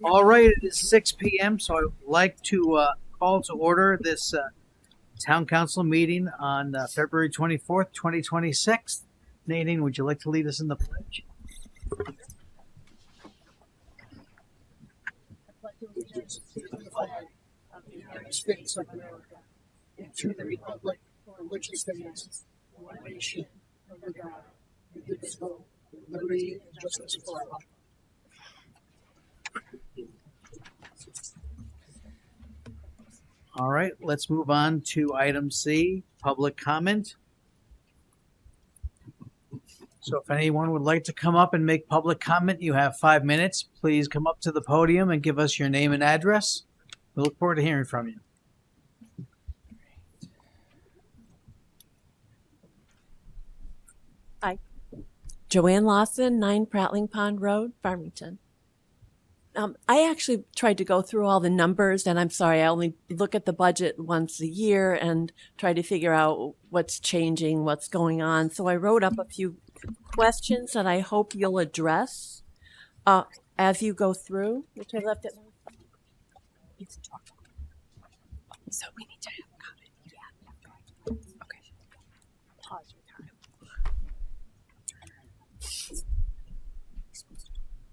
All right, it is 6 p.m., so I would like to call to order this town council meeting on February 24th, 2026. Nadine, would you like to lead us in the pledge? Allegiance to the flag of the United States of America and to the republic for which it stands, one nation, under God, indivisible, with liberty and justice for all. All right, let's move on to item C, public comment. So if anyone would like to come up and make public comment, you have 5 minutes. Please come up to the podium and give us your name and address. We look forward to hearing from you. Hi. Joanne Lawson, 9 Prattling Pond Road, Farmington. I actually tried to go through all the numbers, and I'm sorry, I only look at the budget once a year and try to figure out what's changing, what's going on. So I wrote up a few questions that I hope you'll address as you go through, which I left it. So we need to have a comment. Yeah. Okay. Pause your time.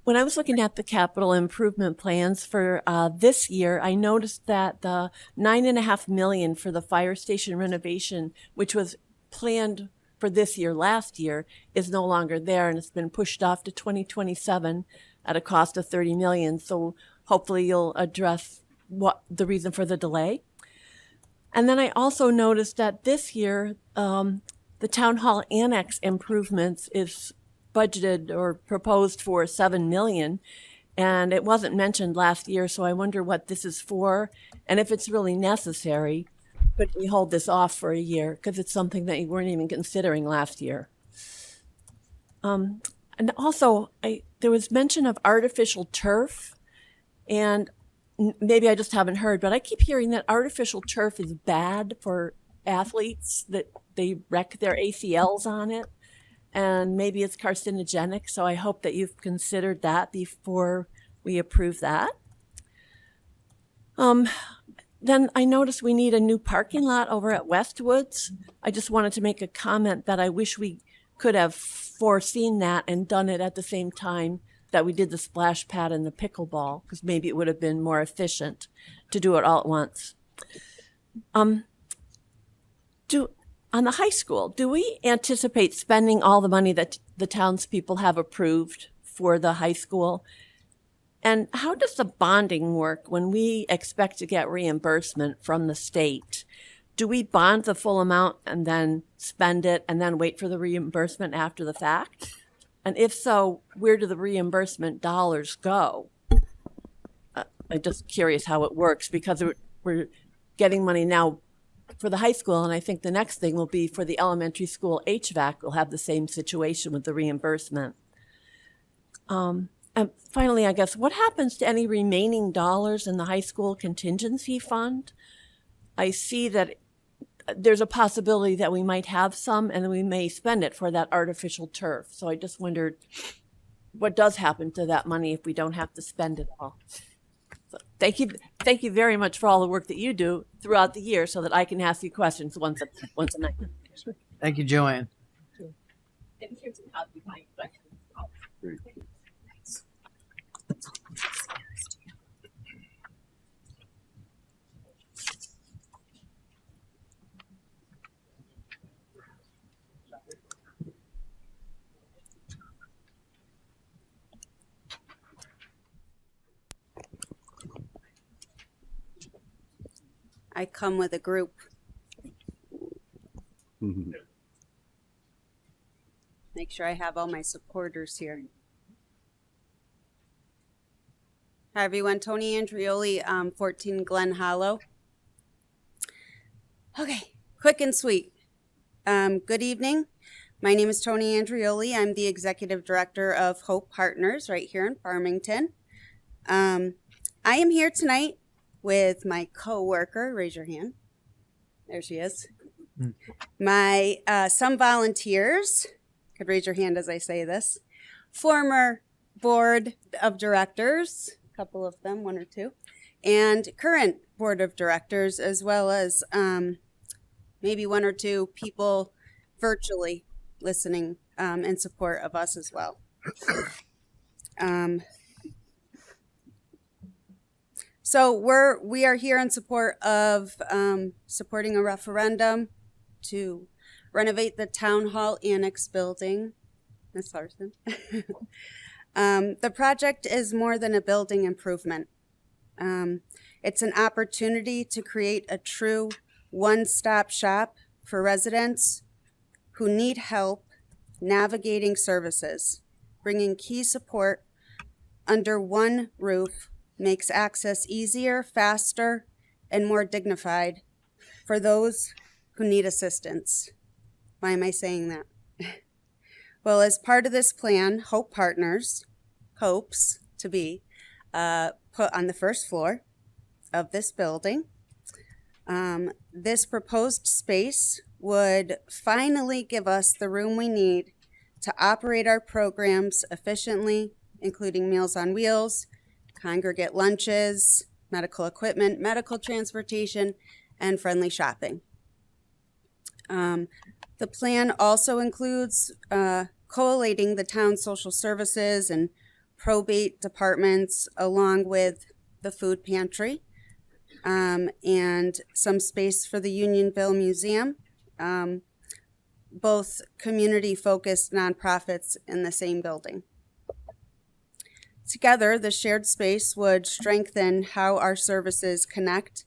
When I was looking at the capital improvement plans for this year, I noticed that the $9.5 million for the fire station renovation, which was planned for this year, last year, is no longer there, and it's been pushed off to 2027 at a cost of $30 million. So hopefully you'll address what the reason for the delay. And then I also noticed that this year, the town hall annex improvements is budgeted or proposed for $7 million, and it wasn't mentioned last year, so I wonder what this is for and if it's really necessary. Could we hold this off for a year, because it's something that you weren't even considering last year? And also, there was mention of artificial turf, and maybe I just haven't heard, but I keep hearing that artificial turf is bad for athletes, that they wreck their ACLs on it, and maybe it's carcinogenic. So I hope that you've considered that before we approve that. Then I noticed we need a new parking lot over at Westwoods. I just wanted to make a comment that I wish we could have foreseen that and done it at the same time that we did the splash pad and the pickleball, because maybe it would have been more efficient to do it all at once. On the high school, do we anticipate spending all the money that the townspeople have approved for the high school? And how does the bonding work when we expect to get reimbursement from the state? Do we bond the full amount and then spend it and then wait for the reimbursement after the fact? And if so, where do the reimbursement dollars go? I'm just curious how it works, because we're getting money now for the high school, and I think the next thing will be for the elementary school HVAC. We'll have the same situation with the reimbursement. And finally, I guess, what happens to any remaining dollars in the high school contingency fund? I see that there's a possibility that we might have some, and we may spend it for that artificial turf. So I just wondered what does happen to that money if we don't have to spend it all. So thank you very much for all the work that you do throughout the year, so that I can ask you questions once a night. Thank you, Joanne. And here's how to find questions. Great. I come with a group. Make sure I have all my supporters here. Hi everyone, Tony Andrioli, 14 Glen Hollow. Okay, quick and sweet. Good evening. My name is Tony Andrioli. I'm the Executive Director of Hope Partners right here in Farmington. I am here tonight with my co-worker. Raise your hand. There she is. My some volunteers, could raise your hand as I say this, former board of directors, couple of them, one or two, and current board of directors, as well as maybe one or two people virtually listening in support of us as well. So we are here in support of supporting a referendum to renovate the town hall annex building. Ms. Larson. The project is more than a building improvement. It's an opportunity to create a true one-stop shop for residents who need help navigating services. Bringing key support under one roof makes access easier, faster, and more dignified for those who need assistance. Why am I saying that? Well, as part of this plan, Hope Partners hopes to be put on the first floor of this building. This proposed space would finally give us the room we need to operate our programs efficiently, including Meals on Wheels, congregate lunches, medical equipment, medical transportation, and friendly shopping. The plan also includes collating the town's social services and probate departments along with the food pantry and some space for the Unionville Museum, both community-focused nonprofits in the same building. Together, the shared space would strengthen how our services connect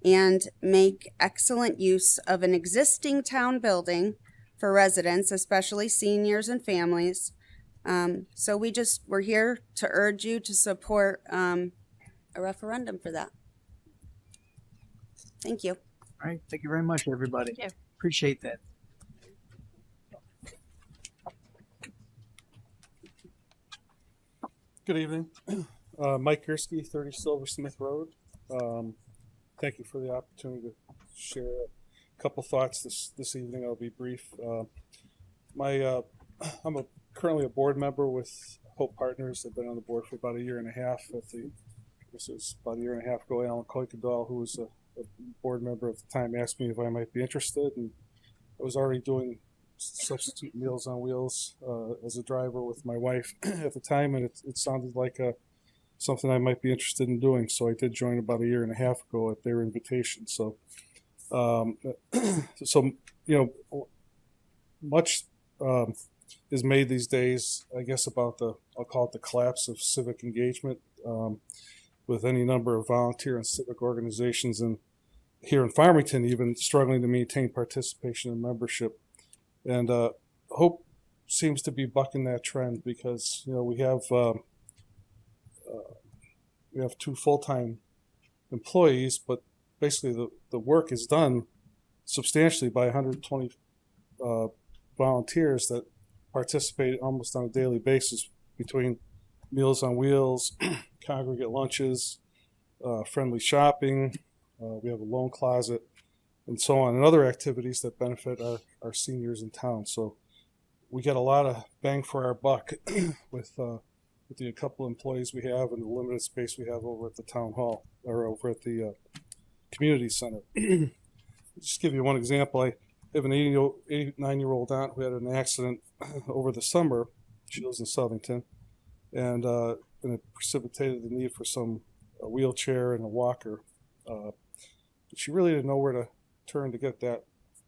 and make excellent use of an existing town building for residents, especially seniors and families. So we're here to urge you to support a referendum for that. Thank you. All right. Thank you very much, everybody. Thank you. Appreciate that. Good evening. Mike Gursky, 30 Silversmith Road. Thank you for the opportunity to share a couple thoughts this evening. I'll be brief. I'm currently a board member with Hope Partners. I've been on the board for about a year and a half. This was about a year and a half ago. Alan Kuykendall, who was a board member at the time, asked me if I might be interested, and I was already doing substitute Meals on Wheels as a driver with my wife at the time, and it sounded like something I might be interested in doing. So I did join about a year and a half ago at their invitation. So, much is made these days, I guess, about I'll call it the collapse of civic engagement with any number of volunteer and civic organizations, and here in Farmington, even struggling to maintain participation and membership. And Hope seems to be bucking that trend because we have 2 full-time employees, but basically the work is done substantially by 120 volunteers that participate almost on a daily basis between Meals on Wheels, congregate lunches, friendly shopping. We have a loan closet, and so on, and other activities that benefit our seniors in town. So we get a lot of bang for our buck with the couple employees we have and the limited space we have over at the town hall or over at the community center. Just give you one example. I have an 89-year-old aunt who had an accident over the summer. She lives in Southington, and it precipitated the need for a wheelchair and a walker. She really didn't know where to turn to get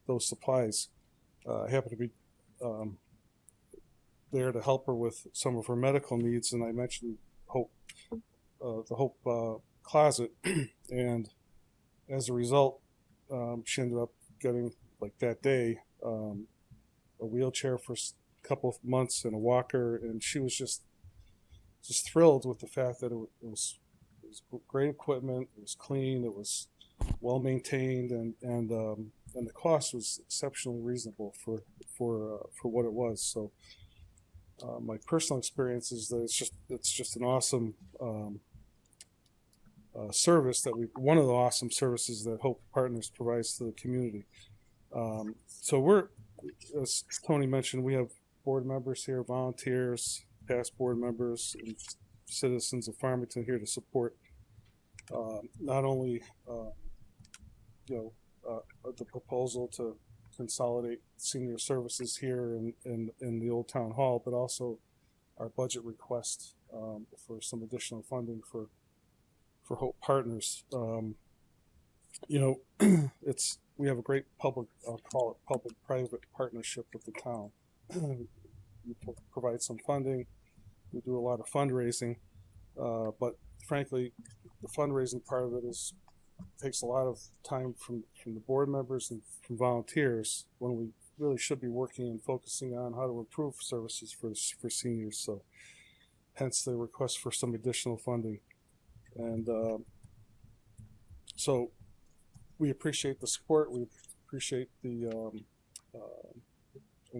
those supplies. I happened to be there to help her with some of her medical needs, and I mentioned Hope, the Hope closet, and as a result, she ended up getting, like that day, a wheelchair for a couple of months and a walker, and she was just thrilled with the fact that it was great equipment, it was clean, it was well maintained, and the cost was exceptionally reasonable for what it was. So my personal experience is that it's just an awesome service one of the awesome services that Hope Partners provides to the community. So we're, as Tony mentioned, we have board members here, volunteers, past board members, and citizens of Farmington here to support not only the proposal to consolidate senior services here in the Old Town Hall, but also our budget request for some additional funding for Hope Partners. We have a great public, I'll call it public-private partnership with the town. We provide some funding. We do a lot of fundraising, but frankly, the fundraising part of it takes a lot of time from the board members and from volunteers, when we really should be working and focusing on how to improve services for seniors. So hence the request for some additional funding. And so we appreciate the support. We appreciate and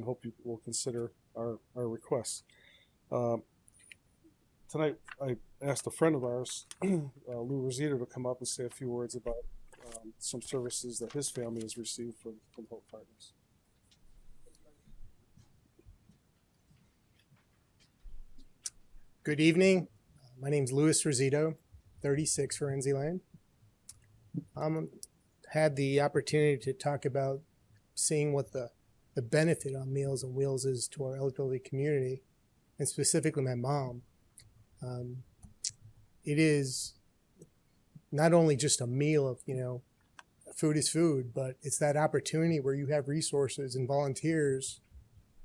hope you will consider our requests. Tonight, I asked a friend of ours, Lou Rosito, to come up and say a few words about some services that his family has received from Hope Partners. Good evening. My name is Louis Rosito, 36 for Enzy Lane. Had the opportunity to talk about seeing what the benefit on Meals on Wheels is to our elderly community, and specifically my mom. It is not only just a meal of, food is food, but it's that opportunity where you have resources and volunteers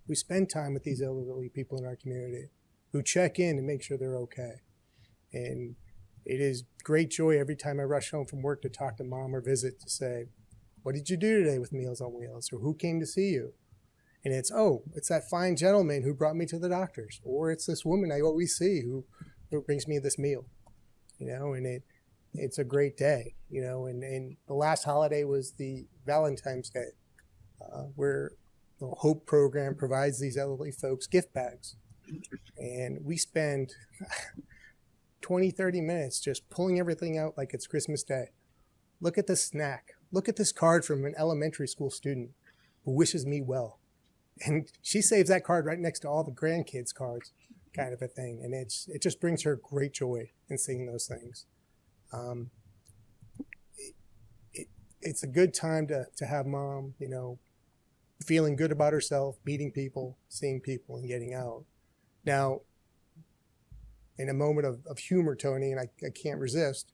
who spend time with these elderly people in our community, who check in and make sure they're okay. And it is great joy every time I rush home from work to talk to mom or visit to say, what did you do today with Meals on Wheels? Or who came to see you? And it's that fine gentleman who brought me to the doctors. Or it's this woman I always see who brings me this meal. And it's a great day, and the last holiday was the Valentine's Day, where the Hope program provides these elderly folks gift bags. And we spend 20, 30 minutes just pulling everything out like it's Christmas Day. Look at this snack. Look at this card from an elementary school student who wishes me well. And she saves that card right next to all the grandkids' cards, kind of a thing. And it just brings her great joy in seeing those things. It's a good time to have mom, feeling good about herself, meeting people, seeing people, and getting out. Now, in a moment of humor, Tony, and I can't resist,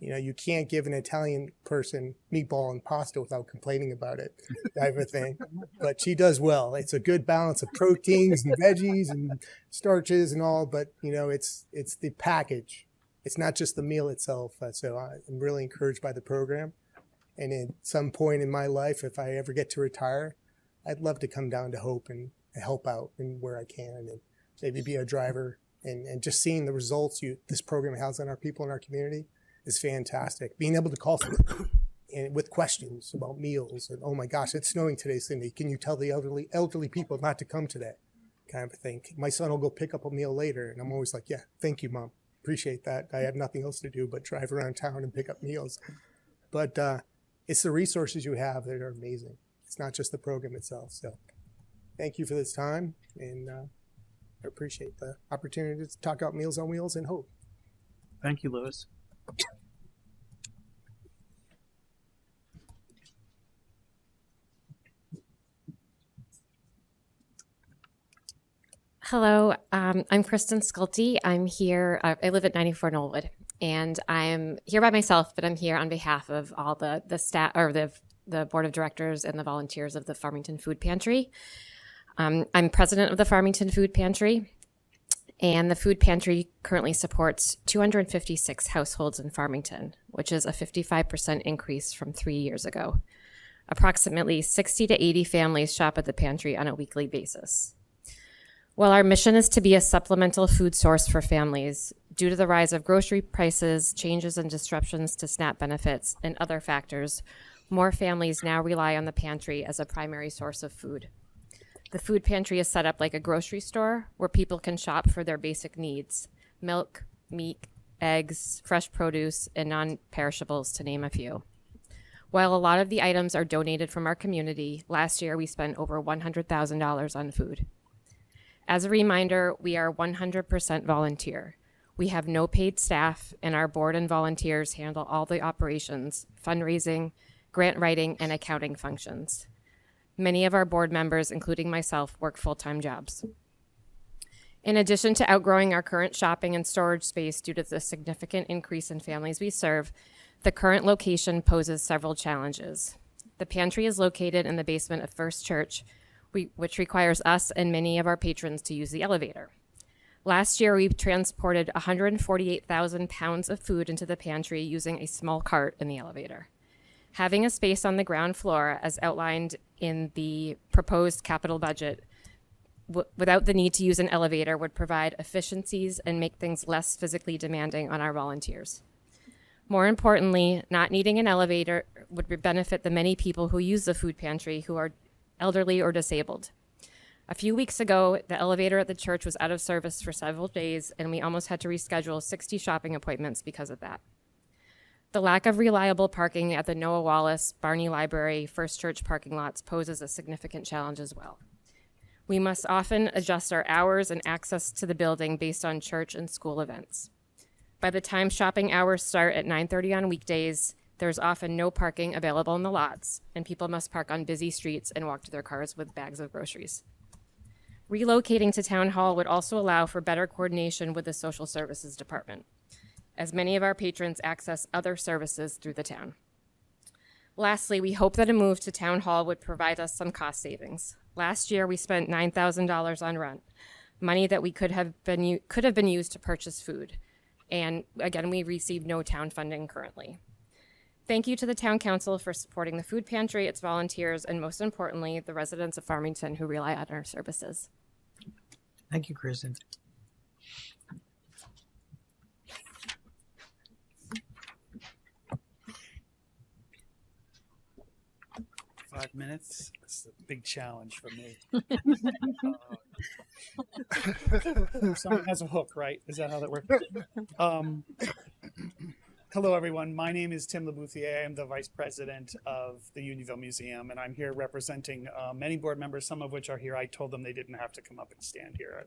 you can't give an Italian person meatball and pasta without complaining about it, type of thing. But she does well. It's a good balance of proteins and veggies and starches and all, but it's the package. It's not just the meal itself. So I'm really encouraged by the program. And at some point in my life, if I ever get to retire, I'd love to come down to Hope and help out in where I can, and maybe be a driver. And just seeing the results this program has on our people in our community is fantastic. Being able to call someone and with questions about meals and, oh my gosh, it's snowing today, Cindy. Can you tell the elderly people not to come today? Kind of a thing. My son will go pick up a meal later, and I'm always like, yeah, thank you, Mom. Appreciate that. I have nothing else to do but drive around town and pick up meals. But it's the resources you have that are amazing. It's not just the program itself. So thank you for this time, and I appreciate the opportunity to talk about Meals on Wheels and Hope. Thank you, Louis. Hello, I'm Kristen Schulte. I'm here. I live at 94 Knollwood, and I'm here by myself, but I'm here on behalf of all the staff, or the board of directors and the volunteers of the Farmington Food Pantry. I'm president of the Farmington Food Pantry, and the food pantry currently supports 256 households in Farmington, which is a 55% increase from 3 years ago. Approximately 60 to 80 families shop at the pantry on a weekly basis. While our mission is to be a supplemental food source for families, due to the rise of grocery prices, changes and disruptions to SNAP benefits, and other factors, more families now rely on the pantry as a primary source of food. The food pantry is set up like a grocery store where people can shop for their basic needs: milk, meat, eggs, fresh produce, and non-perishables, to name a few. While a lot of the items are donated from our community, last year we spent over $100,000 on food. As a reminder, we are 100% volunteer. We have no paid staff, and our board and volunteers handle all the operations, fundraising, grant writing, and accounting functions. Many of our board members, including myself, work full-time jobs. In addition to outgrowing our current shopping and storage space due to the significant increase in families we serve, the current location poses several challenges. The pantry is located in the basement of First Church, which requires us and many of our patrons to use the elevator. Last year, we transported 148,000 pounds of food into the pantry using a small cart in the elevator. Having a space on the ground floor, as outlined in the proposed capital budget, without the need to use an elevator, would provide efficiencies and make things less physically demanding on our volunteers. More importantly, not needing an elevator would benefit the many people who use the food pantry who are elderly or disabled. A few weeks ago, the elevator at the church was out of service for several days, and we almost had to reschedule 60 shopping appointments because of that. The lack of reliable parking at the Noah Wallace, Barney Library, First Church parking lots poses a significant challenge as well. We must often adjust our hours and access to the building based on church and school events. By the time shopping hours start at 9:30 on weekdays, there's often no parking available in the lots, and people must park on busy streets and walk to their cars with bags of groceries. Relocating to Town Hall would also allow for better coordination with the Social Services Department, as many of our patrons access other services through the town. Lastly, we hope that a move to Town Hall would provide us some cost savings. Last year, we spent $9,000 on rent, money that we could have been used to purchase food. And again, we receive no town funding currently. Thank you to the Town Council for supporting the food pantry, its volunteers, and most importantly, the residents of Farmington who rely on our services. Thank you, Kristen. Five minutes. It's a big challenge for me. Someone has a hook, right? Is that how that works? Hello, everyone. My name is Tim LeBouthier. I'm the vice president of the Unionville Museum, and I'm here representing many board members, some of which are here. I told them they didn't have to come up and stand here.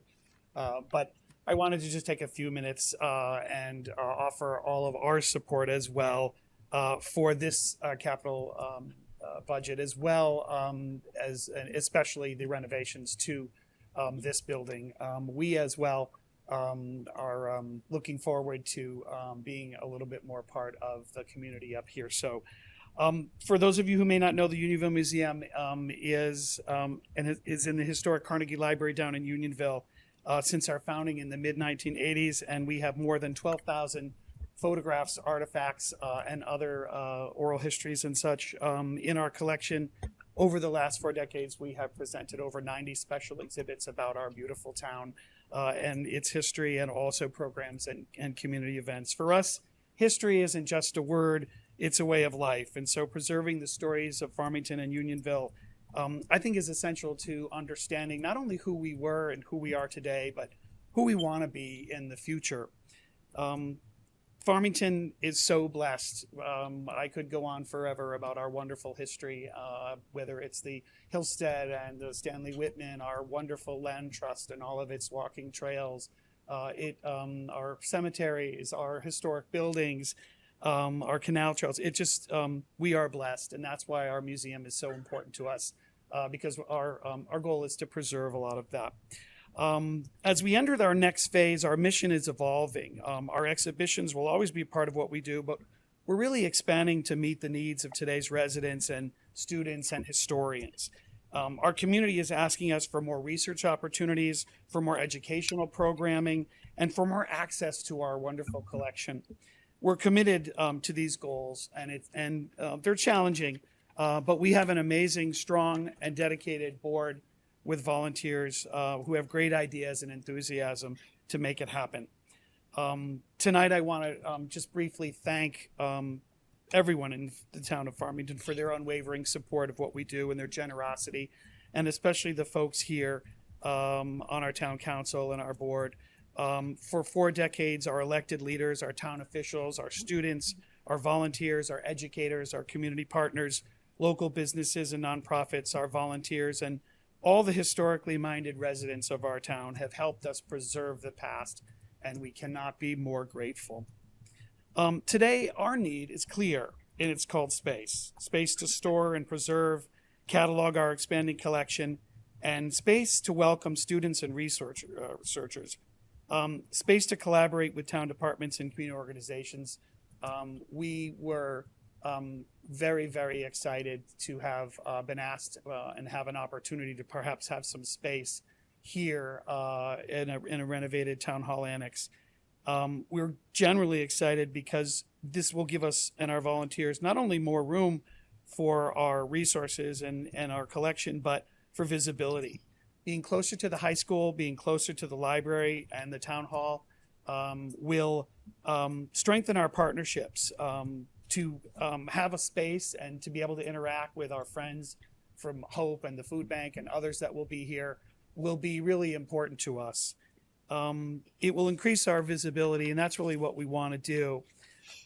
But I wanted to just take a few minutes and offer all of our support as well for this capital budget, as well as especially the renovations to this building. We as well are looking forward to being a little bit more part of the community up here. So for those of you who may not know, the Unionville Museum is in the historic Carnegie Library down in Unionville since our founding in the mid-1980s, and we have more than 12,000 photographs, artifacts, and other oral histories and such in our collection. Over the last 4 decades, we have presented over 90 special exhibits about our beautiful town and its history, and also programs and community events. For us, history isn't just a word, it's a way of life. And so preserving the stories of Farmington and Unionville, I think is essential to understanding not only who we were and who we are today, but who we want to be in the future. Farmington is so blessed. I could go on forever about our wonderful history, whether it's the Hillstead and the Stanley Whitman, our wonderful land trust and all of its walking trails, our cemeteries, our historic buildings, our canal trails. It just, we are blessed, and that's why our museum is so important to us, because our goal is to preserve a lot of that. As we enter our next phase, our mission is evolving. Our exhibitions will always be part of what we do, but we're really expanding to meet the needs of today's residents and students and historians. Our community is asking us for more research opportunities, for more educational programming, and for more access to our wonderful collection. We're committed to these goals, and they're challenging, but we have an amazing, strong, and dedicated board with volunteers who have great ideas and enthusiasm to make it happen. Tonight, I want to just briefly thank everyone in the town of Farmington for their unwavering support of what we do and their generosity, and especially the folks here on our town council and our board. For 4 decades, our elected leaders, our town officials, our students, our volunteers, our educators, our community partners, local businesses and nonprofits, our volunteers, and all the historically minded residents of our town have helped us preserve the past and we cannot be more grateful. Today, our need is clear, and it's called space. Space to store and preserve, catalog our expanding collection, and space to welcome students and researchers. Space to collaborate with town departments and community organizations. We were very, very excited to have been asked and have an opportunity to perhaps have some space here in a renovated town hall annex. We're generally excited because this will give us and our volunteers not only more room for our resources and our collection, but for visibility. Being closer to the high school, being closer to the library and the town hall will strengthen our partnerships to have a space and to be able to interact with our friends from Hope and the Food Bank and others that will be here will be really important to us. It will increase our visibility, and that's really what we want to do.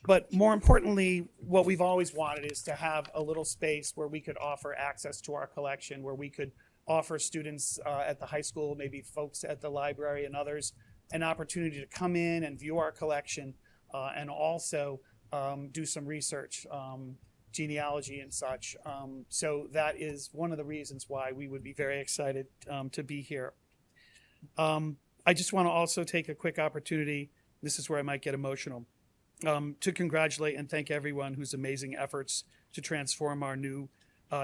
But more importantly, what we've always wanted is to have a little space where we could offer access to our collection, where we could offer students at the high school, maybe folks at the library and others, an opportunity to come in and view our collection and also do some research, genealogy and such. So that is one of the reasons why we would be very excited to be here. I just want to also take a quick opportunity, this is where I might get emotional, to congratulate and thank everyone whose amazing efforts to transform our new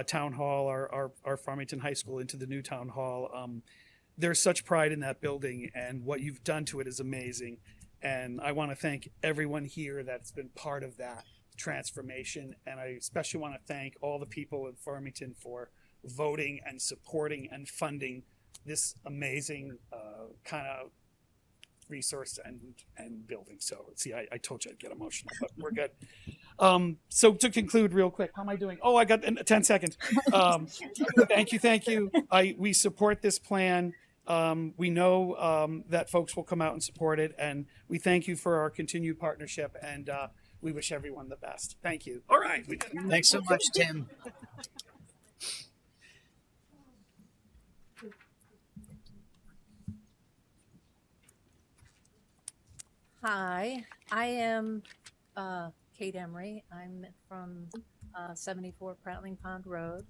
town hall, our Farmington High School into the new town hall. There's such pride in that building, and what you've done to it is amazing. And I want to thank everyone here that's been part of that transformation. And I especially want to thank all the people in Farmington for voting and supporting and funding this amazing kind of resource and building. So see, I told you I'd get emotional, but we're good. So to conclude real quick, how am I doing? Oh, I got 10 seconds. Thank you. We support this plan. We know that folks will come out and support it, and we thank you for our continued partnership, and we wish everyone the best. Thank you. All right. We did it. Thanks so much, Tim. Hi, I am Kate Emery. I'm from 74 Prattling Pond Road.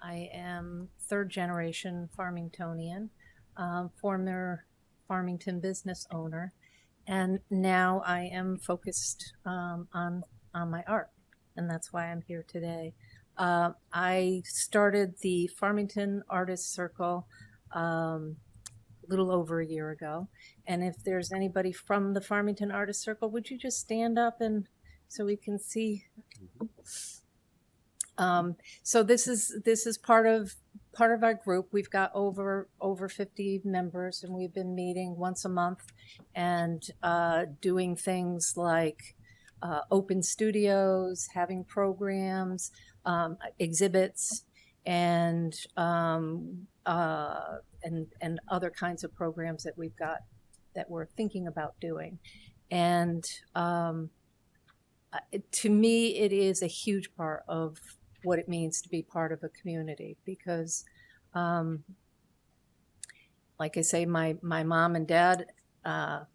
I am third generation Farmingtonian, former Farmington business owner, and now I am focused on my art, and that's why I'm here today. I started the Farmington Artist Circle a little over a year ago, and if there's anybody from the Farmington Artist Circle, would you just stand up and so we can see? So this is part of our group. We've got over 50 members, and we've been meeting once a month and doing things like open studios, having programs, exhibits, and other kinds of programs that we've got that we're thinking about doing. And to me, it is a huge part of what it means to be part of a community, because like I say, my mom and dad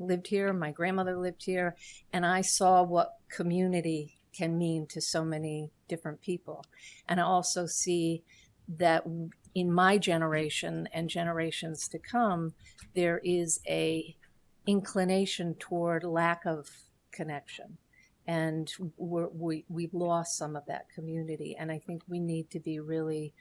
lived here, my grandmother lived here, and I saw what community can mean to so many different people. And I also see that in my generation and generations to come, there is a inclination toward lack of connection. And we've lost some of that community. And I think we need to be really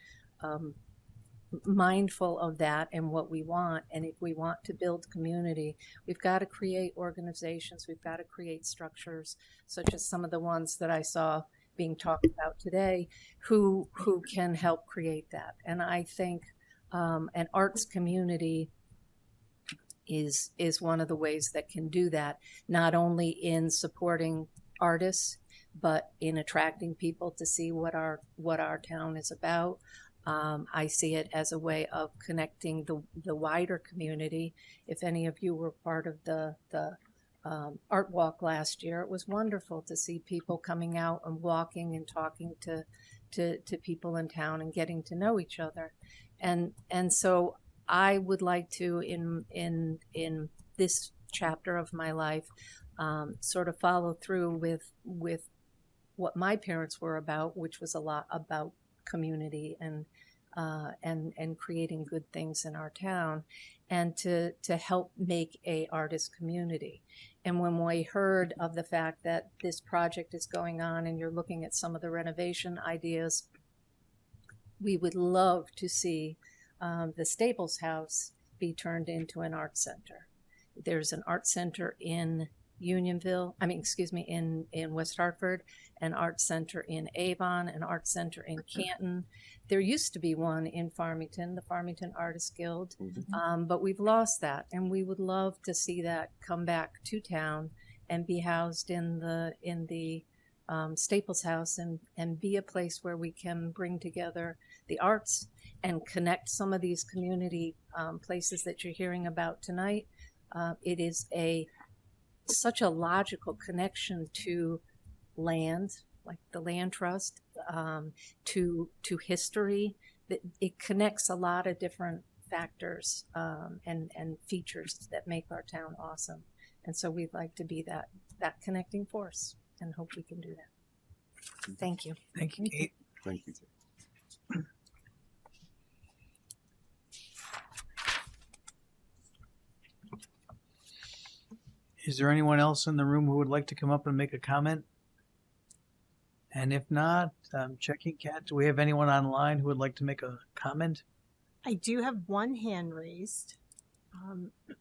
mindful of that and what we want. And if we want to build community, we've got to create organizations, we've got to create structures, such as some of the ones that I saw being talked about today, who can help create that. And I think an arts community is one of the ways that can do that, not only in supporting artists, but in attracting people to see what our town is about. I see it as a way of connecting the wider community. If any of you were part of the art walk last year, it was wonderful to see people coming out and walking and talking to people in town and getting to know each other. And so I would like to, in this chapter of my life, sort of follow through with what my parents were about, which was a lot about community and creating good things in our town, and to help make a artist community. And when we heard of the fact that this project is going on and you're looking at some of the renovation ideas, we would love to see the Staples House be turned into an art center. There's an art center in in West Hartford, an art center in Avon, an art center in Canton. There used to be one in Farmington, the Farmington Artists Guild, but we've lost that, and we would love to see that come back to town and be housed in the Staples House and be a place where we can bring together the arts and connect some of these community places that you're hearing about tonight. It is such a logical connection to land, like the land trust, to history, that it connects a lot of different factors and features that make our town awesome. And so we'd like to be that connecting force, and hope we can do that. Thank you. Thank you, Kate. Thank you. Is there anyone else in the room who would like to come up and make a comment? And if not, checking Kat, do we have anyone online who would like to make a comment? I do have one hand raised.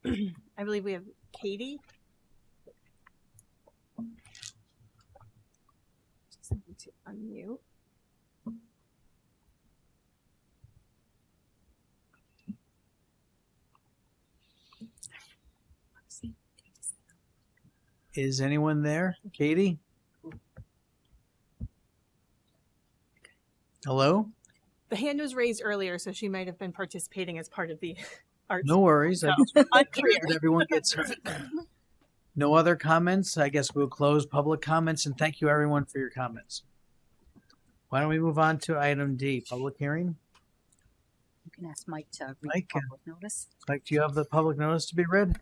I believe we have Katie. Just need to unmute. Is anyone there? Katie? Hello? The hand was raised earlier, so she might have been participating as part of the arts. No worries. I just Unclear. that everyone gets heard. No other comments? I guess we'll close public comments, and thank you everyone for your comments. Why don't we move on to item D, public hearing? You can ask Mike to read Mike, the public notice. Mike, do you have the public notice to be read?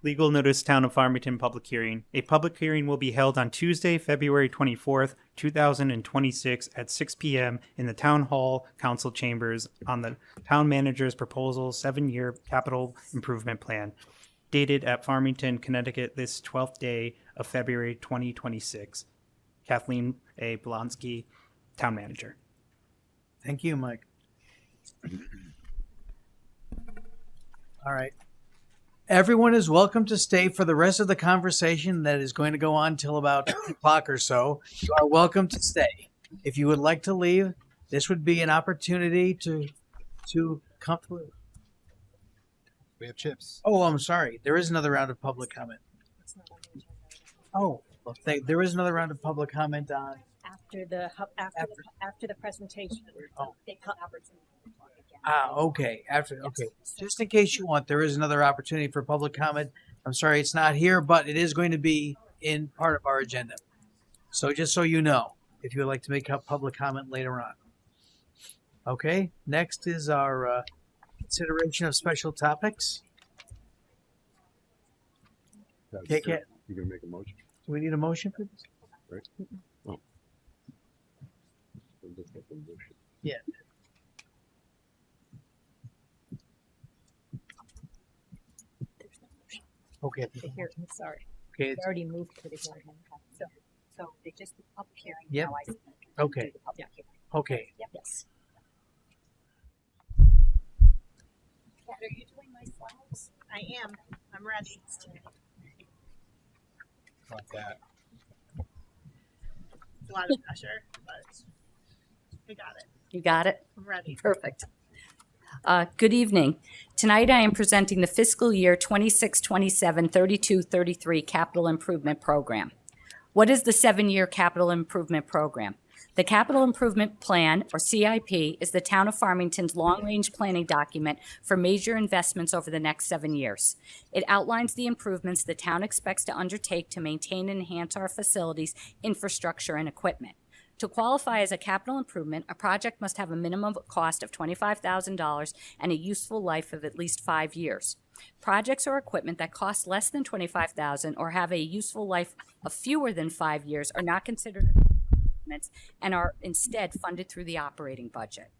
Legal notice, Town of Farmington public hearing. A public hearing will be held on Tuesday, February 24th, 2026 at 6 p.m. in the Town Hall Council Chambers on the Town Manager's Proposal 7-Year Capital Improvement Plan, dated at Farmington, Connecticut, this 12th day of February 2026. Kathleen A. Blonsky, Town Manager. Thank you, Mike. All right. Everyone is welcome to stay for the rest of the conversation that is going to go on till about 2 o'clock or so. You are welcome to stay. If you would like to leave, this would be an opportunity to come through. We have chips. Oh, I'm sorry. There is another round of public comment. Oh, well, there is another round of public comment on. After the presentation, Oh. they have opportunity to talk again. Okay. Okay. Just in case you want, there is another opportunity for public comment. I'm sorry it's not here, but it is going to be in part of our agenda. So just so you know, if you would like to make a public comment later on. Okay. Next is our consideration of special topics. Okay, Kat, You gonna make a motion? do we need a motion for this? Right? Oh. We'll just get the motion. Yeah. Okay. Here, sorry. Okay. We It's, already moved to the hearing. So they just the public hearing. Yep. Now I do Okay. the public hearing. okay. Yep. Yes. Kat, are you doing my slides? I am. I'm ready. Like that. It's a lot of pressure, but I got it. You got it? I'm ready. Perfect. Good evening. Tonight I am presenting the fiscal year 26-27, 32-33 Capital Improvement Program. What is the 7-year Capital Improvement Program? The Capital Improvement Plan, or CIP, is the Town of Farmington's long-range planning document for major investments over the next 7 years. It outlines the improvements the town expects to undertake to maintain and enhance our facilities, infrastructure, and equipment. To qualify as a capital improvement, a project must have a minimum cost of $25,000 and a useful life of at least 5 years. Projects or equipment that cost less than $25,000 or have a useful life of fewer than 5 years are not considered improvements and are instead funded through the operating budget.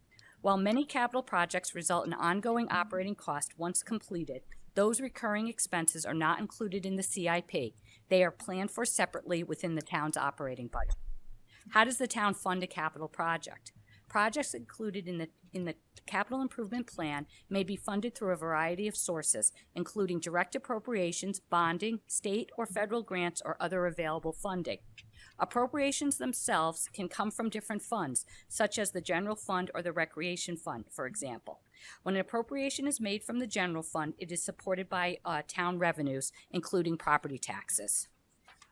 While many capital projects result in ongoing operating costs once completed, those recurring expenses are not included in the CIP. They are planned for separately within the town's operating budget. How does the town fund a capital project? Projects included in the capital improvement plan may be funded through a variety of sources, including direct appropriations, bonding, state or federal grants, or other available funding. Appropriations themselves can come from different funds, such as the general fund or the recreation fund, for example. When an appropriation is made from the general fund, it is supported by town revenues, including property taxes.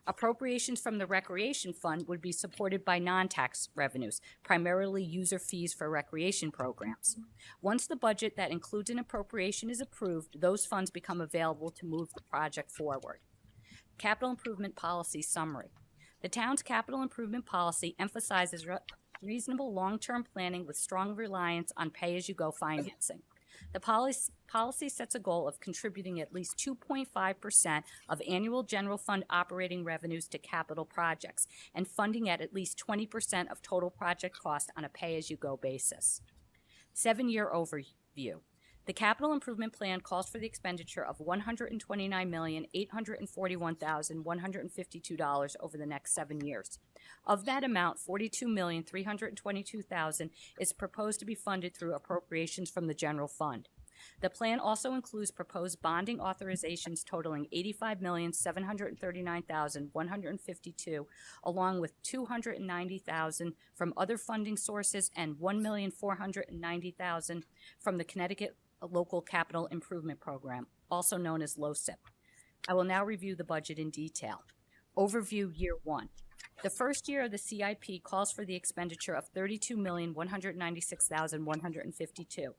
Appropriations from the recreation fund would be supported by non-tax revenues, primarily user fees for recreation programs. Once the budget that includes an appropriation is approved, those funds become available to move the project forward. Capital Improvement Policy Summary. The town's capital improvement policy emphasizes reasonable long-term planning with strong reliance on pay-as-you-go financing. The policy sets a goal of contributing at least 2.5% of annual general fund operating revenues to capital projects and funding at least 20% of total project cost on a pay-as-you-go basis. 7-year overview. The capital improvement plan calls for the expenditure of $129,841,152 over the next 7 years. Of that amount, $42,322,000 is proposed to be funded through appropriations from the general fund. The plan also includes proposed bonding authorizations totaling $85,739,152, along with $290,000 from other funding sources and $1,490,000 from the Connecticut Local Capital Improvement Program, also known as LOCIP. I will now review the budget in detail. Overview Year 1. The first year of the CIP calls for the expenditure of $32,196,152.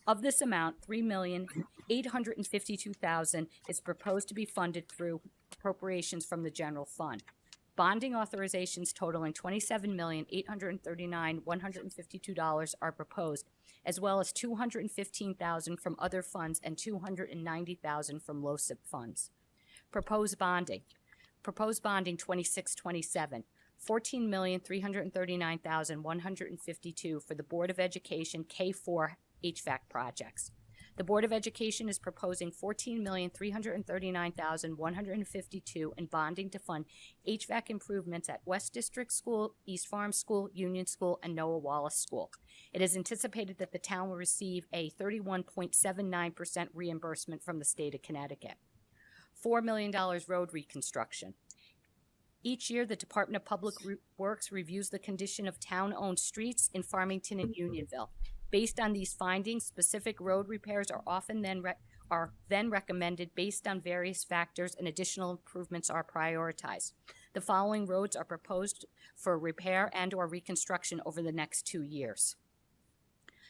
Of this amount, $3,852,000 is proposed to be funded through appropriations from the general fund. Bonding authorizations totaling $27,839,152 are proposed, as well as $215,000 from other funds and $290,000 from LOCIP funds. Proposed bonding 2627, $14,339,152 for the Board of Education K4 HVAC projects. The Board of Education is proposing $14,339,152 in bonding to fund HVAC improvements at West District School, East Farm School, Union School, and Noah Wallace School. It is anticipated that the town will receive a 31.79% reimbursement from the state of Connecticut. $4 million road reconstruction. Each year, the Department of Public Works reviews the condition of town-owned streets in Farmington and Unionville. Based on these findings, specific road repairs are often then recommended based on various factors, and additional improvements are prioritized. The following roads are proposed for repair and or reconstruction over the next 2 years.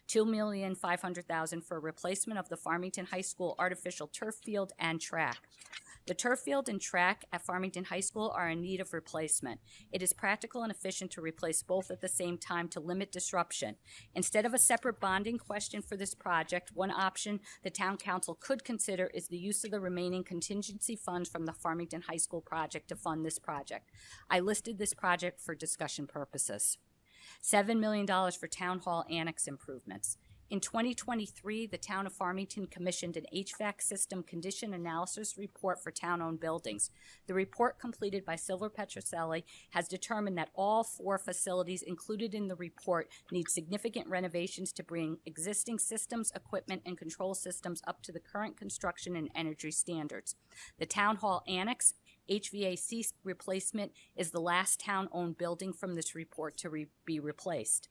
$2,500,000 for replacement of the Farmington High School artificial turf field and track. The turf field and track at Farmington High School are in need of replacement. It is practical and efficient to replace both at the same time to limit disruption. Instead of a separate bonding question for this project, one option the Town Council could consider is the use of the remaining contingency funds from the Farmington High School project to fund this project. I listed this project for discussion purposes. $7 million for Town Hall Annex improvements. In 2023, the Town of Farmington commissioned an HVAC system condition analysis report for town-owned buildings. The report, completed by Silver Petrocelli, has determined that all 4 facilities included in the report need significant renovations to bring existing systems, equipment, and control systems up to the current construction and energy standards. The Town Hall Annex HVAC replacement is the last town-owned building from this report to be replaced.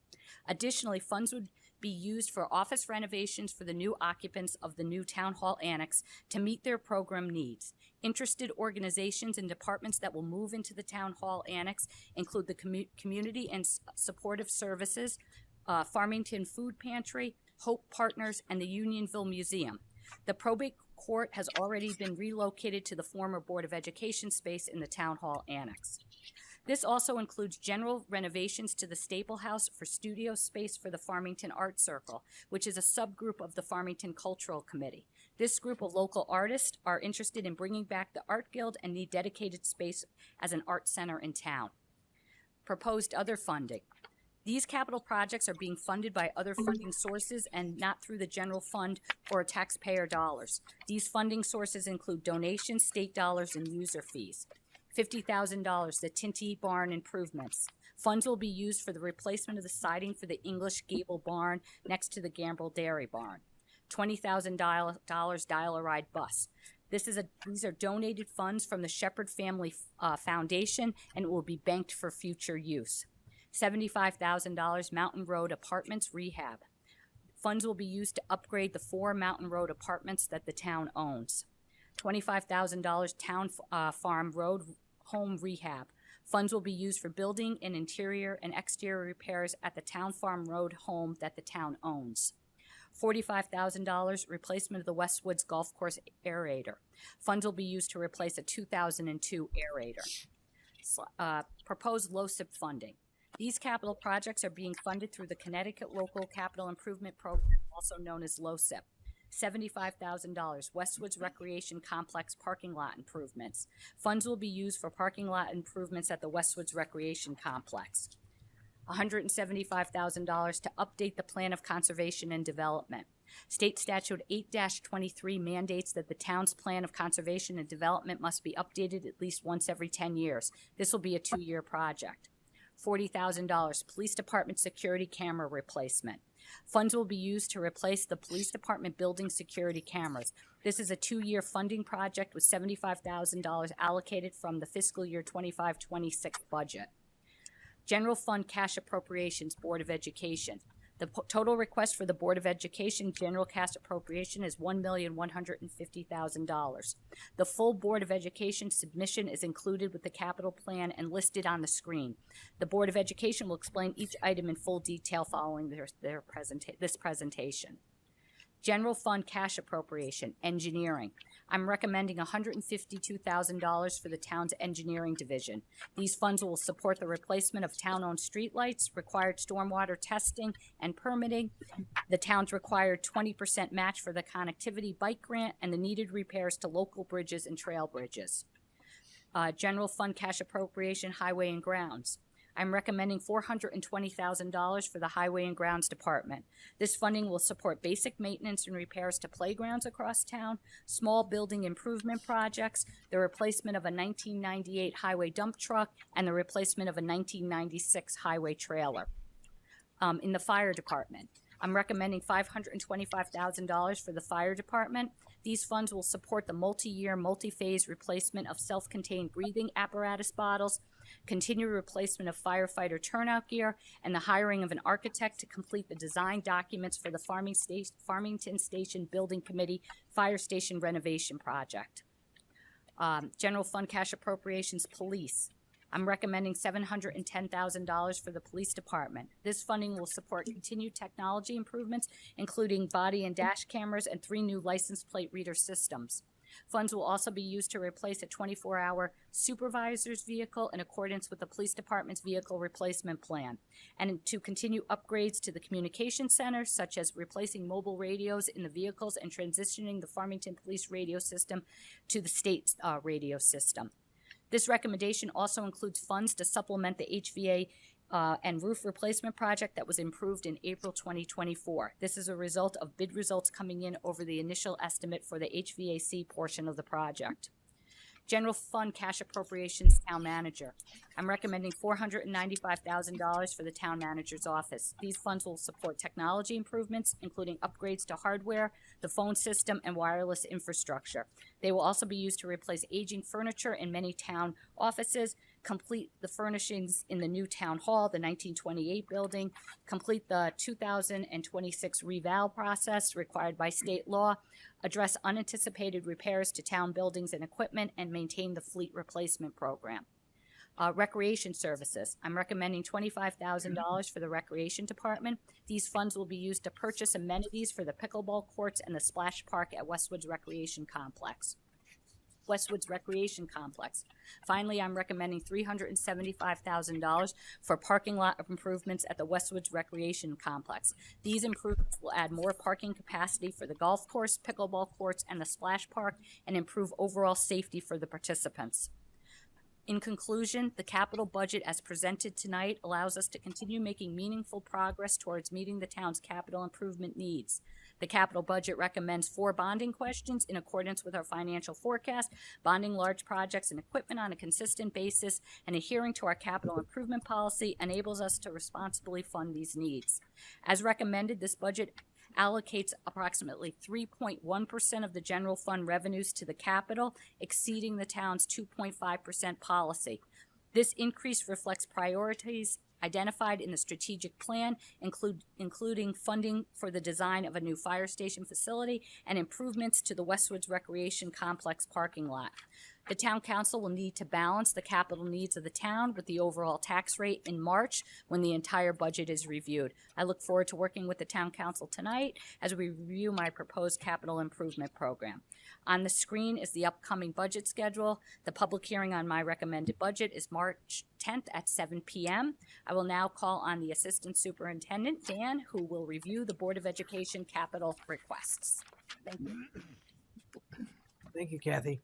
Additionally, funds would be used for office renovations for the new occupants of the new Town Hall Annex to meet their program needs. Interested organizations and departments that will move into the Town Hall Annex include the Community and Supportive Services, Farmington Food Pantry, Hope Partners, and the Unionville Museum. The probate court has already been relocated to the former Board of Education space in the Town Hall Annex. This also includes general renovations to the Staple House for studio space for the Farmington Art Circle, which is a subgroup of the Farmington Cultural Committee. This group of local artists are interested in bringing back the Art Guild and need dedicated space as an art center in town. Proposed other funding. These capital projects are being funded by other funding sources and not through the general fund or taxpayer dollars. These funding sources include donations, state dollars, and user fees. $50,000, the Tinty Barn improvements. Funds will be used for the replacement of the siding for the English Gable Barn next to the Gambrel Dairy Barn. $20,000 Dial-A-Ride bus. These are donated funds from the Shepherd Family Foundation and will be banked for future use. $75,000 Mountain Road Apartments rehab. Funds will be used to upgrade the 4 Mountain Road apartments that the town owns. $25,000 Town Farm Road home rehab. Funds will be used for building and interior and exterior repairs at the Town Farm Road home that the town owns. $45,000 replacement of the Westwoods Golf Course aerator. Funds will be used to replace a 2002 aerator. Proposed LoCIP funding. These capital projects are being funded through the Connecticut Local Capital Improvement Program, also known as LoCIP. $75,000 Westwoods Recreation Complex parking lot improvements. Funds will be used for parking lot improvements at the Westwoods Recreation Complex. $175,000 to update the Plan of Conservation and Development. State Statute 8-23 mandates that the town's Plan of Conservation and Development must be updated at least once every 10 years. This will be a 2-year project. $40,000 Police Department security camera replacement. Funds will be used to replace the Police Department building security cameras. This is a 2-year funding project with $75,000 allocated from the fiscal year 25-26 budget. General Fund Cash Appropriations, Board of Education. The total request for the Board of Education general cash appropriation is $1,150,000. The full Board of Education submission is included with the capital plan and listed on the screen. The Board of Education will explain each item in full detail following this presentation. General Fund Cash Appropriation, Engineering. I'm recommending $152,000 for the town's engineering division. These funds will support the replacement of town-owned streetlights, required stormwater testing and permitting, the town's required 20% match for the connectivity bike grant, and the needed repairs to local bridges and trail bridges. General Fund Cash Appropriation, Highway and Grounds. I'm recommending $420,000 for the Highway and Grounds Department. This funding will support basic maintenance and repairs to playgrounds across town, small building improvement projects, the replacement of a 1998 highway dump truck, and the replacement of a 1996 highway trailer. In the Fire Department, I'm recommending $525,000 for the Fire Department. These funds will support the multi-year, multi-phase replacement of self-contained breathing apparatus bottles, continued replacement of firefighter turnout gear, and the hiring of an architect to complete the design documents for the Farmington Station Building Committee Fire Station renovation project. General Fund Cash Appropriations, Police. I'm recommending $710,000 for the Police Department. This funding will support continued technology improvements, including body and dash cameras and 3 new license plate reader systems. Funds will also be used to replace a 24-hour supervisor's vehicle in accordance with the Police Department's vehicle replacement plan, and to continue upgrades to the communication center, such as replacing mobile radios in the vehicles and transitioning the Farmington Police radio system to the state's radio system. This recommendation also includes funds to supplement the HVA and roof replacement project that was improved in April 2024. This is a result of bid results coming in over the initial estimate for the HVAC portion of the project. General Fund Cash Appropriations, Town Manager. I'm recommending $495,000 for the Town Manager's office. These funds will support technology improvements, including upgrades to hardware, the phone system, and wireless infrastructure. They will also be used to replace aging furniture in many town offices, complete the furnishings in the new town hall, the 1928 building, complete the 2026 reval process required by state law, address unanticipated repairs to town buildings and equipment, and maintain the fleet replacement program. Recreation services. I'm recommending $25,000 for the Recreation Department. These funds will be used to purchase amenities for the pickleball courts and the splash park at Westwoods Recreation Complex. Westwoods Recreation Complex. Finally, I'm recommending $375,000 for parking lot improvements at the Westwoods Recreation Complex. These improvements will add more parking capacity for the golf course, pickleball courts, and the splash park, and improve overall safety for the participants. In conclusion, the capital budget as presented tonight allows us to continue making meaningful progress towards meeting the town's capital improvement needs. The capital budget recommends 4 bonding questions in accordance with our financial forecast, bonding large projects and equipment on a consistent basis, and adhering to our capital improvement policy enables us to responsibly fund these needs. As recommended, this budget allocates approximately 3.1% of the general fund revenues to the capital, exceeding the town's 2.5% policy. This increase reflects priorities identified in the strategic plan, including funding for the design of a new fire station facility and improvements to the Westwoods Recreation Complex parking lot. The town council will need to balance the capital needs of the town with the overall tax rate in March when the entire budget is reviewed. I look forward to working with the town council tonight as we review my proposed capital improvement program. On the screen is the upcoming budget schedule. The public hearing on my recommended budget is March 10th at 7 p.m. I will now call on the Assistant Superintendent, Dan, who will review the Board of Education capital requests. Thank you. Thank you, Kathy.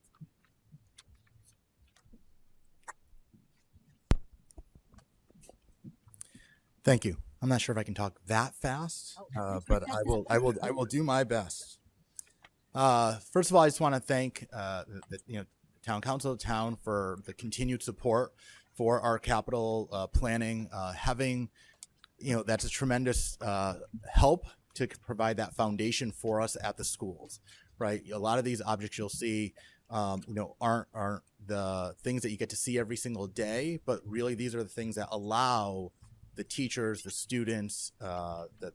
Thank you. I'm not sure if I can talk that fast, but I will do my best. First of all, I just want to thank the town council of town for the continued support for our capital planning. Having that's a tremendous help to provide that foundation for us at the schools. Right, a lot of these objects you'll see, aren't the things that you get to see every single day, but really these are the things that allow the teachers, the students, the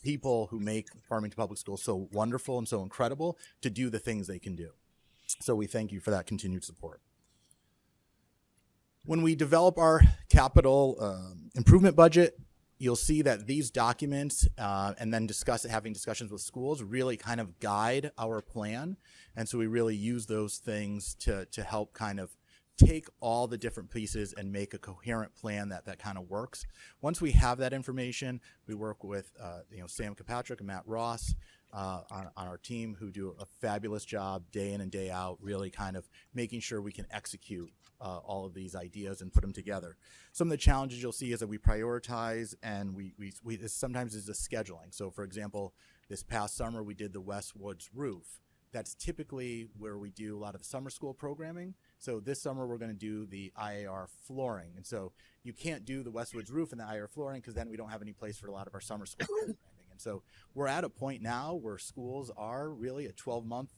people who make Farmington Public Schools so wonderful and so incredible to do the things they can do. So we thank you for that continued support. When we develop our capital improvement budget, you'll see that these documents and then having discussions with schools really kind of guide our plan. And so we really use those things to help kind of take all the different pieces and make a coherent plan that kind of works. Once we have that information, we work with Sam Kilpatrick and Matt Ross on our team, who do a fabulous job day in and day out, really kind of making sure we can execute all of these ideas and put them together. Some of the challenges you'll see is that we prioritize, and we sometimes is the scheduling. So for example, this past summer we did the Westwoods roof. That's typically where we do a lot of the summer school programming. So this summer we're going to do the IAR flooring. And so you can't do the Westwoods roof and the IAR flooring because then we don't have any place for a lot of our summer school programming. And so we're at a point now where schools are really a 12-month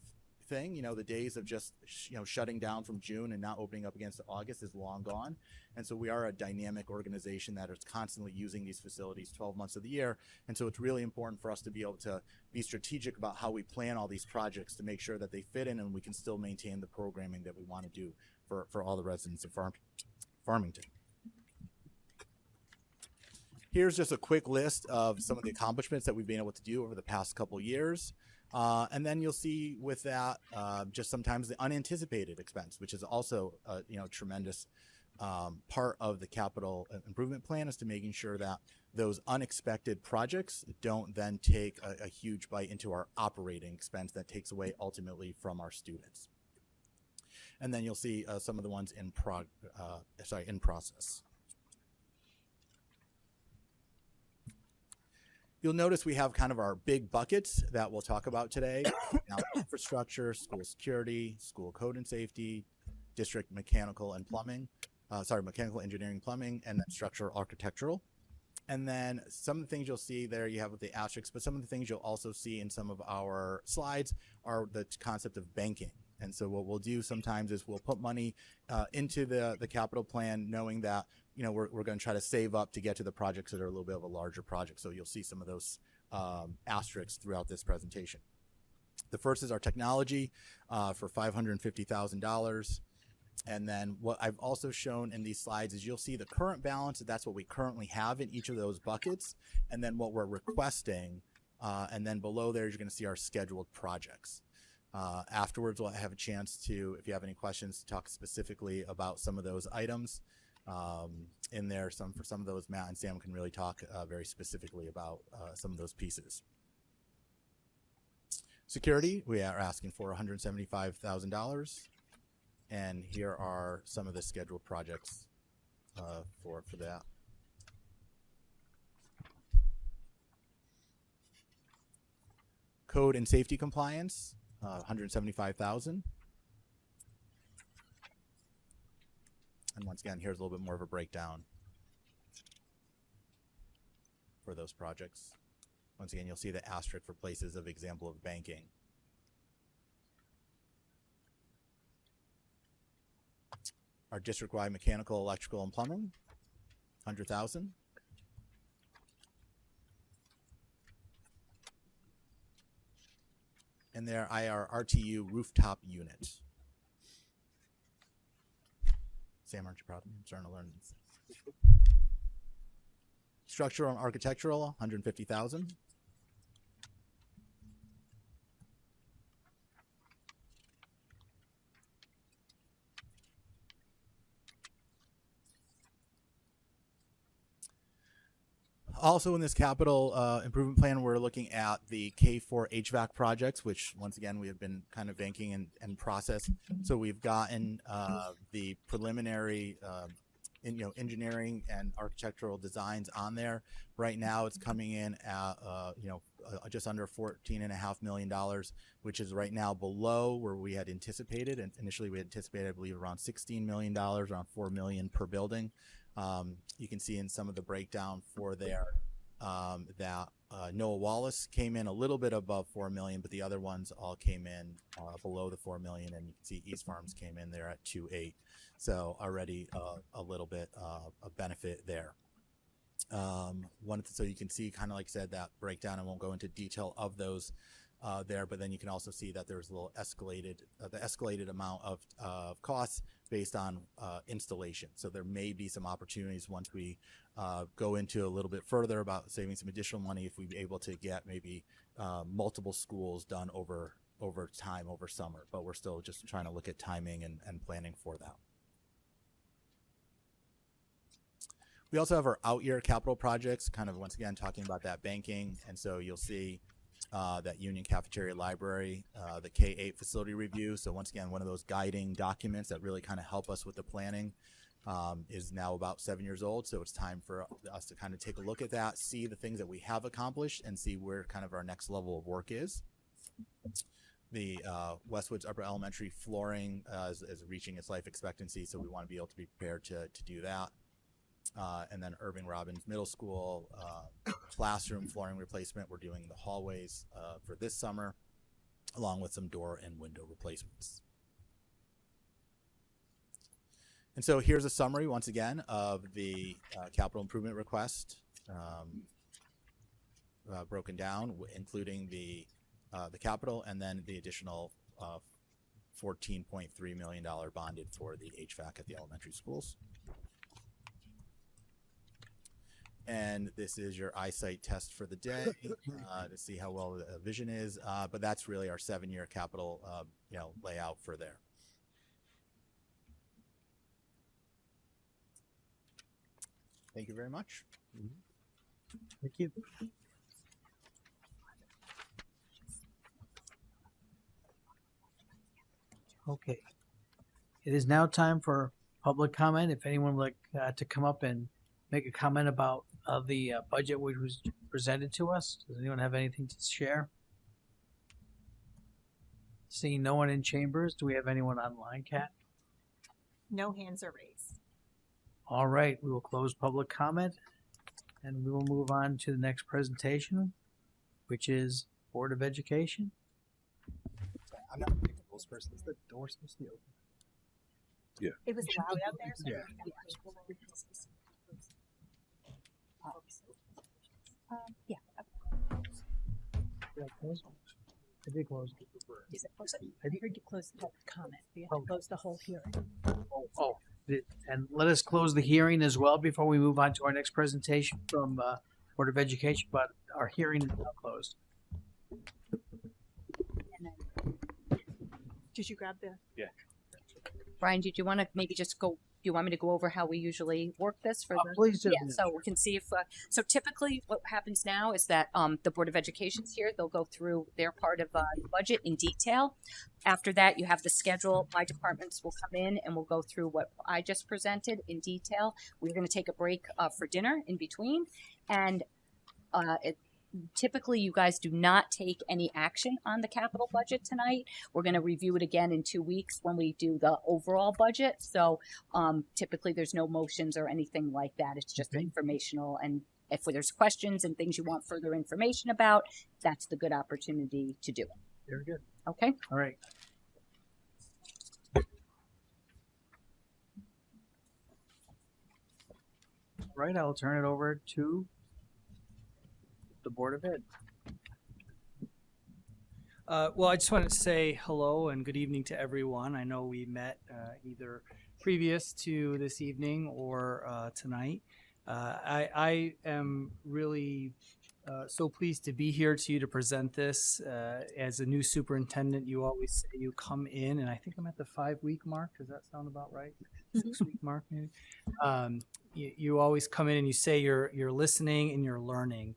thing. The days of just shutting down from June and not opening up against August is long gone. And so we are a dynamic organization that is constantly using these facilities 12 months of the year. And so it's really important for us to be able to be strategic about how we plan all these projects to make sure that they fit in and we can still maintain the programming that we want to do for all the residents of Farmington. Here's just a quick list of some of the accomplishments that we've been able to do over the past couple years. And then you'll see with that just sometimes the unanticipated expense, which is also a tremendous part of the capital improvement plan, is to making sure that those unexpected projects don't then take a huge bite into our operating expense that takes away ultimately from our students. And then you'll see some of the ones in process. You'll notice we have kind of our big buckets that we'll talk about today. Now, infrastructure, school security, school code and safety, district mechanical and plumbing, mechanical engineering, plumbing, and then structural architectural. And then some of the things you'll see there, you have with the asterisks, but some of the things you'll also see in some of our slides are the concept of banking. And so what we'll do sometimes is we'll put money into the capital plan, knowing that we're going to try to save up to get to the projects that are a little bit of a larger project. So you'll see some of those asterisks throughout this presentation. The first is our technology for $550,000. And then what I've also shown in these slides is you'll see the current balance. That's what we currently have in each of those buckets. And then what we're requesting. And then below there, you're going to see our scheduled projects. Afterwards, we'll have a chance to, if you have any questions, to talk specifically about some of those items in there. For some of those, Matt and Sam can really talk very specifically about some of those pieces. Security, we are asking for $175,000, and here are some of the scheduled projects for that. Code and safety compliance, $175,000. And once again, here's a little bit more of a breakdown for those projects. Once again, you'll see the asterisk for places of example of banking. Our district-wide mechanical, electrical, and plumbing, $100,000. And there, our RTU rooftop unit. Sam, aren't you proud of me? I'm starting to learn this. Structural and architectural, $150,000. Also in this capital improvement plan, we're looking at the K4 HVAC projects, which once again, we have been kind of banking and process. So we've gotten the preliminary engineering and architectural designs on there. Right now it's coming in at just under $14.5 million, which is right now below where we had anticipated. And initially we had anticipated, I believe, around $16 million, around $4 million per building. You can see in some of the breakdown for there that Noah Wallace came in a little bit above $4 million, but the other ones all came in below the $4 million, and you can see East Farms came in there at 2.8. So already a little bit of benefit there. So you can see, kind of like I said, that breakdown. I won't go into detail of those there, but then you can also see that there's a little escalated amount of costs based on installation. So there may be some opportunities once we go into a little bit further about saving some additional money if we're able to get maybe multiple schools done over time, over summer. But we're still just trying to look at timing and planning for that. We also have our out year capital projects, kind of once again talking about that banking. And so you'll see that Union Cafeteria Library, the K-8 facility review. So once again, one of those guiding documents that really kind of help us with the planning is now about 7 years old. So it's time for us to kind of take a look at that, see the things that we have accomplished, and see where kind of our next level of work is. The Westwoods Upper Elementary flooring is reaching its life expectancy, so we want to be able to be prepared to do that. And then Irving Robbins Middle School classroom flooring replacement. We're doing the hallways for this summer, along with some door and window replacements. And so here's a summary, once again, of the capital improvement request, broken down, including the capital and then the additional $14.3 million bonded for the HVAC at the elementary schools. And this is your eyesight test for the day to see how well the vision is. But that's really our 7-year capital layout for there. Thank you very much. Thank you. Okay. It is now time for public comment. If anyone would like to come up and make a comment about the budget which was presented to us. Does anyone have anything to share? Seeing no one in chambers, do we have anyone online, Kat? No hands are raised. All right, we will close public comment and we will move on to the next presentation, which is Board of Education. I'm not the most person. Is the door supposed to be open? It was loud out there. So Yeah. Yeah. Did I close? I did close. Is it close? I heard you close the public comment. You have to close the whole hearing. And let us close the hearing as well before we move on to our next presentation from Board of Education, but our hearing is now closed. And then Did you grab the? Brian, did you want to maybe just go? Do you want me to go over how we usually work this for the? Please do. Yeah, so we can see if. So typically, what happens now is that the Board of Education's here. They'll go through their part of the budget in detail. After that, you have the schedule. My departments will come in and we'll go through what I just presented in detail. We're going to take a break for dinner in between, and typically you guys do not take any action on the capital budget tonight. We're going to review it again in 2 weeks when we do the overall budget. So typically there's no motions or anything like that. It's just informational. And if there's questions and things you want further information about, that's the good opportunity to do it. Very good. Okay. All right. All right, I'll turn it over to the Board of Ed. Well, I just wanted to say hello and good evening to everyone. I know we met either previous to this evening or tonight. I am really so pleased to be here to you to present this. As a new superintendent, you always say you come in, and I think I'm at the 5-week mark. Does that sound about right? 6-week mark, maybe. You always come in and you say you're listening and you're learning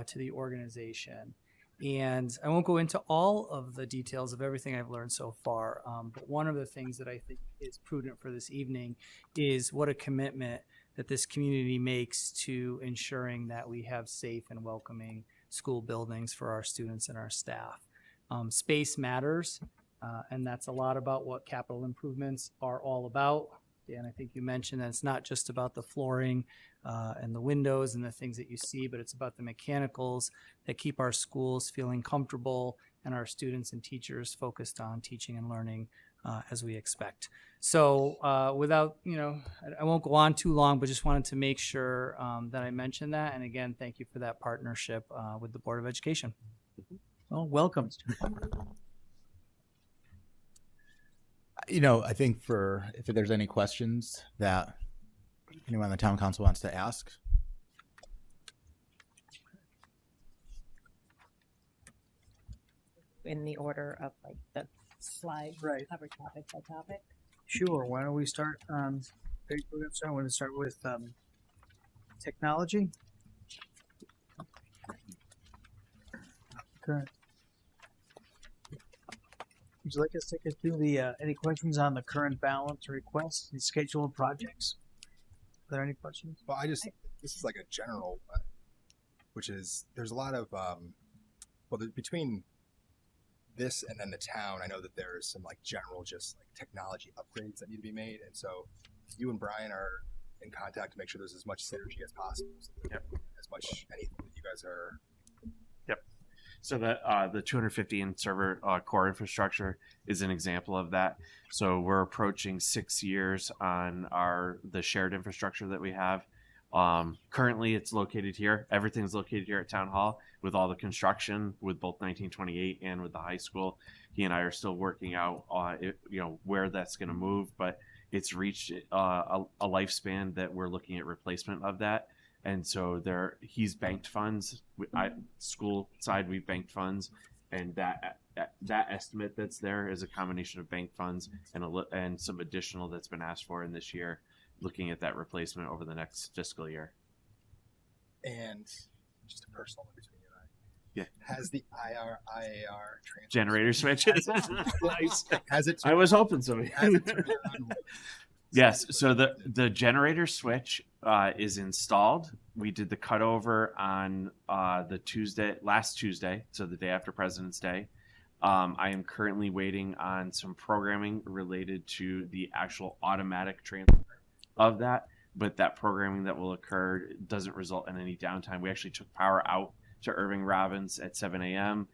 to the organization. And I won't go into all of the details of everything I've learned so far, but one of the things that I think is prudent for this evening is what a commitment that this community makes to ensuring that we have safe and welcoming school buildings for our students and our staff. Space matters, and that's a lot about what capital improvements are all about. Dan, I think you mentioned that it's not just about the flooring and the windows and the things that you see, but it's about the mechanicals that keep our schools feeling comfortable and our students and teachers focused on teaching and learning as we expect. So without, I won't go on too long, but just wanted to make sure that I mentioned that. And again, thank you for that partnership with the Board of Education. Well, welcome. I think if there's any questions that anyone on the town council wants to ask. In the order of like the slide, right? Cover topic by topic. Sure. Why don't we start? We're going to start with technology. Okay. Would you like us to take us through the any questions on the current balance, requests, and scheduled projects? Are there any questions? Well, this is like a general one, which is there's a lot of between this and then the town, I know that there's some like general just like technology upgrades that need to be made, and so you and Brian are in contact to make sure there's as much synergy as possible. So as much anything that you guys are. Yep. So the 250 in server core infrastructure is an example of that. So we're approaching 6 years on the shared infrastructure that we have. Currently, it's located here. Everything's located here at Town Hall with all the construction with both 1928 and with the high school. He and I are still working out, where that's going to move, but it's reached a lifespan that we're looking at replacement of that. And so he's banked funds. School side, we've banked funds, and that estimate that's there is a combination of bank funds and some additional that's been asked for in this year, looking at that replacement over the next fiscal year. And just a personal one between you and I. Yeah. Has the IAR transfer generator switches? Nice. Has it? I was hoping so. Has it turned on? Yes. So the generator switch is installed. We did the cutover on last Tuesday, so the day after President's Day. I am currently waiting on some programming related to the actual automatic transfer of that, but that programming that will occur doesn't result in any downtime. We actually took power out to Irving Robbins at 7 a.m.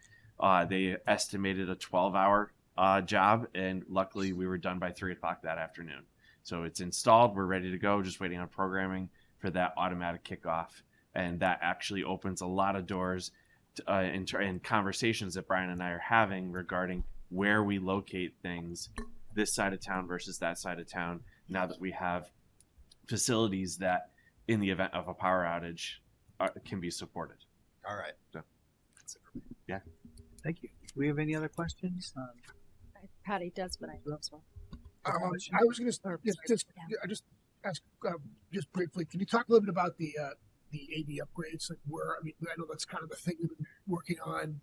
They estimated a 12-hour job, and luckily we were done by 3 o'clock that afternoon. So it's installed, we're ready to go, just waiting on programming for that automatic kickoff. And that actually opens a lot of doors and conversations that Brian and I are having regarding where we locate things this side of town versus that side of town, now that we have facilities that in the event of a power outage can be supported. All right. So, yeah. Thank you. Do we have any other questions? Patty does, but I do as well. I was going to just ask just briefly. Can you talk a little bit about the AV upgrades? Like where, I mean, I know that's kind of the thing we've been working on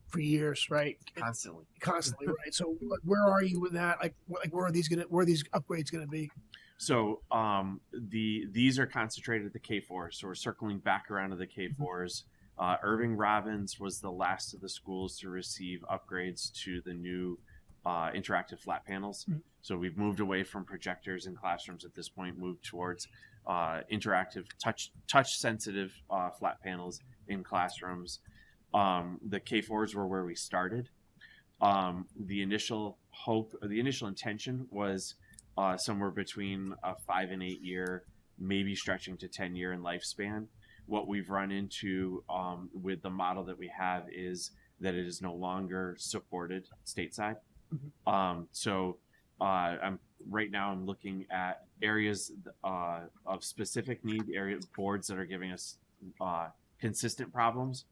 for years, right? Constantly, right? So where are you with that? Like where are these upgrades gonna be? So these are concentrated at the K4. So we're circling back around to the K4s. Irving Robbins was the last of the schools to receive upgrades to the new interactive flat panels. So we've moved away from projectors in classrooms at this point, moved towards interactive touch sensitive flat panels in classrooms. The K4s were where we started. The initial intention was somewhere between a 5 and 8 year, maybe stretching to 10-year in lifespan. What we've run into with the model that we have is that it is no longer supported stateside. So I'm looking at areas of specific need, boards that are giving us consistent problems,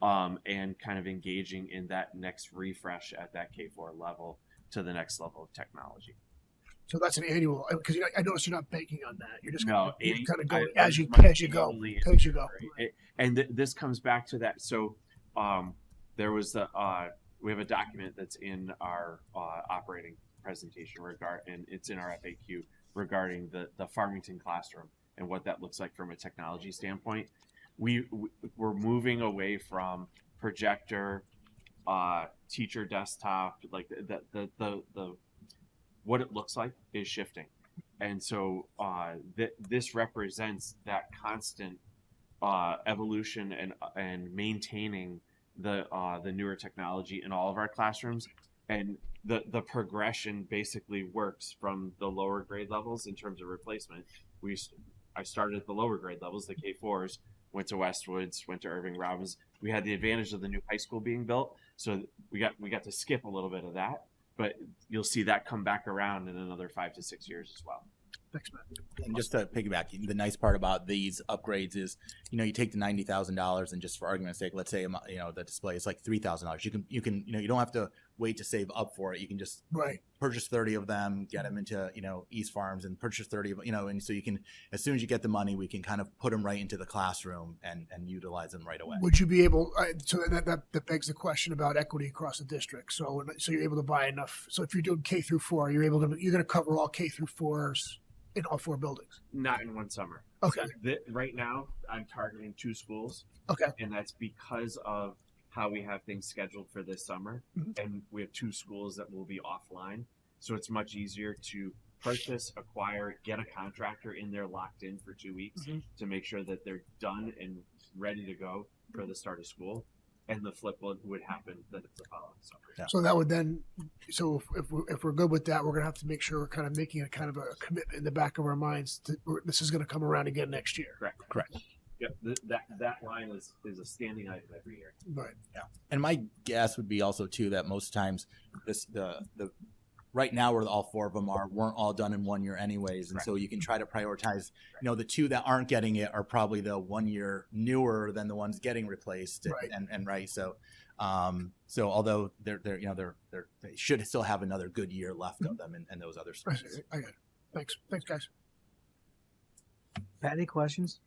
and kind of engaging in that next refresh at that K4 level to the next level of technology. So that's an annual, because I noticed you're not banking on that. You're just kind of going as you go. And this comes back to that. So there was we have a document that's in our operating presentation and it's in our FAQ regarding the Farmington classroom and what that looks like from a technology standpoint. We're moving away from projector, teacher desktop, like the what it looks like is shifting, and so this represents that constant evolution and maintaining the newer technology in all of our classrooms, and the progression basically works from the lower grade levels in terms of replacement. I started at the lower grade levels, the K4s, went to Westwoods, went to Irving Robbins. We had the advantage of the new high school being built, so we got to skip a little bit of that. But you'll see that come back around in another 5 to 6 years as well. Thanks, Matt. And just to piggyback, the nice part about these upgrades is, you take the $90,000 and just for argument's sake, let's say, the display is like $3,000. You can, you don't have to wait to save up for it. You can just purchase 30 of them, get them into, East Farms and purchase 30 of, and so you can, as soon as you get the money, we can kind of put them right into the classroom and utilize them right away. Would you be able, so that begs the question about equity across the district. So you're able to buy enough. So if you're doing K through 4, you're going to cover all K through 4s in all 4 buildings? Not in one summer. Okay. So right now, I'm targeting 2 schools. Okay. And that's because of how we have things scheduled for this summer. And we have 2 schools that will be offline. So it's much easier to purchase, acquire, get a contractor in there locked in for 2 weeks to make sure that they're done and ready to go for the start of school. And the flip would happen that it's the following summer. Yeah. So that would then, so if we're good with that, we're going to have to make sure we're kind of making a kind of a commitment in the back of our minds that this is going to come around again next year. Correct. Yep. That line is a standing item every year. Right. Yeah. And my guess would be also too that most times right now where all 4 of them weren't all done in 1 year anyways, and so you can try to prioritize. The 2 that aren't getting it are probably the 1 year newer than the ones getting replaced. Right. So although they should still have another good year left of them and those other schools. I got it. Thanks, guys. Patty, questions?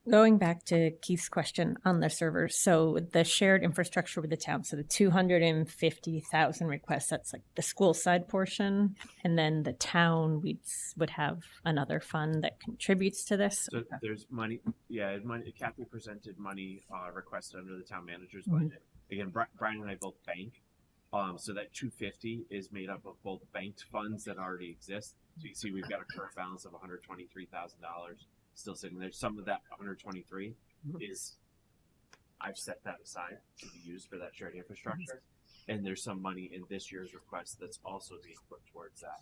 Going back to Keith's question on the servers, so the shared infrastructure with the town, so the 250,000 requests, that's like the school side portion, and then the town would have another fund that contributes to this. So there's money. Yeah, Kathy presented money requested under the town manager's budget. Again, Brian and I both bank, so that 250 is made up of both banked funds that already exist. So you can see we've got a current balance of $123,000. Still sitting there. Some of that 123 is I've set that aside to be used for that shared infrastructure, and there's some money in this year's request that's also being put towards that.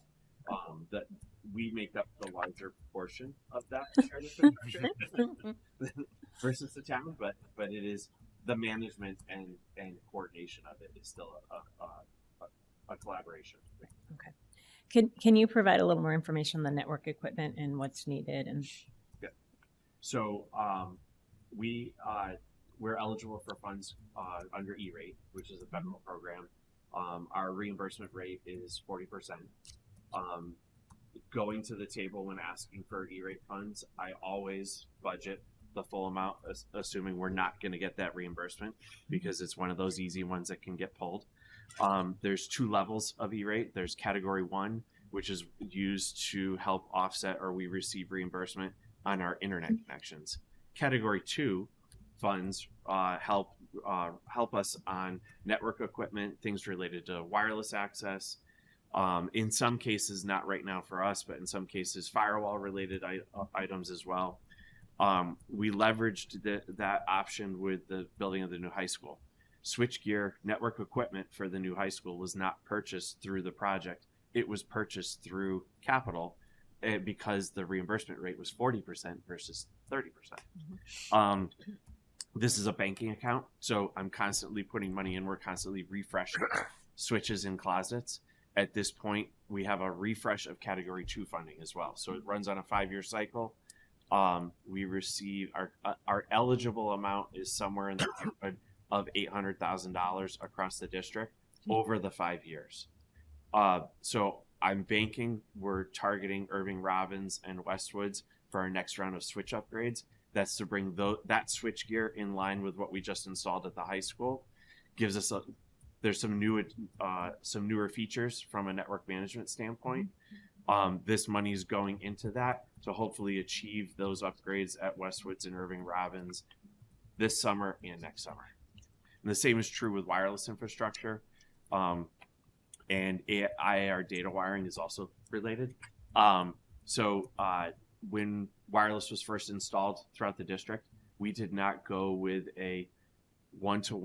That we make up the larger portion of that shared infrastructure versus the town, but it is the management and coordination of it is still a collaboration. Okay. Can you provide a little more information on the network equipment and what's needed and? So we're eligible for funds under E-rate, which is a federal program. Our reimbursement rate is 40%. Going to the table when asking for E-rate funds, I always budget the full amount, assuming we're not going to get that reimbursement, because it's one of those easy ones that can get pulled. There's 2 levels of E-rate. There's category 1, which is used to help offset or we receive reimbursement on our internet connections. Category 2 funds help us on network equipment, things related to wireless access. In some cases, not right now for us, but in some cases, firewall related items as well. We leveraged that option with the building of the new high school. Switchgear network equipment for the new high school was not purchased through the project. It was purchased through capital because the reimbursement rate was 40% versus 30%. This is a banking account, so I'm constantly putting money in. We're constantly refreshing switches in closets. At this point, we have a refresh of category 2 funding as well. So it runs on a 5-year cycle. We receive our eligible amount is somewhere in the neighborhood of $800,000 across the district over the 5 years. So I'm banking. We're targeting Irving Robbins and Westwoods for our next round of switch upgrades. That's to bring that switch gear in line with what we just installed at the high school. Gives us there's some newer features from a network management standpoint. This money is going into that to hopefully achieve those upgrades at Westwoods and Irving Robbins this summer and next summer. And the same is true with wireless infrastructure. And IAR data wiring is also related. When wireless was first installed throughout the district, we did not go with a one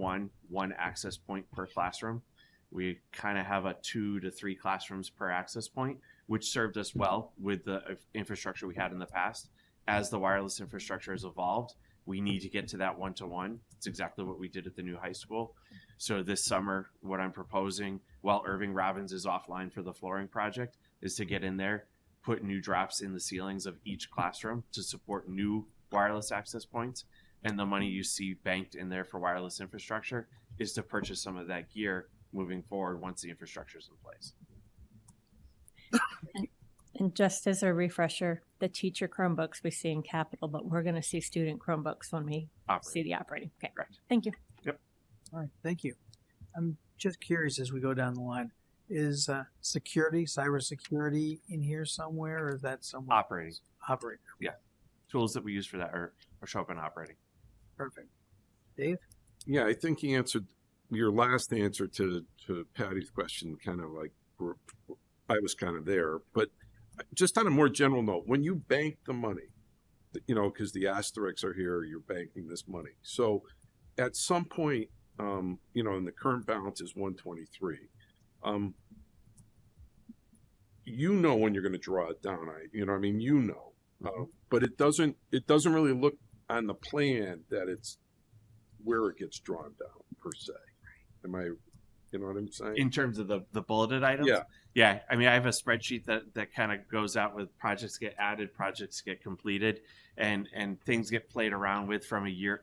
access point per classroom. We kind of have a 2 to 3 classrooms per access point, which served us well with the infrastructure we had in the past. As the wireless infrastructure has evolved, we need to get to that 1-to-1. It's exactly what we did at the new high school. So this summer, what I'm proposing, while Irving Robbins is offline for the flooring project, is to get in there, put new drops in the ceilings of each classroom to support new wireless access points. And the money you see banked in there for wireless infrastructure is to purchase some of that gear moving forward once the infrastructure is in place. And just as a refresher, the teacher Chromebooks we see in capital, but we're going to see student Chromebooks when we see the operating. Okay, correct. Thank you. Yep. All right, thank you. I'm just curious as we go down the line, is cybersecurity in here somewhere, or is that somewhere? Operating. Operating. Yeah. Tools that we use for that are show up in operating. Perfect. Dave? Yeah, I think you answered your last answer to Patty's question, kind of like I was kind of there. But just on a more general note, when you bank the money, because the asterisks are here, you're banking this money. So at some point, and the current balance is 123. When you're going to draw it down. But it doesn't really look on the plan that it's where it gets drawn down per se. Am I, you know what I'm saying? In terms of the bulleted items? Yeah. Yeah. I mean, I have a spreadsheet that kind of goes out with projects get added, projects get completed, and things get played around with from a year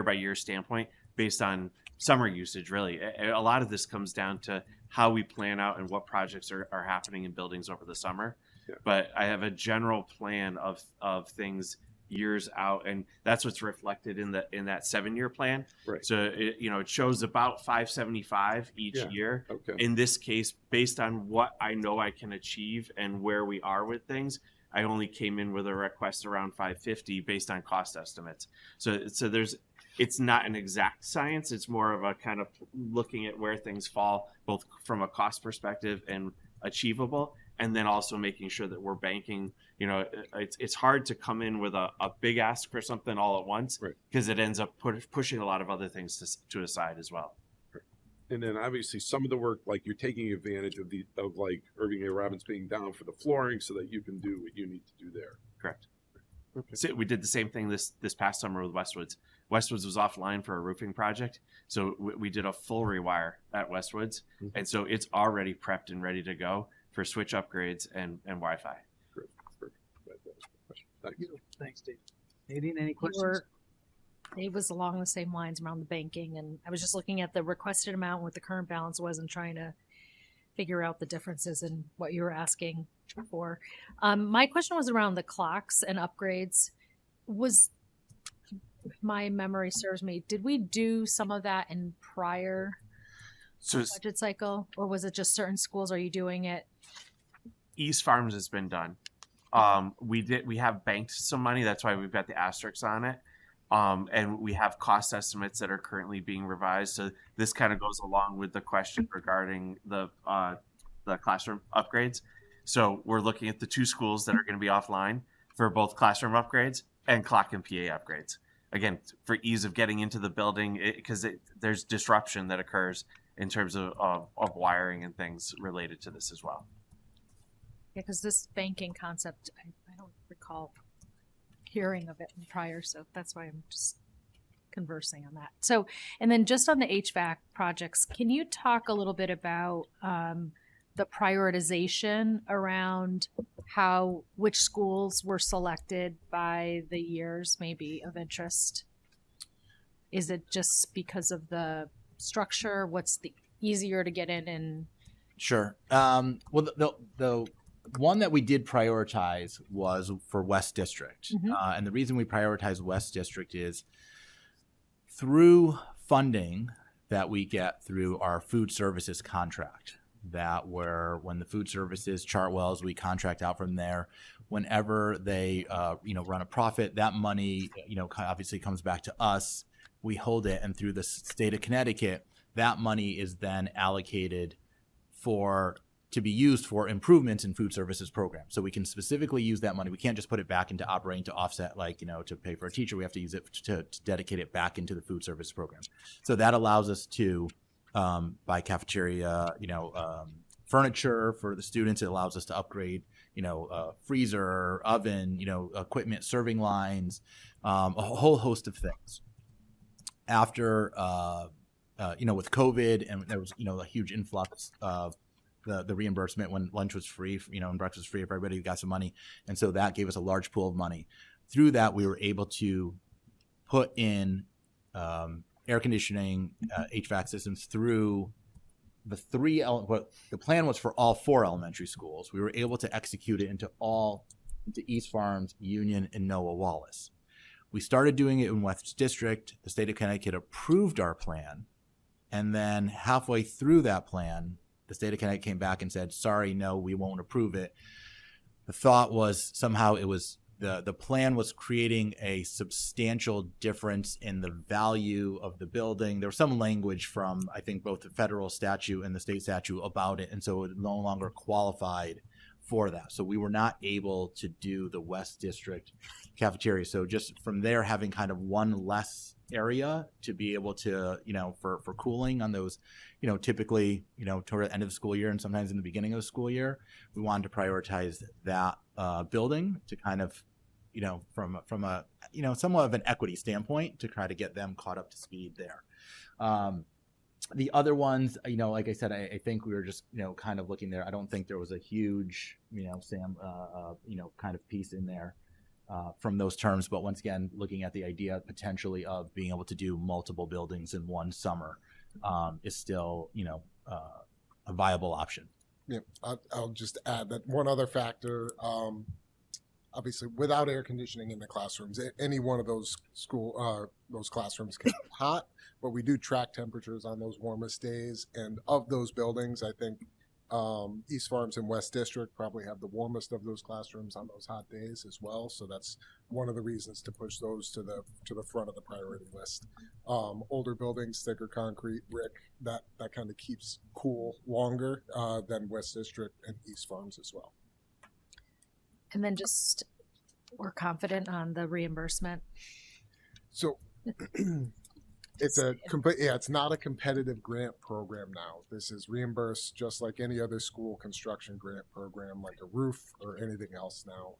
by year standpoint based on summer usage, really. A lot of this comes down to how we plan out and what projects are happening in buildings over the summer. Yeah. But I have a general plan of things years out, and that's what's reflected in that 7-year plan. Right. So it shows about 575 each year. Okay. In this case, based on what I know I can achieve and where we are with things, I only came in with a request around 550 based on cost estimates. So it's not an exact science. It's more of a kind of looking at where things fall, both from a cost perspective and achievable, and then also making sure that we're banking. It's hard to come in with a big ask for something all at once, because it ends up pushing a lot of other things to aside as well. And then obviously some of the work, like you're taking advantage of like Irving A. Robbins being down for the flooring so that you can do what you need to do there. Correct. Okay. So we did the same thing this past summer with Westwoods. Westwoods was offline for a roofing project, so we did a full rewire at Westwoods, and so it's already prepped and ready to go for switch upgrades and Wi-Fi. Great. Thanks. Thanks, Dave. Nadine, any questions? it was along the same lines around the banking, and I was just looking at the requested amount, what the current balance was, and trying to figure out the differences in what you were asking for. My question was around the clocks and upgrades. Was, if my memory serves me, did we do some of that in prior budget cycle, or was it just certain schools? Are you doing it? East Farms has been done. We have banked some money. That's why we've got the asterisks on it. And we have cost estimates that are currently being revised. So this kind of goes along with the question regarding the classroom upgrades. So we're looking at the 2 schools that are going to be offline for both classroom upgrades and clock and PA upgrades. Again, for ease of getting into the building, because there's disruption that occurs in terms of wiring and things related to this as well. Yeah, because this banking concept, I don't recall hearing of it in prior, so that's why I'm just conversing on that. So, and then just on the HVAC projects, can you talk a little bit about the prioritization around which schools were selected by the years maybe of interest? Is it just because of the structure? What's the easier to get in? And Sure. Well, the one that we did prioritize was for West District. And the reason we prioritize West District is through funding that we get through our food services contract, that where when the food services, Chartwells, we contract out from there. Whenever they run a profit, that money obviously comes back to us. We hold it, and through the state of Connecticut, that money is then allocated to be used for improvements in food services programs. So we can specifically use that money. We can't just put it back into operating to offset, to pay for a teacher. We have to use it to dedicate it back into the food service program. So that allows us to buy cafeteria, furniture for the students. It allows us to upgrade, freezer, oven, equipment, serving lines, a whole host of things. After, with COVID, and there was, a huge influx of the reimbursement when lunch was free, and breakfast was free for everybody who got some money. And so that gave us a large pool of money. Through that, we were able to put in air conditioning, HVAC systems through the the plan was for all 4 elementary schools. We were able to execute it into East Farms, Union, and Noah Wallace. We started doing it in West District. The state of Connecticut approved our plan. And then halfway through that plan, the state of Connecticut came back and said, sorry, no, we won't approve it. The thought was somehow it was the plan was creating a substantial difference in the value of the building. There was some language from, I think, both the federal statute and the state statute about it. And so it no longer qualified for that. So we were not able to do the West District cafeteria. So just from there, having kind of one less area to be able to, for cooling on those, typically, toward the end of the school year and sometimes in the beginning of the school year, we wanted to prioritize that building to kind of, from a, somewhat of an equity standpoint to try to get them caught up to speed there. The other ones, like I said, I think we were just, kind of looking there. I don't think there was a huge, kind of piece in there from those terms. But once again, looking at the idea potentially of being able to do multiple buildings in one summer is still, a viable option. Yeah, I'll just add that one other factor. Obviously, without air conditioning in the classrooms, any one of those classrooms can get hot. But we do track temperatures on those warmest days, and of those buildings, I think East Farms and West District probably have the warmest of those classrooms on those hot days as well. So that's one of the reasons to push those to the front of the priority list. Older buildings, thicker concrete, brick, that kind of keeps cool longer than West District and East Farms as well. And then just, we're confident on the reimbursement. So it's not a competitive grant program now. This is reimbursed just like any other school construction grant program, like a roof or anything else now,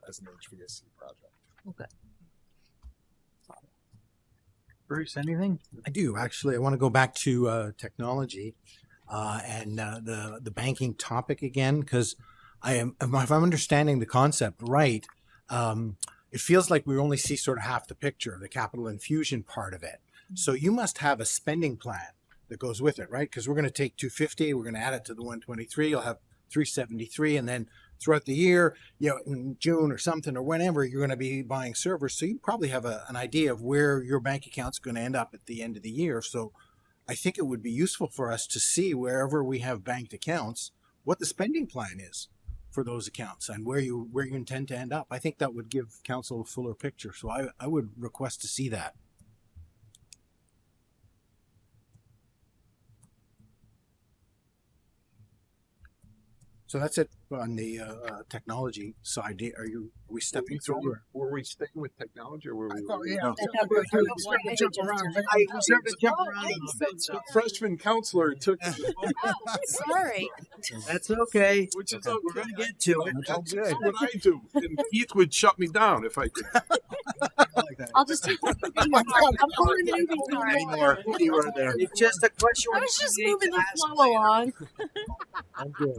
as an HVAC project. Okay. Bruce, anything? I do actually. I want to go back to technology and the banking topic again, because if I'm understanding the concept right, it feels like we only see sort of half the picture, the capital infusion part of it. So you must have a spending plan that goes with it, right? Because we're going to take 250, we're going to add it to the 123, you'll have 373, and then throughout the year, in June or something or whenever, you're going to be buying servers. So you probably have an idea of where your bank account's going to end up at the end of the year. So I think it would be useful for us to see wherever we have banked accounts, what the spending plan is for those accounts and where you intend to end up. I think that would give council a fuller picture. So I would request to see that. So that's it on the technology side. Are we stepping through? Were we staying with technology, or were we? I thought we were going to jump around. I deserve to jump around a little bit. So. The freshman counselor took. Sorry. That's okay. Which is We're okay. going to get to it. That's what I do. And Keith would shut me down if I did. I'll just take I'm pulling the there. It's just a question. I was just moving the flow along. I'm good.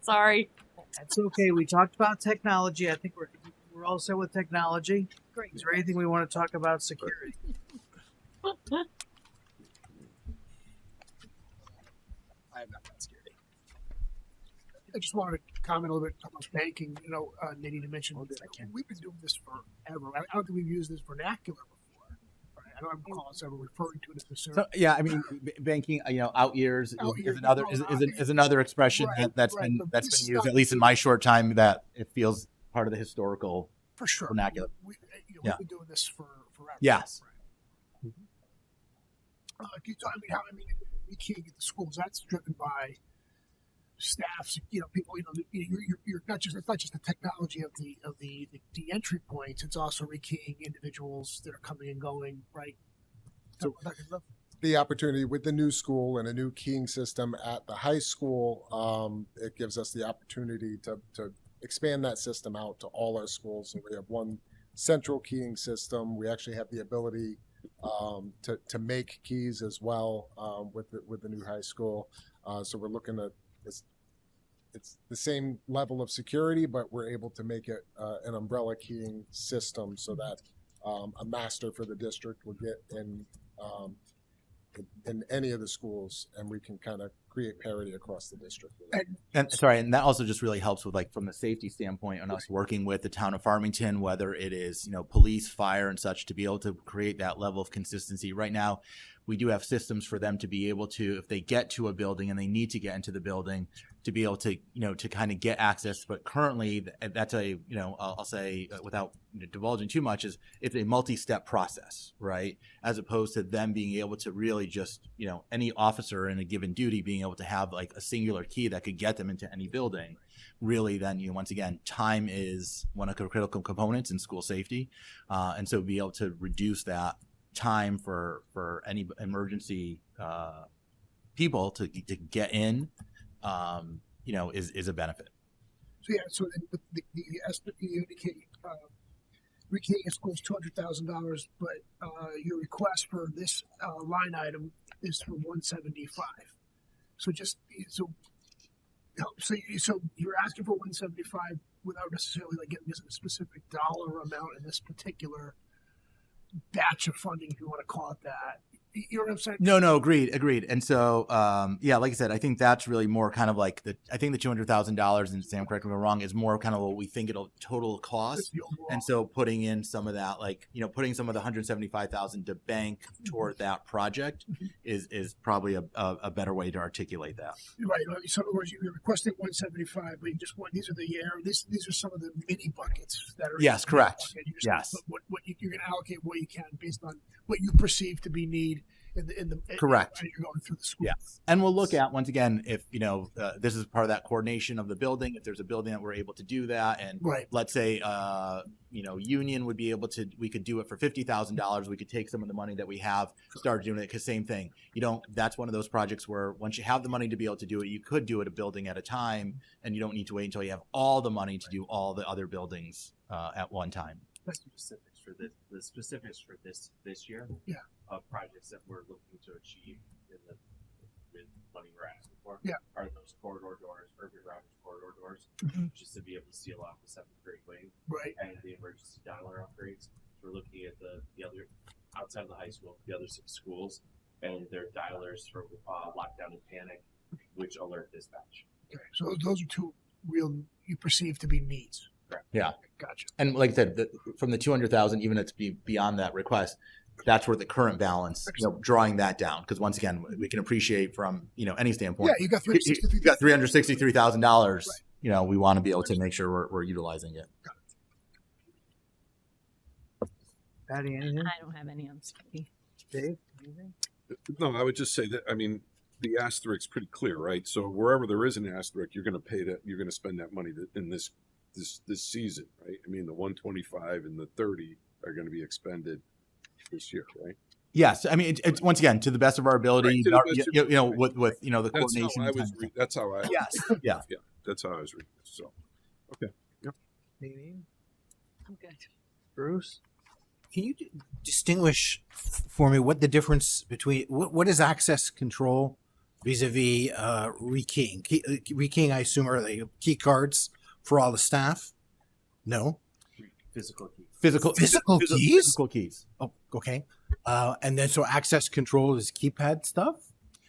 Sorry. That's okay. We talked about technology. I think we're all set with technology. Great. Is there anything we want to talk about security? I have not done security. I just wanted to comment a little bit about banking. Nadine mentioned we've been doing this forever. I don't think we've used this vernacular before. Right? I don't recall us ever referring to it as a service. So, yeah, I mean, banking, out years is another expression that's been used, at least in my short time, that it feels part of the historical for sure vernacular. We've been doing this forever. Yes. Right? Can you talk, we can't get the schools. That's driven by staffs, people. You're not just. It's not just the technology of the entry points. It's also rekeying individuals that are coming and going. Right. So the opportunity with the new school and a new keying system at the high school, it gives us the opportunity to expand that system out to all our schools. So we have one central keying system. We actually have the ability to make keys as well with the new high school. So we're looking at it's the same level of security, but we're able to make it an umbrella keying system so that a master for the district will get in any of the schools, and we can kind of create parity across the district. And that also just really helps with, like, from the safety standpoint, on us working with the town of Farmington, whether it is, police, fire, and such, to be able to create that level of consistency. Right now, we do have systems for them to be able to, if they get to a building and they need to get into the building, to be able to, to kind of get access. But currently, that's I'll say, without divulging too much, is it's a multi-step process, right? As opposed to them being able to really just, any officer in a given duty being able to have, like, a singular key that could get them into any building. Really, then, once again, time is one of the critical components in school safety. And so be able to reduce that time for any emergency people to get in, is a benefit. So the estimate you indicate rekeying a school is $200,000, but your request for this line item is for $175. So you're asking for $175 without necessarily giving us a specific dollar amount in this particular batch of funding, if you want to call it that. You know what I'm saying? No, agreed. And so, like I said, I think that's really more kind of like I think the $200,000, and Sam, correct me if I'm wrong, is more kind of what we think it'll total cost. And so putting in some of that, putting some of the $175,000 to bank toward that project is probably a better way to articulate that. Right. So in other words, you're requesting $175, but you just want, these are some of the mini buckets that are. Yes, correct. Yes. What you're going to allocate what you can based on what you perceive to be need in the correct. As you're going through the school. Yes. And we'll look at, once again, if this is part of that coordination of the building, if there's a building that we're able to do that, and let's say Union would be able to, we could do it for $50,000. We could take some of the money that we have, start doing it, because same thing. That's one of those projects where once you have the money to be able to do it, you could do it a building at a time, and you don't need to wait until you have all the money to do all the other buildings at one time. The specifics for this year of projects that we're looking to achieve with money we're asking for are those corridor doors, urban routing corridor doors, just to be able to seal off the 7th grade wing Right. and the emergency dialer upgrades. We're looking at the other outside of the high school, the other 6 schools, and their dialers for lockdown and panic, which alert dispatch. Okay. So those are two real you perceive to be needs. Yeah. Gotcha. And like I said, from the 200,000, even it's beyond that request, that's where the current balance, drawing that down. Because once again, we can appreciate from, any standpoint. Yeah, you got $363,000. Right. We want to be able to make sure we're utilizing it. Patty, anything? I don't have any on security. Dave, anything? No, I would just say that, I mean, the asterisks pretty clear, right? So wherever there is an asterisk, you're going to pay that, you're going to spend that money in this season, right? I mean, the 125 and the 30 are going to be expended this year, right? Yes, I mean it's once again to the best of our ability. Right, with the coordination. That's how I. Yes. Yeah. Yeah. That's how I was reading it. So, okay. Yep. Nadine? I'm good. Bruce? Can you distinguish for me what the difference between what is access control vis-a-vis rekeying? Rekeying, I assume, are they key cards for all the staff? No. Physical keys. Physical keys? Physical keys. Oh, okay. And then so access control is keypad stuff?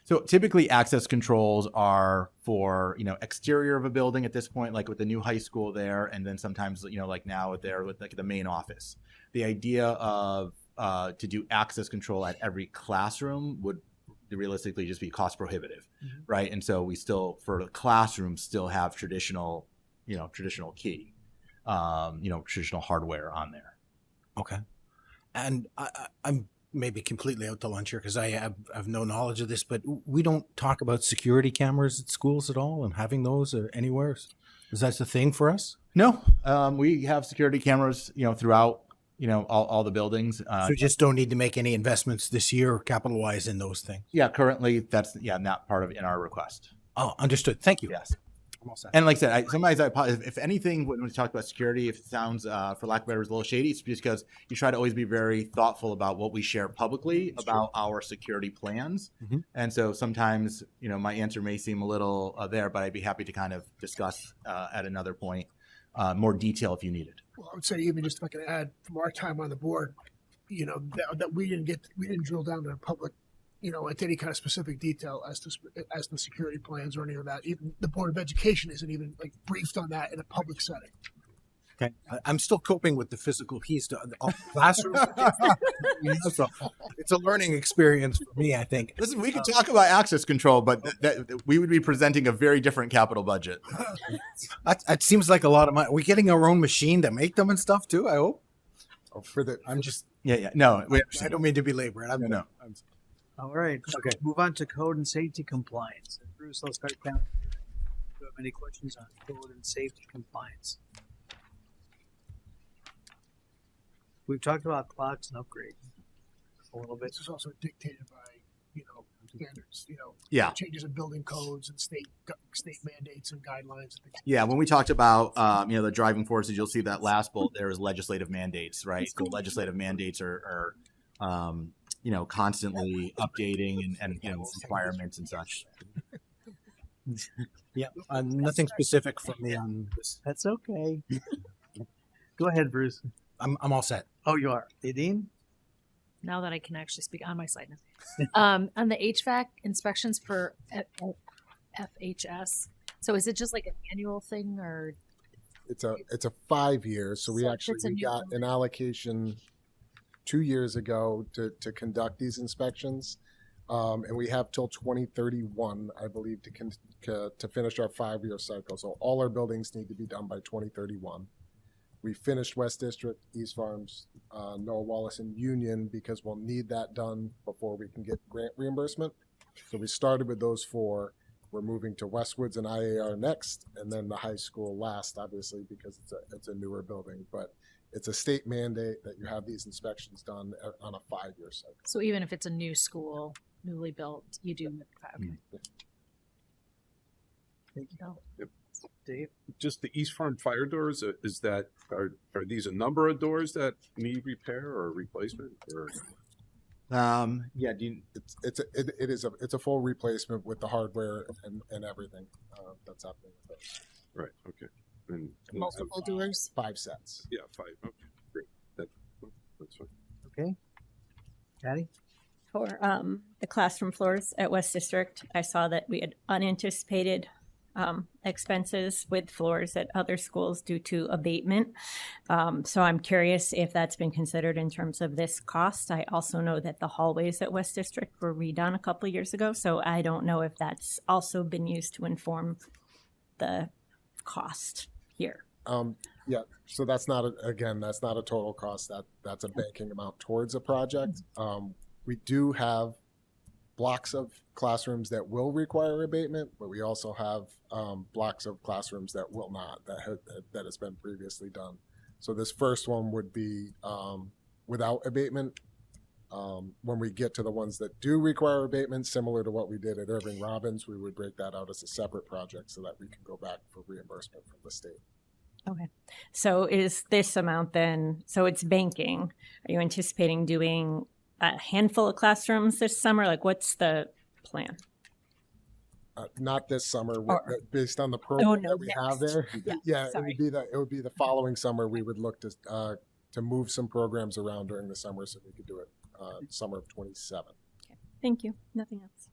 So typically access controls are for, exterior of a building at this point, like with the new high school there. And then sometimes, like now there with like the main office. The idea of to do access control at every classroom would realistically just be cost prohibitive, right? And so we still, for the classroom, still have traditional key, traditional hardware on there. Okay. And I'm maybe completely out to lunch here because I have no knowledge of this, but we don't talk about security cameras at schools at all and having those anywhere. Is that a thing for us? No, we have security cameras, throughout, all the buildings. So you just don't need to make any investments this year capital-wise in those things? Yeah, currently that's, not part of in our request. Oh, understood. Thank you. Yes. I'm all set. And like I said, if anything, when we talk about security, if it sounds, for lack of better, is a little shady, it's just because you try to always be very thoughtful about what we share publicly about our security plans. Mm-hmm. And so sometimes, my answer may seem a little there, but I'd be happy to kind of discuss at another point more detail if you need it. Well, I would say even just if I could add from our time on the board, that we didn't drill down to the public, into any kind of specific detail as to security plans or any of that. Even the Board of Education isn't even like briefed on that in a public setting. Okay. I'm still coping with the physical keys to all classrooms. So it's a learning experience for me, I think. Listen, we could talk about access control, but we would be presenting a very different capital budget. That seems like a lot of money. Are we getting our own machine to make them and stuff too, I hope? I'm just... Yeah. No, I don't mean to belabor it. No. All right. Okay. Move on to code and safety compliance. Bruce, let's start down. Do you have any questions on code and safety compliance? We've talked about clocks and upgrades a little bit. This is also dictated by, standards, Yeah. changes in building codes and state mandates and guidelines. And things. Yeah, when we talked about the driving forces, you'll see that last bullet there is legislative mandates, right? So legislative mandates are constantly updating and requirements and such. Yeah, nothing specific from me on this. That's okay. Go ahead, Bruce. I'm all set. Oh, you are. Nadine? Now that I can actually speak on my side now. On the HVAC inspections for FHS, so is it just like an annual thing or? It's a 5 years. So we got an allocation 2 years ago to conduct these inspections. And we have till 2031, I believe, to finish our 5-year cycle. So all our buildings need to be done by 2031. We finished West District, East Farms, Noah Wallace, and Union because we'll need that done before we can get grant reimbursement. So we started with those 4. We're moving to Westwoods and IAR next, and then the high school last, obviously, because it's a newer building. But it's a state mandate that you have these inspections done on a 5-year cycle. So even if it's a new school, newly built, you do. Okay. Thank you. Yep. Dave? Just the East Farm fire doors, are these a number of doors that need repair or replacement? Or? Yeah, it's a full replacement with the hardware and everything that's happening with those. Right. Okay. And Multiple doers? 5 sets. Yeah, 5. Okay, great. That's fine. Okay. Patty? For the classroom floors at West District, I saw that we had unanticipated expenses with floors at other schools due to abatement. So I'm curious if that's been considered in terms of this cost. I also know that the hallways at West District were redone a couple of years ago, so I don't know if that's also been used to inform the cost here. Yeah, so that's not that's not a total cost. That's a banking amount towards a project. We do have blocks of classrooms that will require abatement, but we also have blocks of classrooms that will not. That has been previously done. So this first one would be without abatement. When we get to the ones that do require abatement, similar to what we did at Irving Robbins, we would break that out as a separate project so that we can go back for reimbursement from the state. Okay. So is this amount then, so it's banking. Are you anticipating doing a handful of classrooms this summer? Like, what's the plan? Not this summer, based on the program that we have there. Yeah, it would be the following summer. We would look to move some programs around during the summer so we could do it summer of 27. Okay. Thank you. Nothing else.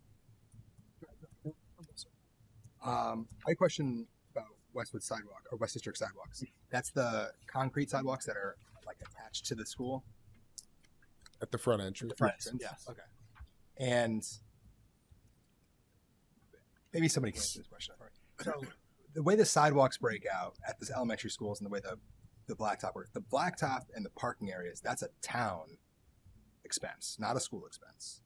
I have a question about Westwood sidewalk or West District sidewalks. That's the concrete sidewalks that are like attached to the school at the front entrance. The front entrance. Yes. Okay. And maybe somebody can answer this question. So the way the sidewalks break out at this elementary schools and the way the blacktop works, the blacktop and the parking areas, that's a town expense, not a school expense.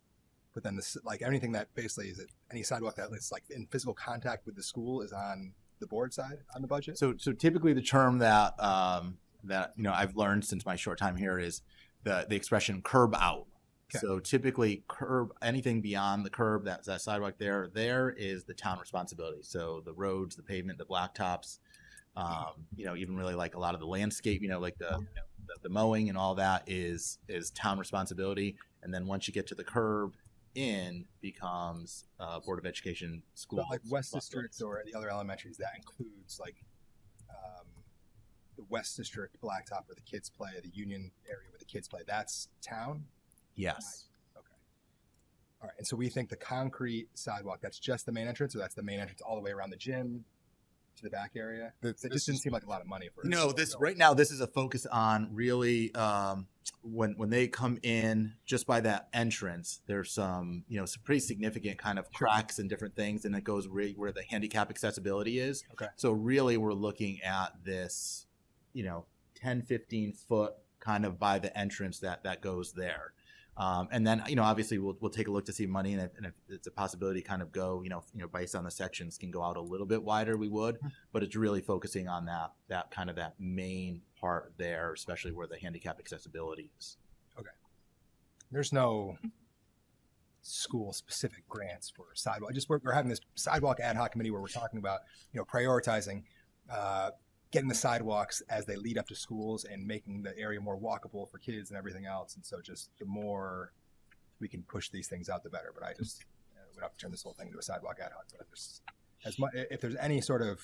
But then this, like anything that basically is any sidewalk that is like in physical contact with the school is on the board side on the budget. So typically the term that I've learned since my short time here is the expression curb out. Okay. So typically anything beyond the curb, that sidewalk there is the town responsibility. So the roads, the pavement, the blacktops, even really like a lot of the landscape, like the mowing and all that is town responsibility. And then once you get to the curb, becomes Board of Education school. But like West District or the other elementaries, that includes like the West District blacktop where the kids play, the Union area where the kids play. That's town? Yes. Okay. All right. And so we think the concrete sidewalk, that's just the main entrance, or that's the main entrance all the way around the gym to the back area? It just didn't seem like a lot of money for it. Right now this is a focus on really when they come in just by that entrance, there's some pretty significant kind of cracks and different things, and it goes really where the handicap accessibility is. Okay. So really we're looking at this 10-15 foot kind of by the entrance that goes there. And then, obviously we'll take a look to see money, and if it's a possibility to kind of go, based on the sections can go out a little bit wider, we would, but it's really focusing on that kind of that main part there, especially where the handicap accessibility is. Okay. There's no school specific grants for sidewalk. We're having this sidewalk ad hoc committee where we're talking about, prioritizing, getting the sidewalks as they lead up to schools and making the area more walkable for kids and everything else. And so just the more we can push these things out, the better. But I just would have to turn this whole thing into a sidewalk ad hoc. But if there's any sort of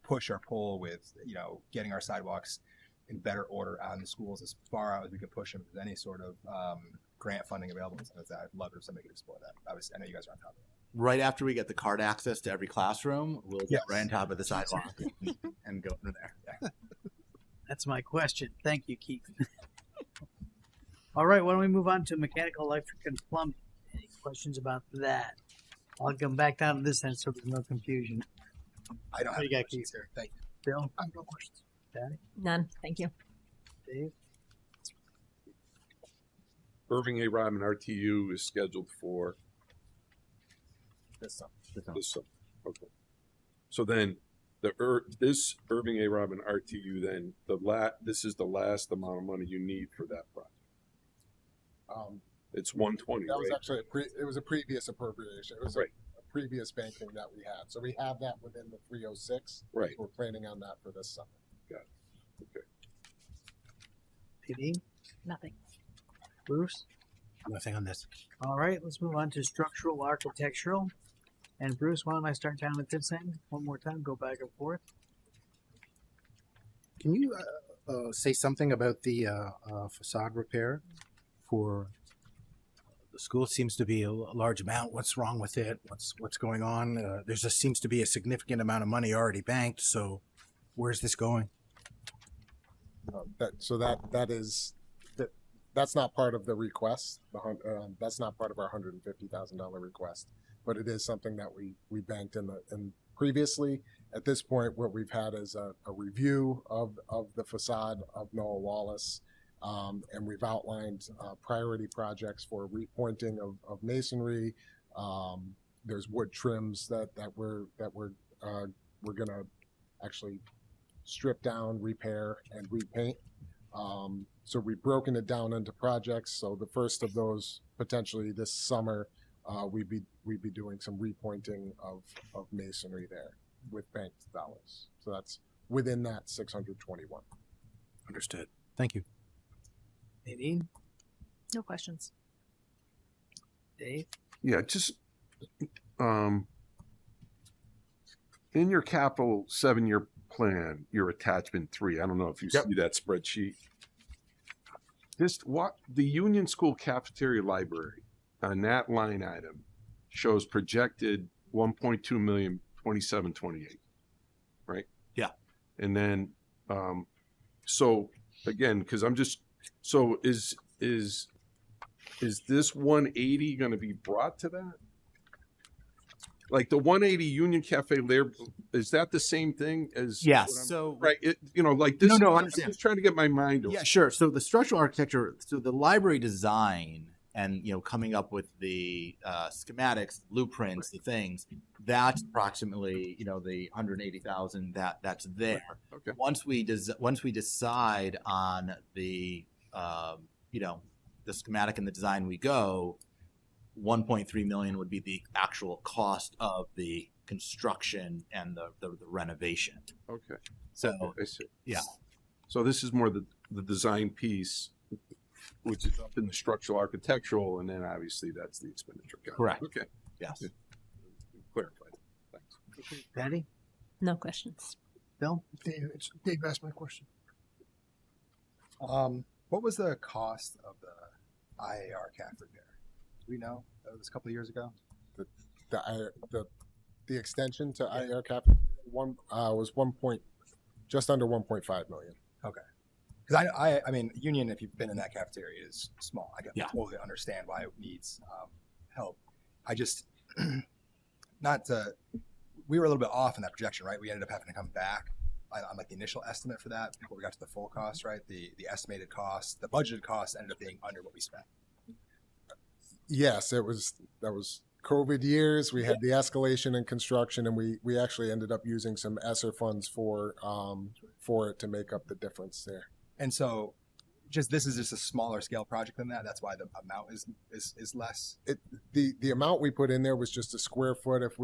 push or pull with, getting our sidewalks in better order on the schools as far out as we can push them, if there's any sort of grant funding available, I'd love if somebody could explore that. I know you guys are on top of it. Right after we get the card access to every classroom, we'll get right on top of the sidewalk and go from there. Yeah. That's my question. Thank you, Keith. All right, why don't we move on to mechanical, electric, and plumbing? Any questions about that? I'll come back down to this end so there's no confusion. I don't have any questions here. Thank you. Bill? I have no questions. Patty? None. Thank you. Dave? Irving A. Robin RTU is scheduled for this summer. Okay. So then this Irving A. Robin RTU, then this is the last amount of money you need for that project. It's 120. That was right? actually it was a previous appropriation. It was a previous banking that we had. So we have that within the 306. Right. We're planning on that for this summer. Got it. Okay. PD? Nothing. Bruce? Nothing on this. All right, let's move on to structural, architectural. And Bruce, why don't I start down at this end one more time, go back and forth. Can you say something about the facade repair for the school? Seems to be a large amount. What's wrong with it? What's going on? There just seems to be a significant amount of money already banked. So where's this going? That's not part of the request. That's not part of our $150,000 request, but it is something that we banked in previously. At this point, what we've had is a review of the facade of Noah Wallace, and we've outlined priority projects for repointing of masonry. There's wood trims that we're gonna actually strip down, repair, and repaint. So we've broken it down into projects. So the first of those potentially this summer, we'd be doing some repointing of masonry there with banked dollars. So that's within that 621. Understood. Thank you. Nadine, No questions. Dave, Yeah, just in your capital 7-year plan, your attachment 3. I don't know if you see that spreadsheet. The Union School cafeteria library on that line item shows projected 1.2 million 27-28, right? Yeah. And then so again, because I'm just so is this 180 going to be brought to that? Like the 180 Union Cafe there, is that the same thing as? Yes. So right, like this. No, I I'm understand. just trying to get my mind around. Yeah, sure. So the structural architecture, so the library design, and coming up with the schematics, blueprints, the things, that's approximately the 180,000 that's there. Okay. Once we decide on the the schematic and the design, we go. 1.3 million would be the actual cost of the construction and the renovation. Okay. So I see. Yeah. So this is more the design piece, which is up in the structural architectural, and then obviously that's the expenditure. Got it. Correct. Okay. Yes. Clarified. Thanks. Patty, No questions. Bill, Dave asked my question. What was the cost of the IAR CAF repair? Do we know? That was a couple of years ago. The extension to IAR cap was just under 1.5 million. Okay. Because I mean, Union, if you've been in that cafeteria, is small. I totally understand why it needs help. I just we were a little bit off in that projection, right? We ended up having to come back on like the initial estimate for that before we got to the full cost, right? The estimated cost, the budgeted cost ended up being under what we spent. Yes, that was COVID years. We had the escalation in construction, and we actually ended up using some ESSER funds for it to make up the difference there. And so, this is just a smaller scale project than that. That's why the amount is less. The amount we put in there was just a square foot. If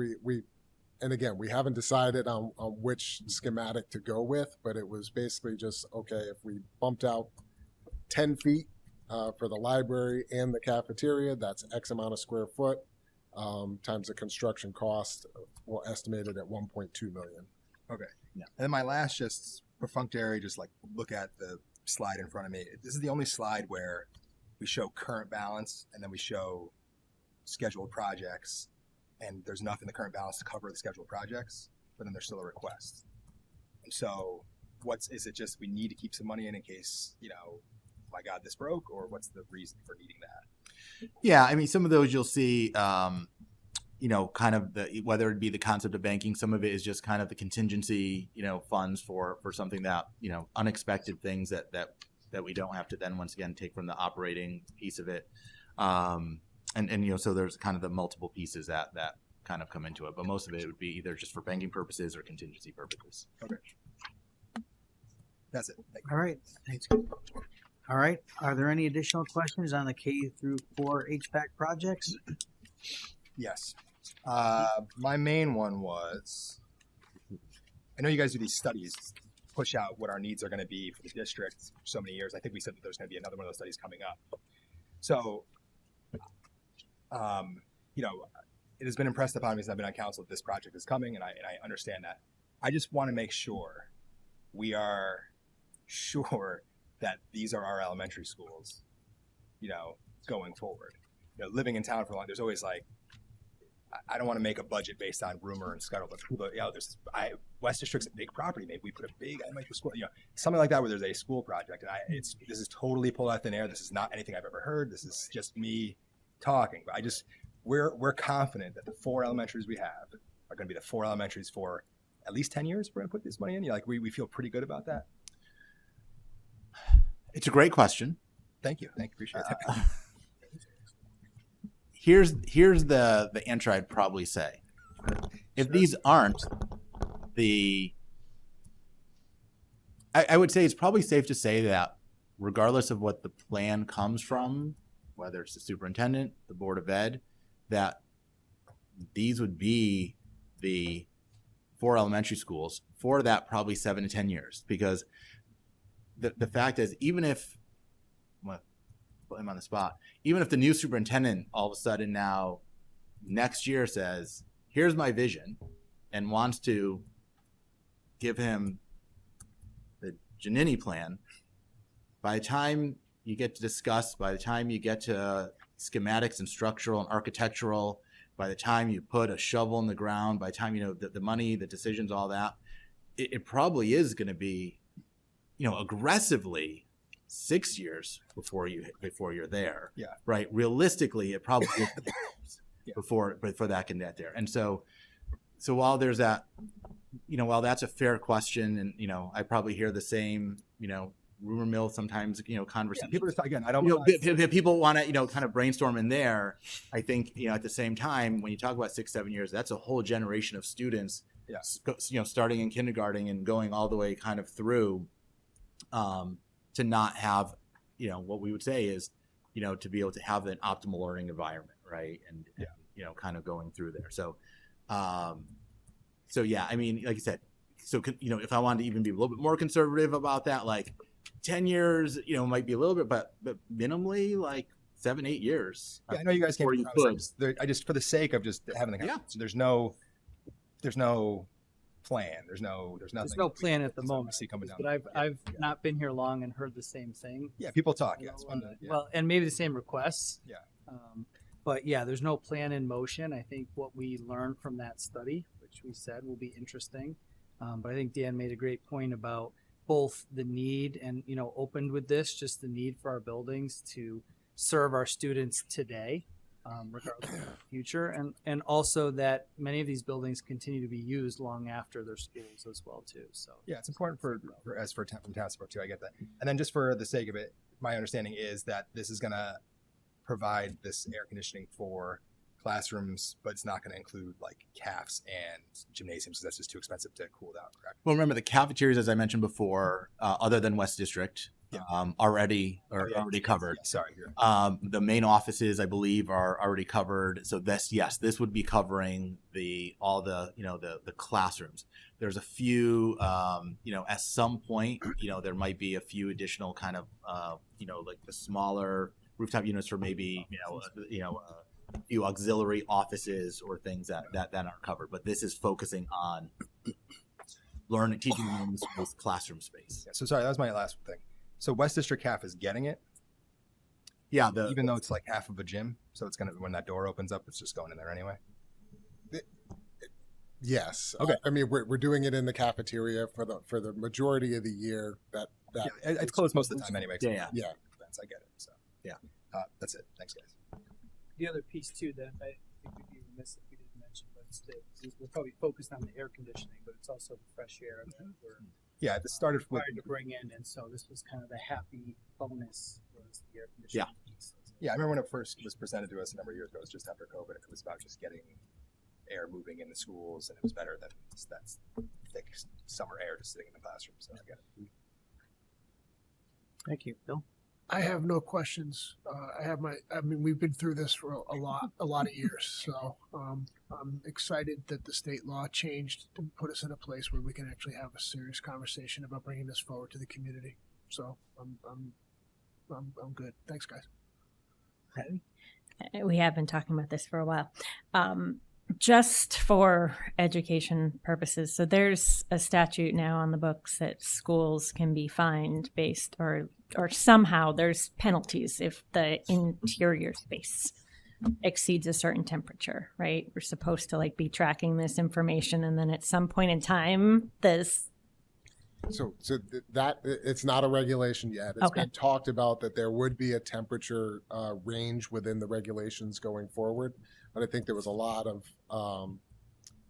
and again, we haven't decided on which schematic to go with, but it was basically just okay if we bumped out 10 feet. For the library and the cafeteria, that's X amount of square foot times the construction cost. We'll estimate it at 1.2 million. Okay. Yeah. And then my last just perfunctory, just like look at the slide in front of me. This is the only slide where we show current balance and then we show scheduled projects, and there's enough in the current balance to cover the scheduled projects, but then there's still a request. And so, is it just we need to keep some money in case my God, this broke, or what's the reason for needing that? Yeah, I mean, some of those you'll see, kind of whether it be the concept of banking, some of it is just kind of the contingency, funds for something that, unexpected things that we don't have to then once again take from the operating piece of it. So there's kind of the multiple pieces that kind of come into it, but most of it would be either just for banking purposes or contingency purposes. Okay. That's it. Thank you. all right. Thanks. All right. Are there any additional questions on the K through 4 HVAC projects? Yes. My main one was, I know you guys do these studies, push out what our needs are going to be for the district for so many years. I think we said that there's going to be another one of those studies coming up. So, it has been impressed upon me since I've been on council that this project is coming, and I understand that. I just want to make sure we are sure that these are our elementary schools, going forward. Living in town for long, there's always like, I don't want to make a budget based on rumor and scuttlebutt. But West District's a big property. Maybe we put a big elementary school, something like that, where there's a school project. And this is totally pulled out of thin air. This is not anything I've ever heard. This is just me talking. But we're confident that the 4 elementaries we have are going to be the 4 elementaries for at least 10 years. We're going to put this money in. We feel pretty good about that. It's a great question. Thank you. Appreciate it. Here's the answer I'd probably say. If these aren't I would say it's probably safe to say that regardless of what the plan comes from, whether it's the superintendent, the Board of Ed, that these would be the 4 elementary schools for that probably 7 to 10 years. Because the fact is, even if, put him on the spot, even if the new superintendent all of a sudden now next year says, here's my vision, and wants to give him the Giannini plan, by the time you get to discuss, by the time you get to schematics and structural and architectural, by the time you put a shovel in the ground, by the time the money, the decisions, all that, it probably is going to be, aggressively 6 years before you're there. Yeah. Right. Realistically, it probably is before that can get there. And so while there's that, while that's a fair question, and I probably hear the same, rumor mill sometimes, conversation. People just, again, I don't people want to, kind of brainstorm in there. I think, at the same time, when you talk about 6-7 years, that's a whole generation of students, starting in kindergarten and going all the way kind of through, to not have, what we would say is, to be able to have an optimal learning environment, right? And kind of going through there. So yeah, I mean, like I said, so, if I wanted to even be a little bit more conservative about that, like 10 years, might be a little bit, but minimally like 7-8 years. Yeah, I know you guys can't. I just, for the sake of just having the conversation, there's no plan. There's nothing. There's no plan at the moment. See coming down. But I've not been here long and heard the same thing. Yeah, people talk. Well, and maybe the same requests. Yeah. But yeah, there's no plan in motion. I think what we learned from that study, which we said will be interesting. But I think Dan made a great point about both the need and, opened with this, just the need for our buildings to serve our students today, regardless of the future. And also that many of these buildings continue to be used long after their schools as well, too. So yeah, it's important for from town support too. I get that. And then just for the sake of it, my understanding is that this is going to provide this air conditioning for classrooms, but it's not going to include like cafes and gymnasiums, so that's just too expensive to cool down, correct? Well, remember the cafeterias, as I mentioned before, other than West District, already covered. Sorry. The main offices, I believe, are already covered. So this would be covering all the classrooms. There's a few, at some point, there might be a few additional kind of, like the smaller rooftop units for maybe, a few auxiliary offices or things that aren't covered. But this is focusing on teaching rooms with classroom space. Yeah, so sorry, that was my last thing. So West District half is getting it. Yeah, even though it's like half of a gym, so it's when that door opens up, it's just going in there anyway. Yes. Okay. I mean, we're doing it in the cafeteria for the majority of the year. It's closed most of the time anyway. Yeah. I get it. So yeah, that's it. Thanks, guys. The other piece too that I think we'd be remiss if we didn't mention, but we're probably focused on the air conditioning, but it's also the fresh air that we're this started required to bring in, and so this was kind of the happy bonus was the air conditioning piece. Yeah, I remember when it first was presented to us a number of years ago. It was just after COVID. It was about just getting air moving in the schools, and it was better than that thick summer air just sitting in the classroom. So I get it. Thank you, Bill. I have no questions. We've been through this for a lot of years. So I'm excited that the state law changed to put us in a place where we can actually have a serious conversation about bringing this forward to the community. So I'm good. Thanks, guys. We have been talking about this for a while. just for education purposes, so there's a statute now on the books that schools can be fined based or somehow there's penalties if the interior space exceeds a certain temperature, right? We're supposed to like be tracking this information, and then at some point in time, this. So that it's not a regulation yet. It's been talked about that there would be a temperature range within the regulations going forward, but I think there was a lot of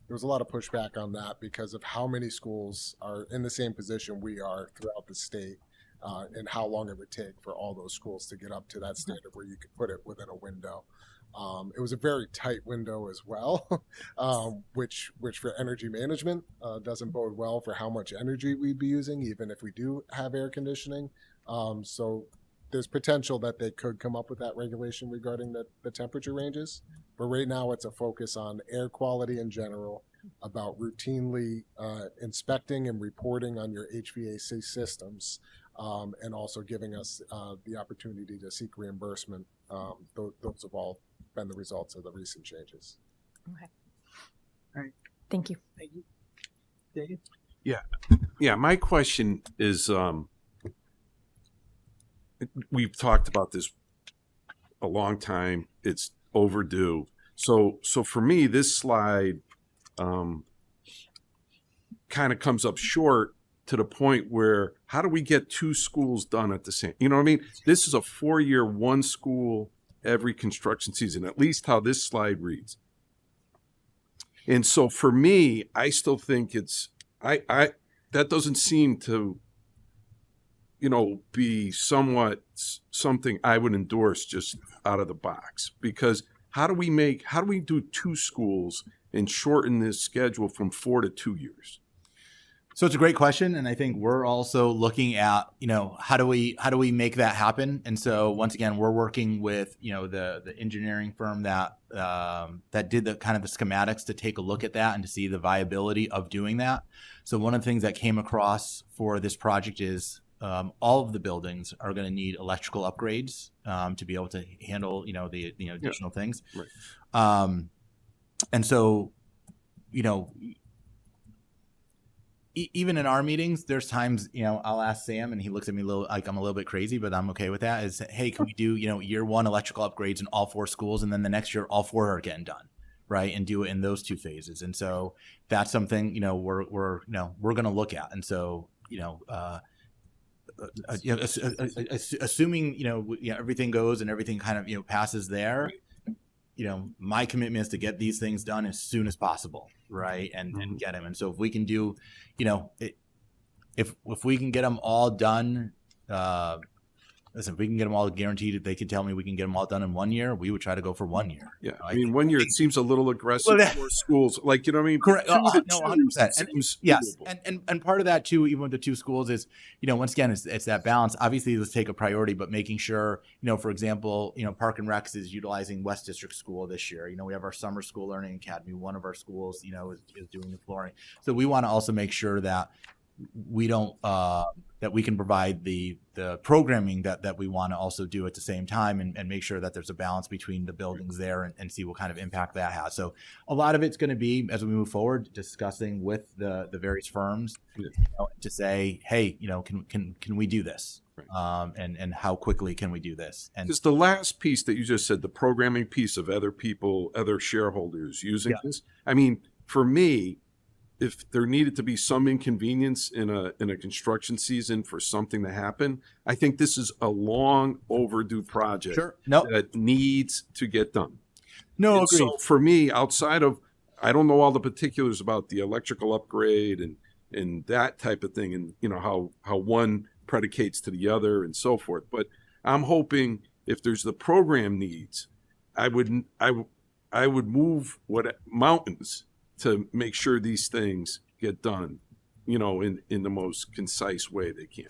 pushback on that because of how many schools are in the same position we are throughout the state, and how long it would take for all those schools to get up to that standard where you could put it within a window. It was a very tight window as well, which for energy management doesn't bode well for how much energy we'd be using, even if we do have air conditioning. So there's potential that they could come up with that regulation regarding the temperature ranges. But right now it's a focus on air quality in general, about routinely inspecting and reporting on your HVAC systems, and also giving us the opportunity to seek reimbursement. Those have all been the results of the recent changes. Okay. All right. Thank you. Thank you. Dave? Yeah. My question is, we've talked about this a long time. It's overdue. So for me, this slide kind of comes up short to the point where how do we get 2 schools done at the same? You know what I mean? This is a 4-year, 1 school every construction season, at least how this slide reads. And so for me, I still think it's that doesn't seem to, be somewhat something I would endorse just out of the box, because how do we do 2 schools and shorten this schedule from 4 to 2 years? So it's a great question, and I think we're also looking at, how do we make that happen? And so once again, we're working with, the engineering firm that did the kind of the schematics to take a look at that and to see the viability of doing that. So one of the things that came across for this project is all of the buildings are going to need electrical upgrades to be able to handle, the additional things. Right. And so, even in our meetings, there's times, I'll ask Sam and he looks at me like I'm a little bit crazy, but I'm okay with that. Is, hey, can we do, year 1 electrical upgrades in all 4 schools, and then the next year all 4 are getting done, right? And do it in those 2 phases. And so that's something, we're going to look at. And so, assuming everything goes and everything kind of passes there, my commitment is to get these things done as soon as possible, right? And get them. And so if we can do, if we can get them all done, listen, if we can get them all guaranteed, if they can tell me we can get them all done in 1 year, we would try to go for 1 year. Yeah, I mean, 1 year it seems a little aggressive for schools. Like, you know what I mean? Correct. No, 100%. Seems Yes, doable. and part of that too, even with the 2 schools, is once again it's that balance. Obviously, let's take a priority, but making sure for example, Park and Recs is utilizing West District School this year. We have our summer school learning academy. One of our schools, is doing the flooring. So we want to also make sure that we don't that we can provide the programming that we want to also do at the same time, and make sure that there's a balance between the buildings there, and see what kind of impact that has. So a lot of it's going to be, as we move forward, discussing with the various firms to say, hey, can we do this? Right. And how quickly can we do this? And because the last piece that you just said, the programming piece of other people, other shareholders using this, I mean, for me, if there needed to be some inconvenience in a construction season for something to happen, I think this is a long overdue project that needs to get done. No, and agreed. So for me, outside of, I don't know all the particulars about the electrical upgrade and that type of thing, and how one predicates to the other and so forth. But I'm hoping if there's the program needs, I would move mountains to make sure these things get done, in the most concise way they can.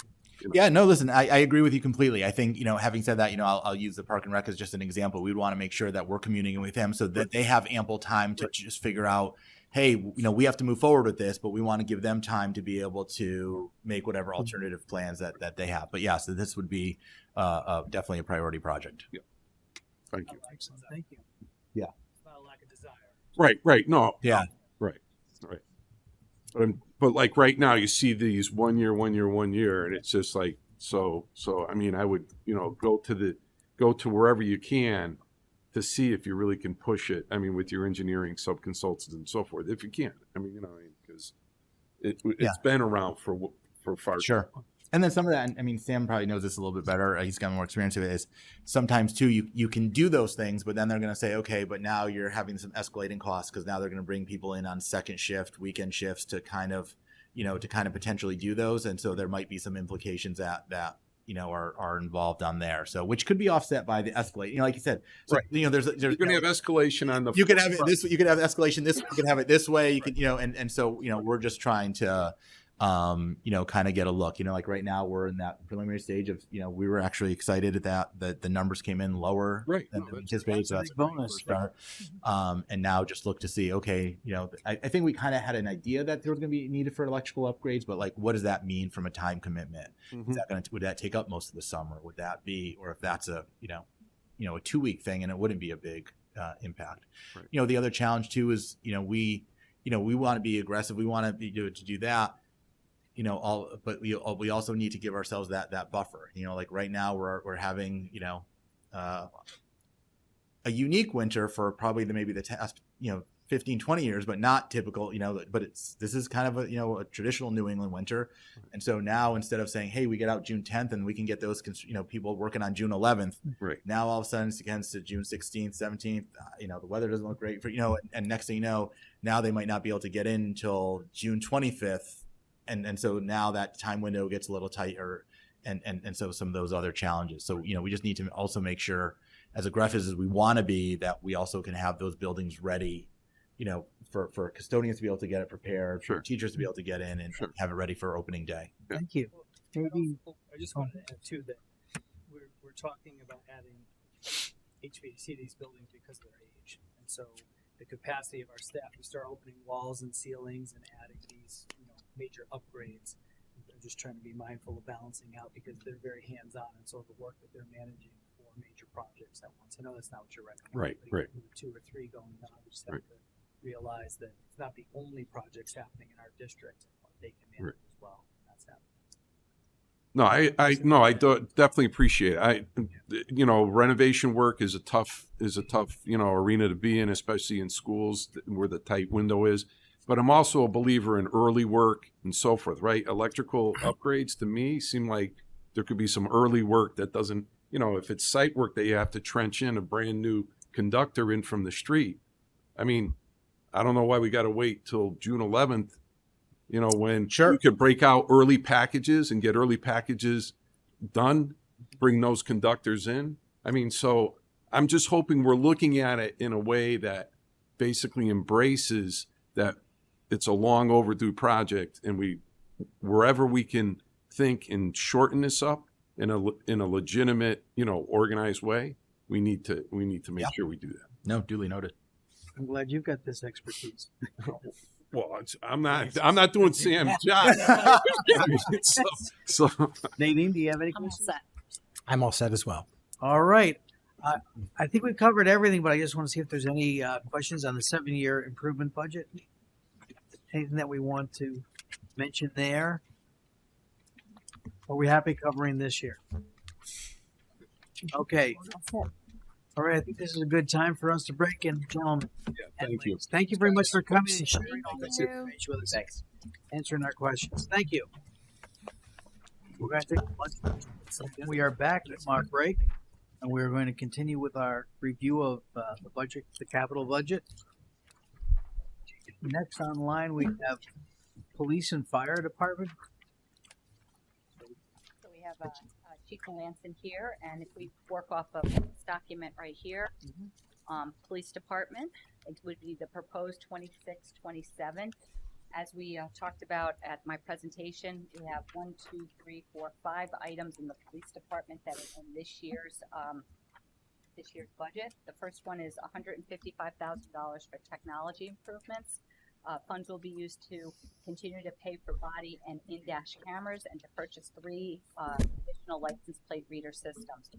Yeah, no, listen, I agree with you completely. I think, having said that, I'll use the Park and Rec as just an example. We'd want to make sure that we're communicating with them so that they have ample time to just figure out, hey, we have to move forward with this, but we want to give them time to be able to make whatever alternative plans that they have. But yeah, so this would be definitely a priority project. Yeah. Thank you. Excellent. Thank you. Yeah. It's not a lack of desire. Right. No. Yeah. Right. But like right now, you see these 1 year, and it's just like so. I mean, I would go to wherever you can to see if you really can push it. I mean, with your engineering subconsultants and so forth, if you can. I mean, because it's been around for far too long. And then some of that, I mean, Sam probably knows this a little bit better. He's got more experience with it. Is sometimes too, you can do those things, but then they're going to say, okay, but now you're having some escalating costs because now they're going to bring people in on second shift, weekend shifts to kind of potentially do those, and so there might be some implications that are involved on there. So which could be offset by the escalate. Like you said, so, right. There's you're going to have escalation on the. You could have it this. You could have escalation this. You could have it this way. You could and so we're just trying to. Kind of get a look, like right now we're in that preliminary stage of, we were actually excited that the numbers came in lower than anticipated. So that's a bonus start. And now just look to see, okay, I think we kind of had an idea that there was going to be needed for electrical upgrades, but like, what does that mean from a time commitment? Is that would that take up most of the summer? Would that be, or if that's a 2-week thing and it wouldn't be a big impact. Right. The other challenge too is, we want to be aggressive. We want to be to do that. But we also need to give ourselves that buffer. Like right now we're having a unique winter for probably maybe the past 15, 20 years, but not typical. But this is kind of a traditional New England winter, and so now instead of saying, hey, we get out June 10th and we can get those people working on June 11th, right now all of a sudden it's against to June 16th, 17th. The weather doesn't look great for and next thing you know, now they might not be able to get in until June 25th. And so now that time window gets a little tighter, and so some of those other challenges. So we just need to also make sure, as aggressive as we want to be, that we also can have those buildings ready, for custodians to be able to get it prepared, for teachers to be able to get in and have it ready for opening day. Thank you. Maybe I just wanted to add too that we're talking about adding HVAC to these buildings because of their age, and so the capacity of our staff to start opening walls and ceilings and adding these major upgrades. They're just trying to be mindful of balancing out because they're very hands-on, and so the work that they're managing for major projects at once. I know that's not what you're recommending. Right. 2 or 3 going on. We just have to realize that it's not the only projects happening in our district. They can manage as well. That's happening. No, I definitely appreciate it. Renovation work is a tough arena to be in, especially in schools where the tight window is. But I'm also a believer in early work and so forth, right? Electrical upgrades to me seem like there could be some early work that doesn't, if it's site work that you have to trench in a brand new conductor in from the street. I mean, I don't know why we got to wait till June 11th, when you could break out early packages and get early packages done, bring those conductors in. I mean, so I'm just hoping we're looking at it in a way that basically embraces that it's a long overdue project, and wherever we can think and shorten this up in a legitimate, organized way, we need to make sure we do that. No, duly noted. I'm glad you've got this expertise. Well, I'm not doing Sam's job. so Nadine, do you have any questions? I'm all set as well. All right. I think we've covered everything, but I just want to see if there's any questions on the 7-year improvement budget. Anything that we want to mention there? Are we happy covering this year? Okay. All right. I think this is a good time for us to break in, gentlemen. Thank you. Thank you very much for coming and sharing all this information with us, answering our questions. Thank you. We're going to take a lunch. We are back at our break, and we're going to continue with our review of the budget, the capital budget. Next online, we have Police and Fire Department. So we have Chief Melanson here, and if we work off of this document right here, Police Department, it would be the proposed 26-27. As we talked about at my presentation, we have 1, 2, 3, 4, 5 items in the Police Department that are in this year's budget. The first one is $155,000 for technology improvements. Funds will be used to continue to pay for body and in-dash cameras and to purchase 3 additional license plate reader systems.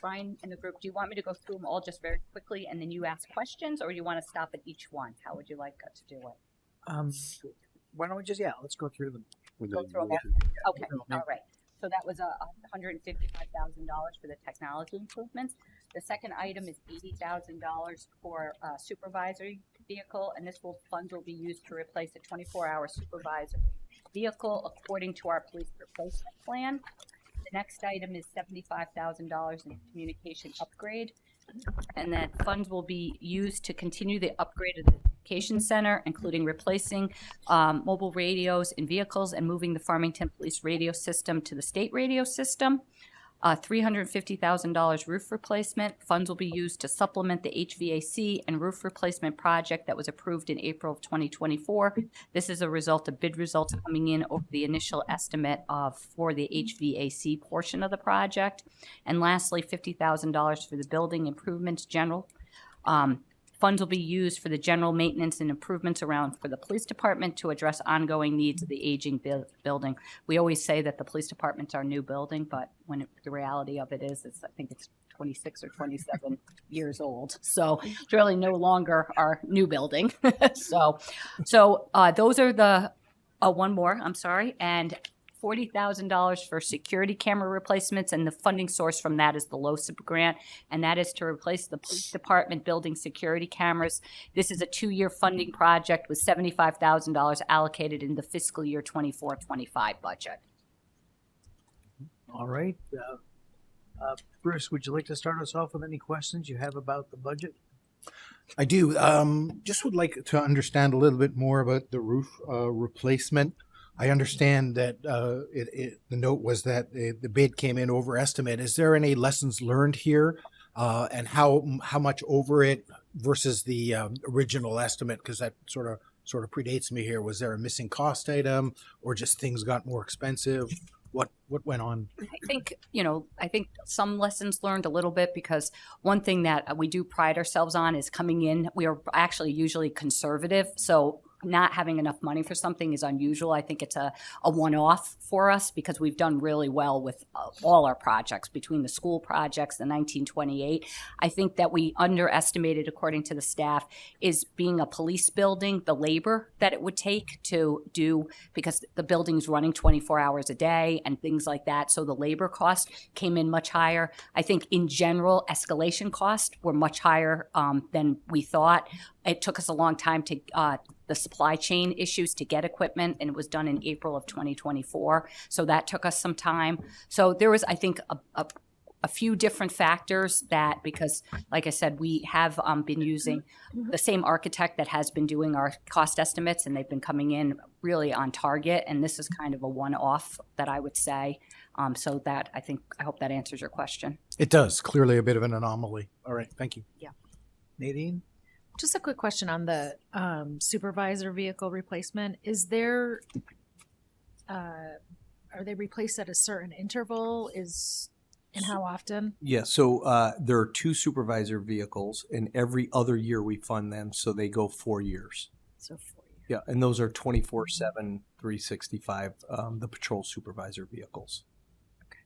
Brian and the group, do you want me to go through them all just very quickly and then you ask questions, or do you want to stop at each one? How would you like to do it? Why don't we just, let's go through them. Go through them. Okay, all right. So that was $155,000 for the technology improvements. The second item is $80,000 for a supervisory vehicle, and funds will be used to replace a 24-hour supervisory vehicle according to our police replacement plan. The next item is $75,000 in communication upgrade, and that funds will be used to continue the upgrade of the communication center, including replacing mobile radios in vehicles and moving the Farmington Police radio system to the state radio system. $350,000 roof replacement. Funds will be used to supplement the HVAC and roof replacement project that was approved in April of 2024. This is a result of bid results coming in over the initial estimate for the HVAC portion of the project. And lastly, $50,000 for the building improvements general. Funds will be used for the general maintenance and improvements for the police department to address ongoing needs of the aging building. We always say that the police department's our new building, but the reality of it is, I think it's 26 or 27 years old. So it's really no longer our new building. So those are one more, I'm sorry, and $40,000 for security camera replacements, and the funding source from that is the LOSIP grant, and that is to replace the police department building security cameras. This is a 2-year funding project with $75,000 allocated in the fiscal year 24-25 budget. All right. Bruce, would you like to start us off with any questions you have about the budget? I do. Just would like to understand a little bit more about the roof replacement. I understand that the note was that the bid came in over estimate. Is there any lessons learned here, and how much over it versus the original estimate? Because that sort of predates me here. Was there a missing cost item, or just things got more expensive? What went on? I think some lessons learned a little bit, because one thing that we do pride ourselves on is coming in. We are actually usually conservative, so not having enough money for something is unusual. I think it's a one-off for us, because we've done really well with all our projects, between the school projects, the 1928. I think that we underestimated, according to the staff, is being a police building, the labor that it would take to do, because the building's running 24 hours a day and things like that. So the labor cost came in much higher. I think in general, escalation costs were much higher than we thought. It took us a long time to the supply chain issues to get equipment, and it was done in April of 2024. So that took us some time. So there was, I think, a few different factors that, because like I said, we have been using the same architect that has been doing our cost estimates, and they've been coming in really on target. And this is kind of a one-off that I would say. So that I hope that answers your question. It does. Clearly a bit of an anomaly. All right. Thank you. Yeah. Nadine? Just a quick question on the supervisor vehicle replacement. Is there, are they replaced at a certain interval? And how often? Yeah, so there are 2 supervisor vehicles, and every other year we fund them, so they go 4 years. So 4 years. Yeah, and those are 24/7, 365, the patrol supervisor vehicles. Okay.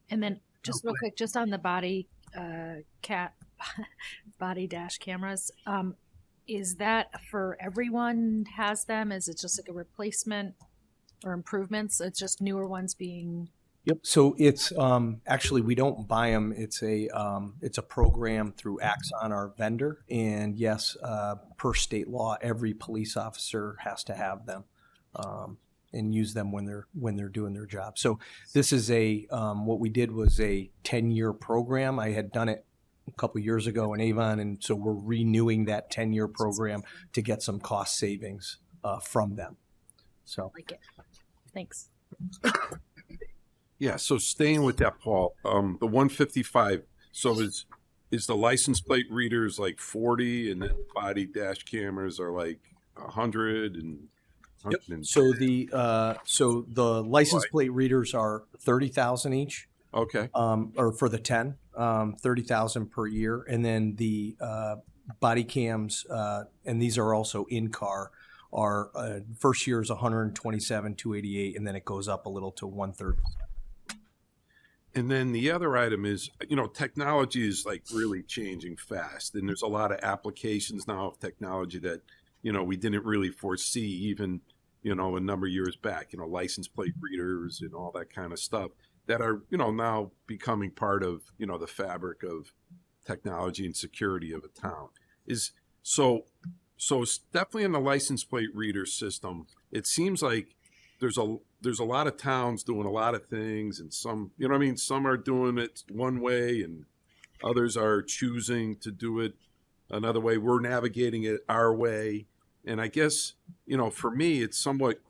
And then just real quick, just on the body dash cameras, is that for everyone has them? Is it just like a replacement or improvements? It's just newer ones being. Yep. So it's actually, we don't buy them. It's a program through Axon, our vendor, and yes, per state law, every police officer has to have them and use them when they're doing their job. So this is what we did was a 10-year program. I had done it a couple of years ago in Avon, and so we're renewing that 10-year program to get some cost savings from them. So. Like it. Thanks. Yeah, so staying with that, Paul, the 155, so is the license plate readers like 40, and then body dash cameras are like 100 and. Yep. So the license plate readers are 30,000 each. Okay. Or for the 10, 30,000 per year, and then the body cams, and these are also in car. Our first year is 127, 288, and then it goes up a little to 130. And then the other item is, technology is like really changing fast. And there's a lot of applications now of technology that, we didn't really foresee even, a number of years back, license plate readers and all that kind of stuff that are, now becoming part of, the fabric of technology and security of a town. So it's definitely in the license plate reader system. It seems like there's a lot of towns doing a lot of things, and some, some are doing it one way and others are choosing to do it another way. We're navigating it our way. And I guess, for me, it's somewhat,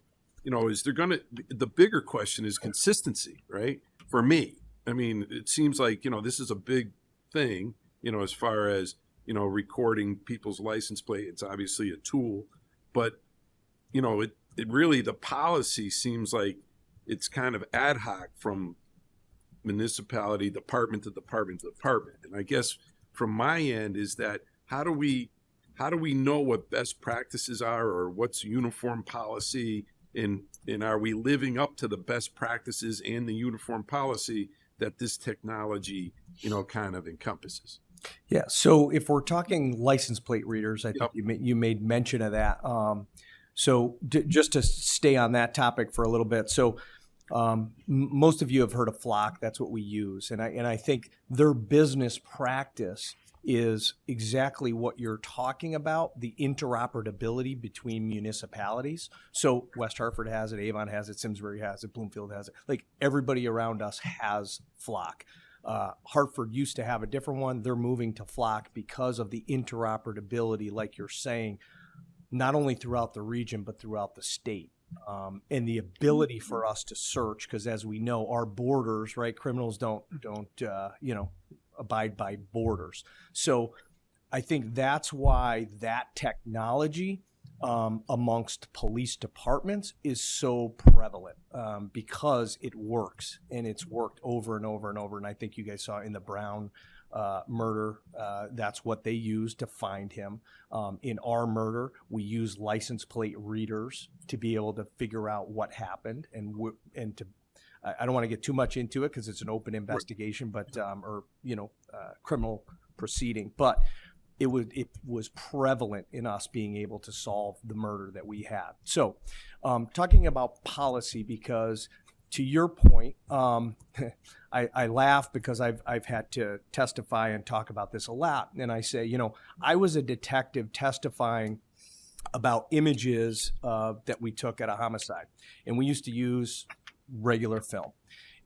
the bigger question is consistency, right? For me, I mean, it seems like, this is a big thing, as far as, recording people's license plate. It's obviously a tool, but, it really, the policy seems like it's kind of ad hoc from municipality, department to department to department. And I guess from my end is that how do we know what best practices are, or what's uniform policy, and are we living up to the best practices and the uniform policy that this technology, kind of encompasses? Yeah. So if we're talking license plate readers, I think you made mention of that. So just to stay on that topic for a little bit. So most of you have heard of Flock. That's what we use. And I think their business practice is exactly what you're talking about, the interoperability between municipalities. So West Hartford has it, Avon has it, Simsbury has it, Bloomfield has it. Like everybody around us has Flock. Hartford used to have a different one. They're moving to Flock because of the interoperability, like you're saying, not only throughout the region, but throughout the state. And the ability for us to search, because as we know, our borders, right? Criminals don't abide by borders. So I think that's why that technology amongst police departments is so prevalent, because it works, and it's worked over and over and over. And I think you guys saw in the Brown murder, that's what they used to find him. In our murder, we use license plate readers to be able to figure out what happened, and I don't want to get too much into it because it's an open investigation, but criminal proceeding. But it was prevalent in us being able to solve the murder that we had. So, talking about policy, because to your point, I laugh because I've had to testify and talk about this a lot. And I say, I was a detective testifying about images that we took at a homicide, and we used to use regular film.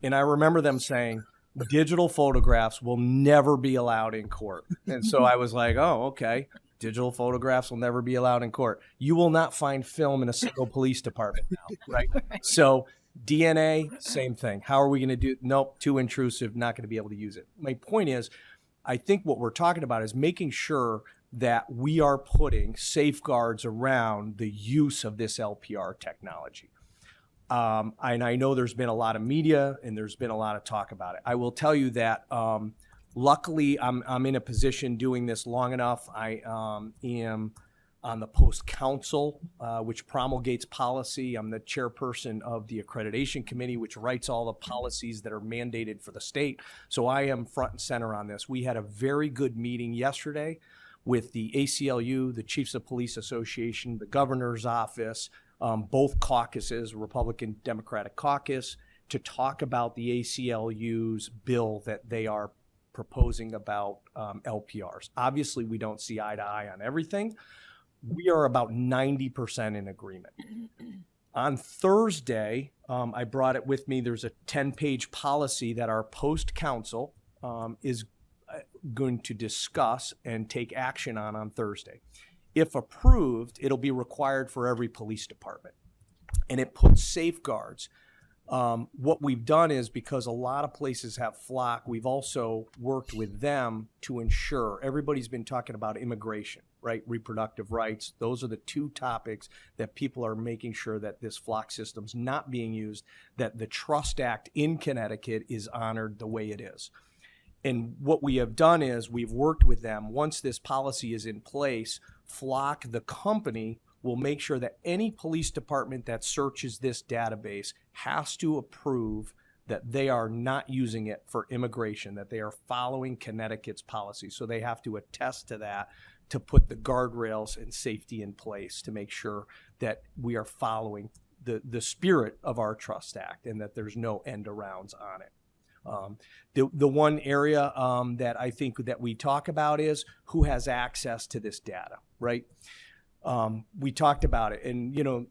And I remember them saying, digital photographs will never be allowed in court. And so I was like, oh, okay. Digital photographs will never be allowed in court. You will not find film in a single police department now, right? So DNA, same thing. How are we going to do? Nope, too intrusive, not going to be able to use it. My point is, I think what we're talking about is making sure that we are putting safeguards around the use of this LPR technology. And I know there's been a lot of media and there's been a lot of talk about it. I will tell you that luckily I'm in a position doing this long enough. I am on the Post Council, which promulgates policy. I'm the chairperson of the accreditation committee, which writes all the policies that are mandated for the state. So I am front and center on this. We had a very good meeting yesterday with the ACLU, the Chiefs of Police Association, the governor's office, both caucuses, Republican Democratic caucus, to talk about the ACLU's bill that they are proposing about LPRs. Obviously, we don't see eye to eye on everything. We are about 90% in agreement. On Thursday, I brought it with me. There's a 10-page policy that our Post Council is going to discuss and take action on Thursday. If approved, it'll be required for every police department. And it puts safeguards. What we've done is, because a lot of places have Flock, we've also worked with them to ensure, everybody's been talking about immigration, right? Reproductive rights. Those are the two topics that people are making sure that this Flock system's not being used, that the Trust Act in Connecticut is honored the way it is. And what we have done is we've worked with them. Once this policy is in place, Flock, the company, will make sure that any police department that searches this database has to approve that they are not using it for immigration, that they are following Connecticut's policy. So they have to attest to that to put the guardrails and safety in place to make sure that we are following the spirit of our Trust Act and that there's no end arounds on it. The one area that I think that we talk about is who has access to this data, right? We talked about it, and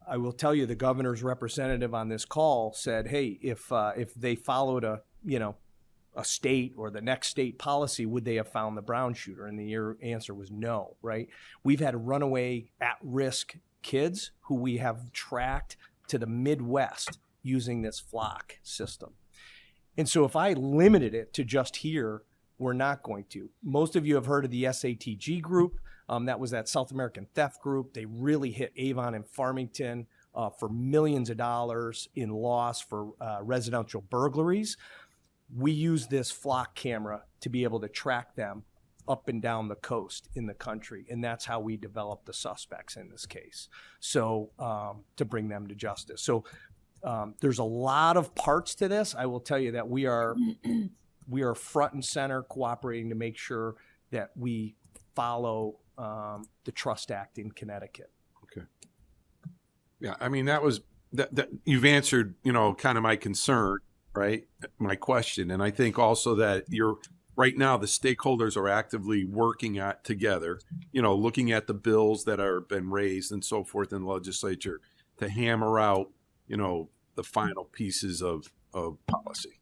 I will tell you, the governor's representative on this call said, "Hey, if they followed a state or the next state policy, would they have found the brown shooter?" And the answer was no, right? We've had runaway at-risk kids who we have tracked to the Midwest using this flock system. And so if I limited it to just here, we're not going to. Most of you have heard of the SATG group. That was that South American theft group. They really hit Avon and Farmington for millions of dollars in loss for residential burglaries. We use this flock camera to be able to track them up and down the coast in the country, and that's how we develop the suspects in this case, so to bring them to justice. So there's a lot of parts to this. I will tell you that we are front and center cooperating to make sure that we follow the Trust Act in Connecticut. Okay. Yeah, I mean, that you've answered, kind of my concern, right? My question. And I think also that right now the stakeholders are actively working together, looking at the bills that are been raised and so forth in the legislature to hammer out, the final pieces of policy.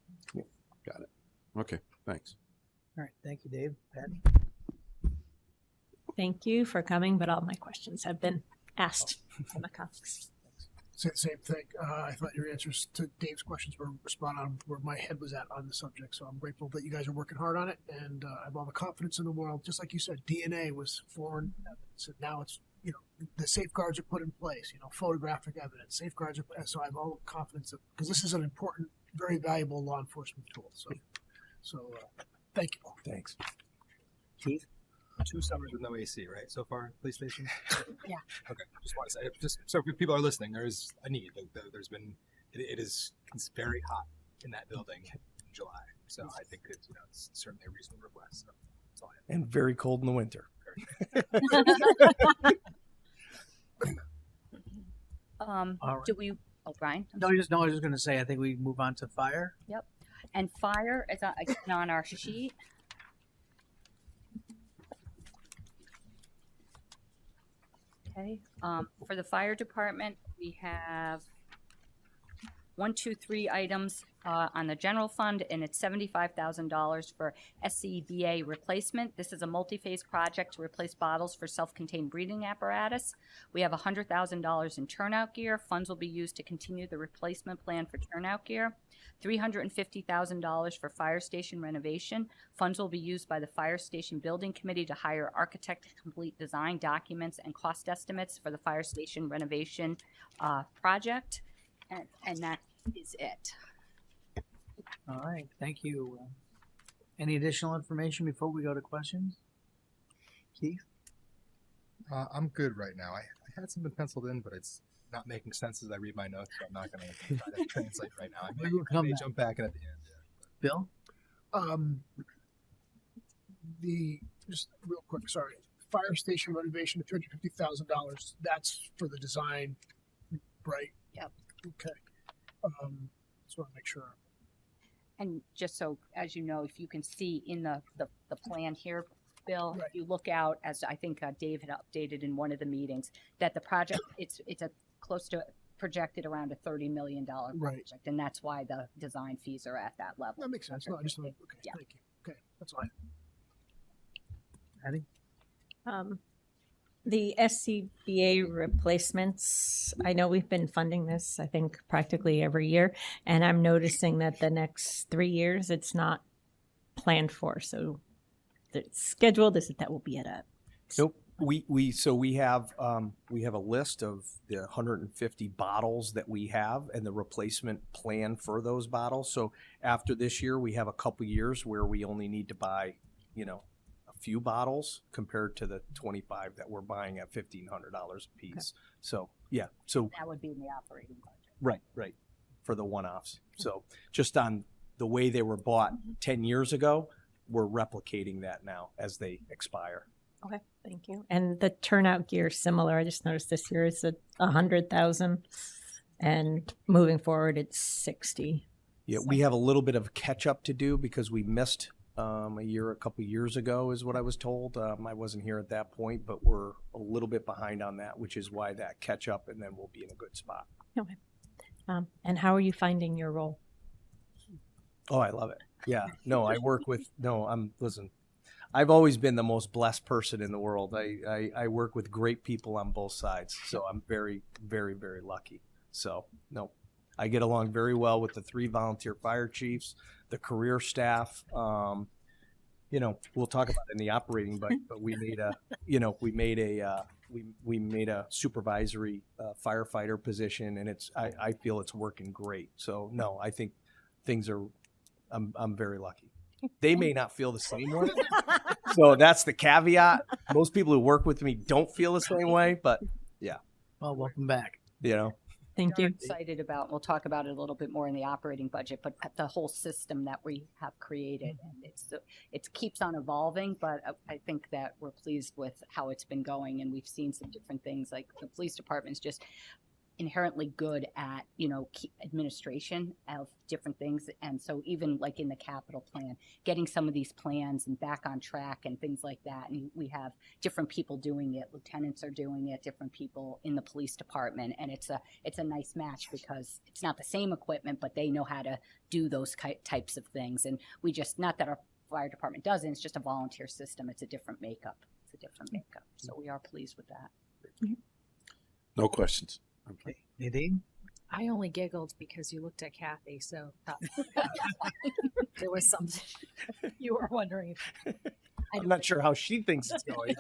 Got it. Okay, thanks. All right, thank you, Dave. Patty? Thank you for coming, but all my questions have been asked by my colleagues. Same thing. I thought your answers to Dave's questions were spot on where my head was at on the subject. So I'm grateful that you guys are working hard on it, and I have all the confidence in the world. Just like you said, DNA was foreign evidence, and now it's the safeguards are put in place. Photographic evidence, safeguards are. So I have all the confidence because this is an important, very valuable law enforcement tool. So thank you. Thanks, Keith. 2 summers with no AC, right? So far, police station. Yeah. Okay. Just want to say, just so if people are listening, there is a need. There's been, it's very hot in that building in July, so I think it's certainly a reasonable request. So that's all I have. And very cold in the winter. Do we? Oh, Brian. I was just going to say, I think we move on to fire. Yep. And fire is on our sheet. Okay. For the fire department, we have 1, 2, 3 items on the general fund, and it's $75,000 for SCBA replacement. This is a multi-phase project to replace bottles for self-contained breathing apparatus. We have $100,000 in turnout gear. Funds will be used to continue the replacement plan for turnout gear. $350,000 for fire station renovation. Funds will be used by the Fire Station Building Committee to hire architect to complete design documents and cost estimates for the fire station renovation project. And that is it. All right, thank you. Any additional information before we go to questions? Keith? I'm good right now. I had something penciled in, but it's not making sense as I read my notes, so I'm not going to try to translate right now. I may jump back in at the end. Yeah. Bill? Just real quick, sorry. Fire station renovation of $250,000. That's for the design, right? Yep. Okay. Just want to make sure. And just so, as you know, if you can see in the plan here, Bill, if you look out, as I think Dave had updated in one of the meetings, that the project, it's a close to projected around a $30 million project, and that's why the design fees are at that level. That makes sense. No, I just okay. Yeah. Thank you. Okay, that's all. Patty? The SCBA replacements, I know we've been funding this, I think, practically every year, and I'm noticing that the next 3 years it's not planned for. So it's scheduled. Is it that will be at a? Nope. We have a list of the 150 bottles that we have and the replacement plan for those bottles. So after this year, we have a couple years where we only need to buy, a few bottles compared to the 25 that we're buying at $1,500 a piece. Okay. So yeah, so that would be in the operating budget. Right. for the one-offs. So just on the way they were bought 10 years ago, we're replicating that now as they expire. Okay, thank you. And the turnout gear similar. I just noticed this year is at 100,000, and moving forward it's 60. Yeah, we have a little bit of catch up to do because we missed a couple years ago is what I was told. I wasn't here at that point, but we're a little bit behind on that, which is why that catch up, and then we'll be in a good spot. Okay. And how are you finding your role? Oh, I love it. Yeah. No, listen, I've always been the most blessed person in the world. I work with great people on both sides. So I'm very, very, very lucky. So, no, I get along very well with the 3 volunteer fire chiefs, the career staff. We'll talk about it in the operating budget, but we made a supervisory firefighter position, and I feel it's working great. So no, I think I'm very lucky. They may not feel the same way. So that's the caveat. Most people who work with me don't feel the same way, but yeah. Well, welcome back. Thank you. Excited about, we'll talk about it a little bit more in the operating budget, but the whole system that we have created, and it keeps on evolving, but I think that we're pleased with how it's been going, and we've seen some different things, like the police department's just inherently good at, administration of different things. And so even like in the capital plan, getting some of these plans and back on track and things like that. And we have different people doing it. Lieutenants are doing it, different people in the police department. And it's a nice match because it's not the same equipment, but they know how to do those types of things. And we just, not that our fire department doesn't, it's just a volunteer system. It's a different makeup. So we are pleased with that. No questions. Okay. Nadine? I only giggled because you looked at Kathy, so there was something you were wondering. I'm not sure how she thinks it's going.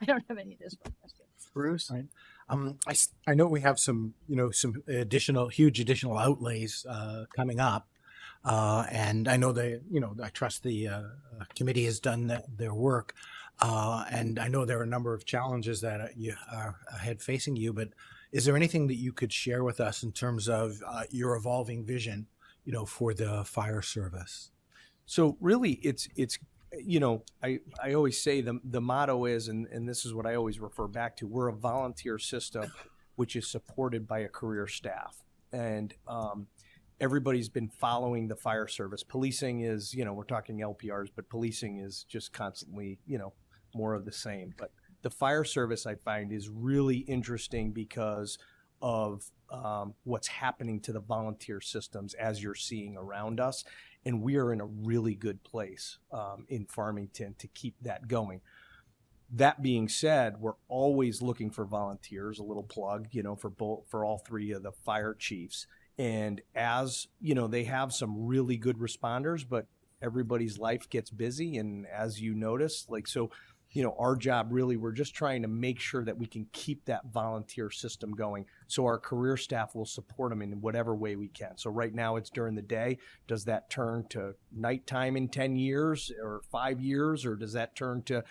I don't have any additional questions. Bruce? Right. I know we have some huge additional outlays coming up. And I know I trust the committee has done their work. And I know there are a number of challenges that you are ahead facing you, but is there anything that you could share with us in terms of your evolving vision, for the fire service? So really it's I always say the motto is, and this is what I always refer back to, we're a volunteer system which is supported by a career staff. And everybody's been following the fire service. Policing is, we're talking LPRs, but policing is just constantly, more of the same. But the fire service, I find, is really interesting because of what's happening to the volunteer systems as you're seeing around us. And we are in a really good place in Farmington to keep that going. That being said, we're always looking for volunteers, a little plug, for all 3 of the fire chiefs. And as, they have some really good responders, but everybody's life gets busy. And as you notice, our job really, we're just trying to make sure that we can keep that volunteer system going. So our career staff will support them in whatever way we can. So right now it's during the day. Does that turn to nighttime in 10 years or 5 years? Or does that turn to,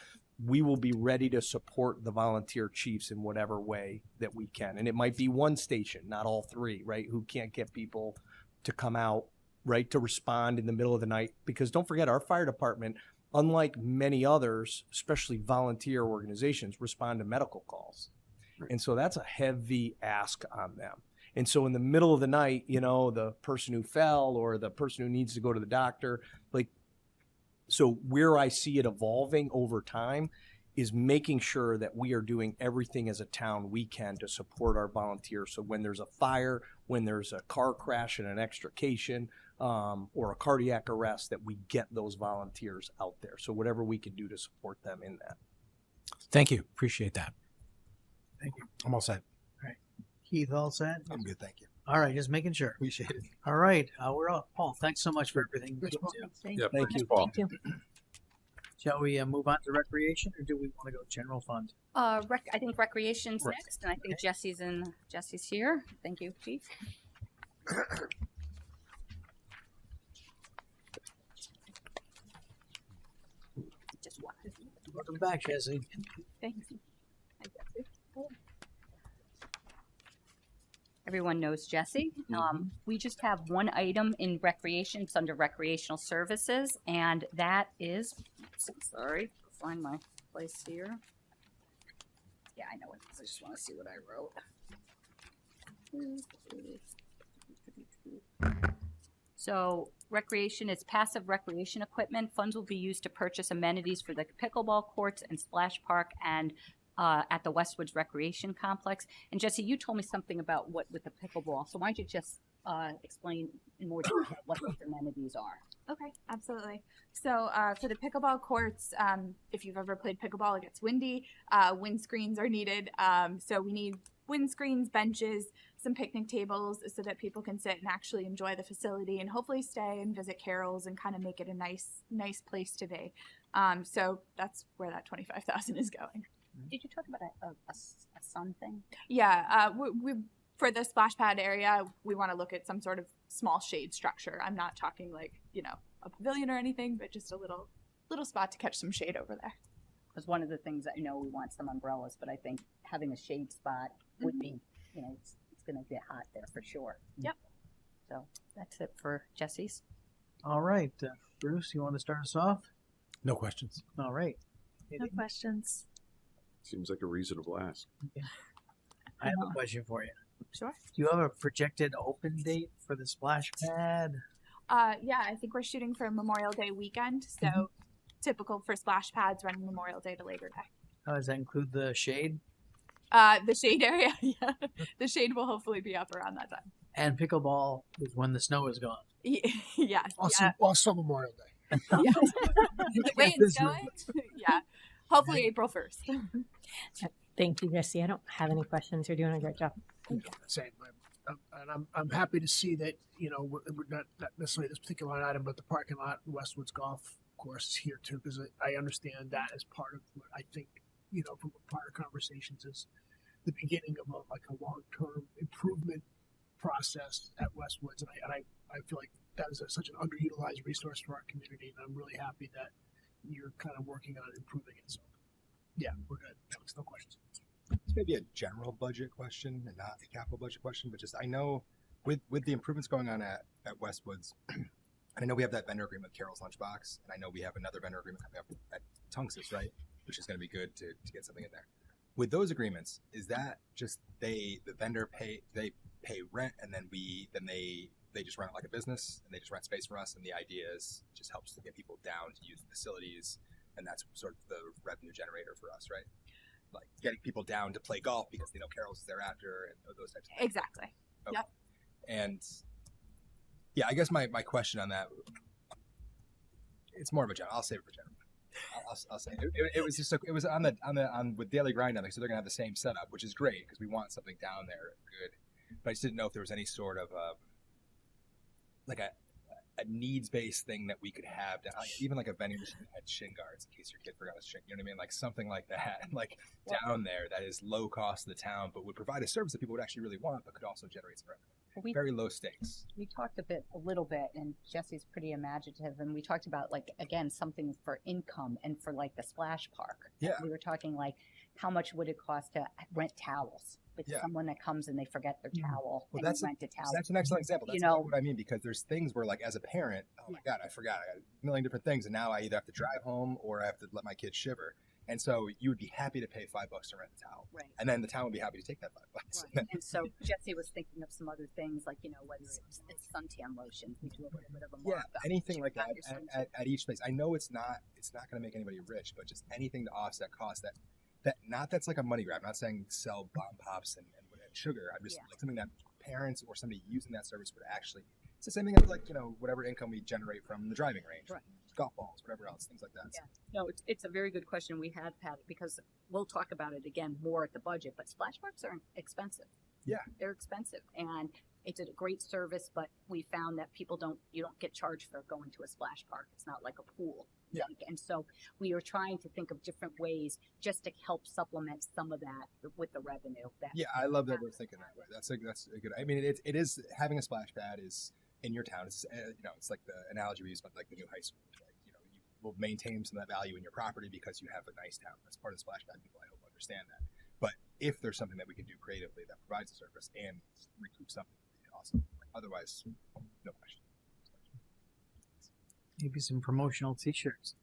we will be ready to support the volunteer chiefs in whatever way that we can. And it might be one station, not all 3, right? Who can't get people to come out, right, to respond in the middle of the night. Because don't forget, our fire department, unlike many others, especially volunteer organizations, respond to medical calls. Right. And so that's a heavy ask on them. And so in the middle of the night, the person who fell or the person who needs to go to the doctor, so where I see it evolving over time is making sure that we are doing everything as a town we can to support our volunteers. So when there's a fire, when there's a car crash and an extrication, or a cardiac arrest, that we get those volunteers out there. So whatever we can do to support them in that. Thank you. Appreciate that. Thank you. I'm all set. All right. Keith, all set? I'm good, thank you. All right, just making sure. Appreciate it. All right, we're off. Paul, thanks so much for everything. Thank you, Paul. Thank you. Shall we move on to recreation, or do we want to go general fund? I think recreation's Right. next, and I think Jesse's here. Thank you, Chief. Welcome back, Jesse. Thanks. everyone knows Jesse. We just have one item in recreation. It's under recreational services, and that is, sorry, find my place here. Yeah, I know it is. I just want to see what I wrote. So recreation is passive recreation equipment. Funds will be used to purchase amenities for the pickleball courts and splash park and at the Westwoods Recreation Complex. And Jesse, you told me something about what with the pickleball. So why don't you just explain in more detail what those amenities are? Okay, absolutely. So for the pickleball courts, if you've ever played pickleball, it gets windy. Windscreens are needed. So we need windscreens, benches, some picnic tables so that people can sit and actually enjoy the facility and hopefully stay and visit carols and kind of make it a nice place to be. So that's where that 25,000 is going. Did you talk about a sun thing? Yeah, we for the splash pad area, we want to look at some sort of small shade structure. I'm not talking like, a pavilion or anything, but just a little spot to catch some shade over there. Because one of the things that we want some umbrellas, but I think having a shade spot would be, it's going to get hot there for sure. Yep. So that's it for Jesse's. All right, Bruce, you want to start us off? No questions. All right. No questions. Seems like a reasonable ask. I have a question for you. Sure. Do you have a projected open date for the splash pad? Yeah, I think we're shooting for Memorial Day weekend. So typical for splash pads running Memorial Day to Labor Day. Does that include the shade? The shade area, yeah. The shade will hopefully be up around that time. And pickleball is when the snow is gone. Yeah. Also Memorial Day. Yeah. The way it's going, yeah. Hopefully April 1st. Thank you, Jesse. I don't have any questions. You're doing a great job. Same. And I'm happy to see that, we're not necessarily this particular item, but the parking lot, Westwoods Golf Course is here too, because I understand that as part of what I think, from prior conversations is the beginning of a long-term improvement process at Westwoods. And I feel like that is such an underutilized resource for our community. And I'm really happy that you're kind of working on improving it. So yeah, we're good. Alex, no questions. It's maybe a general budget question and not a capital budget question, but just I know with the improvements going on at Westwoods, and I know we have that vendor agreement with Carol's Lunchbox, and I know we have another vendor agreement coming up at Tunxus, right? Which is going to be good to get something in there. With those agreements, is that just the vendor pay rent and then they just run it like a business and they just rent space for us, and the idea is it just helps to get people down to use the facilities, and that's sort of the revenue generator for us, right? Like getting people down to play golf because they know Carol's is there after and those types of things. Exactly. Okay. Yep. And yeah, I guess my question on that, it's more of a general. I'll save it for general. I'll say it was just it was on with Daily Grind on, so they're gonna have the same setup, which is great because we want something down there good. But I just didn't know if there was any sort of like a needs-based thing that we could have, even like a vending machine that had shin guards in case your kid forgot his shin. You know what I mean? Like something like that, like down there that is low cost to the town, but would provide a service that people would actually really want, but could also generate some revenue. Very low stakes. We talked a little bit, and Jesse's pretty imaginative, and we talked about again something for income and for the splash park. Yeah. We were talking how much would it cost to rent towels? Someone that comes and they forget their towel and rent a towel. That's an excellent example. That's what I mean, because there's things where as a parent, oh my God, I forgot. I got a million different things, and now I either have to drive home or I have to let my kids shiver. And so you would be happy to pay $5 to rent a towel. Right. And then the town would be happy to take that $5. Right. And so Jesse was thinking of some other things whether it's suntan lotion, we do a little bit of a markup. Anything like that at each place. I know it's not going to make anybody rich, but just anything to offset costs that's like a money grab. I'm not saying sell bomb pops and sugar. I'm just something that parents or somebody using that service would actually. It's the same thing as whatever income we generate from the driving range, golf balls, whatever else, things like that. Yeah. No, it's a very good question. We had because we'll talk about it again more at the budget, but splash parks are expensive. Yeah. They're expensive, and it's a great service, but we found that you don't get charged for going to a splash park. It's not like a pool. Yeah. And so we were trying to think of different ways just to help supplement some of that with the revenue. I love that we're thinking that way. That's a good. I mean, it is having a splash pad is in your town. It's it's like the analogy we use about the new high school. You will maintain some of that value in your property because you have a nice town. That's part of the splash pad. People I hope understand that. But if there's something that we can do creatively that provides a service and recoup something, it'd be awesome. Otherwise, no question. Maybe some promotional T-shirts.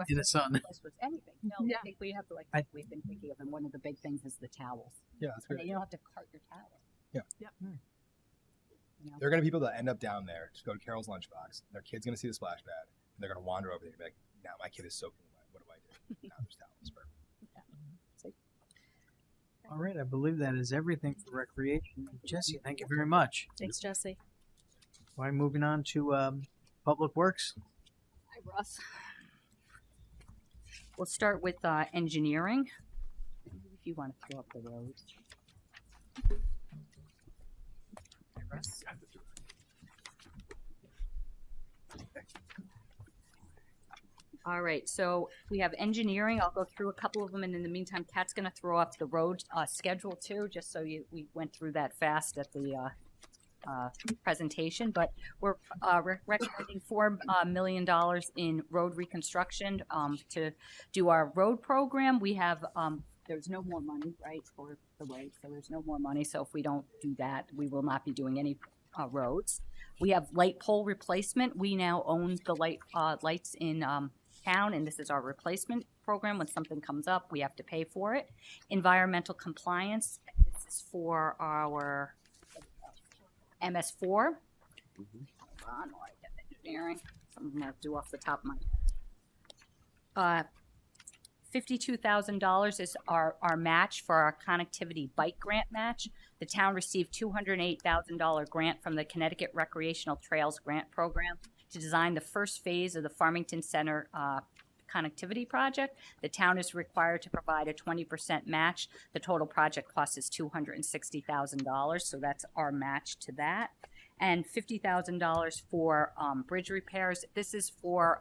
In the sun. Anything. No, I think we have to we've been thinking of, and one of the big things is the towels. Yeah, that's And great. you don't have to cart your towels. Yeah. Yep. You know? There are going to be people that end up down there to go to Carol's Lunchbox. Their kid's going to see the splash pad, and they're going to wander over there and be like, now my kid is soaking wet. What do I do? Now there's towels. Perfect. All right, I believe that is everything for recreation. Jesse, thank you very much. Thanks, Jesse. All right, moving on to Public Works. Hi, Russ. We'll start with engineering. If you want to throw up the roads. Hi, Russ. All right, so we have engineering. I'll go through a couple of them, and in the meantime, Kat's going to throw up the road schedule too, just so we went through that fast at the presentation. But we're recommending $4 million in road reconstruction to do our road program. We have there's no more money, right, for the roads, so there's no more money. So if we don't do that, we will not be doing any roads. We have light pole replacement. We now own the lights in town, and this is our replacement program. When something comes up, we have to pay for it. Environmental compliance. This is for our MS4. Hold on, while I get engineering. Some of them I have to do off the top of my head. $52,000 is our match for our connectivity bike grant match. The town received $208,000 grant from the Connecticut Recreational Trails Grant Program to design the first phase of the Farmington Center connectivity project. The town is required to provide a 20% match. The total project cost is $260,000, so that's our match to that. And $50,000 for bridge repairs. This is for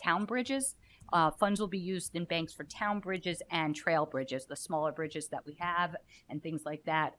town bridges. Funds will be used in banks for town bridges and trail bridges, the smaller bridges that we have and things like that.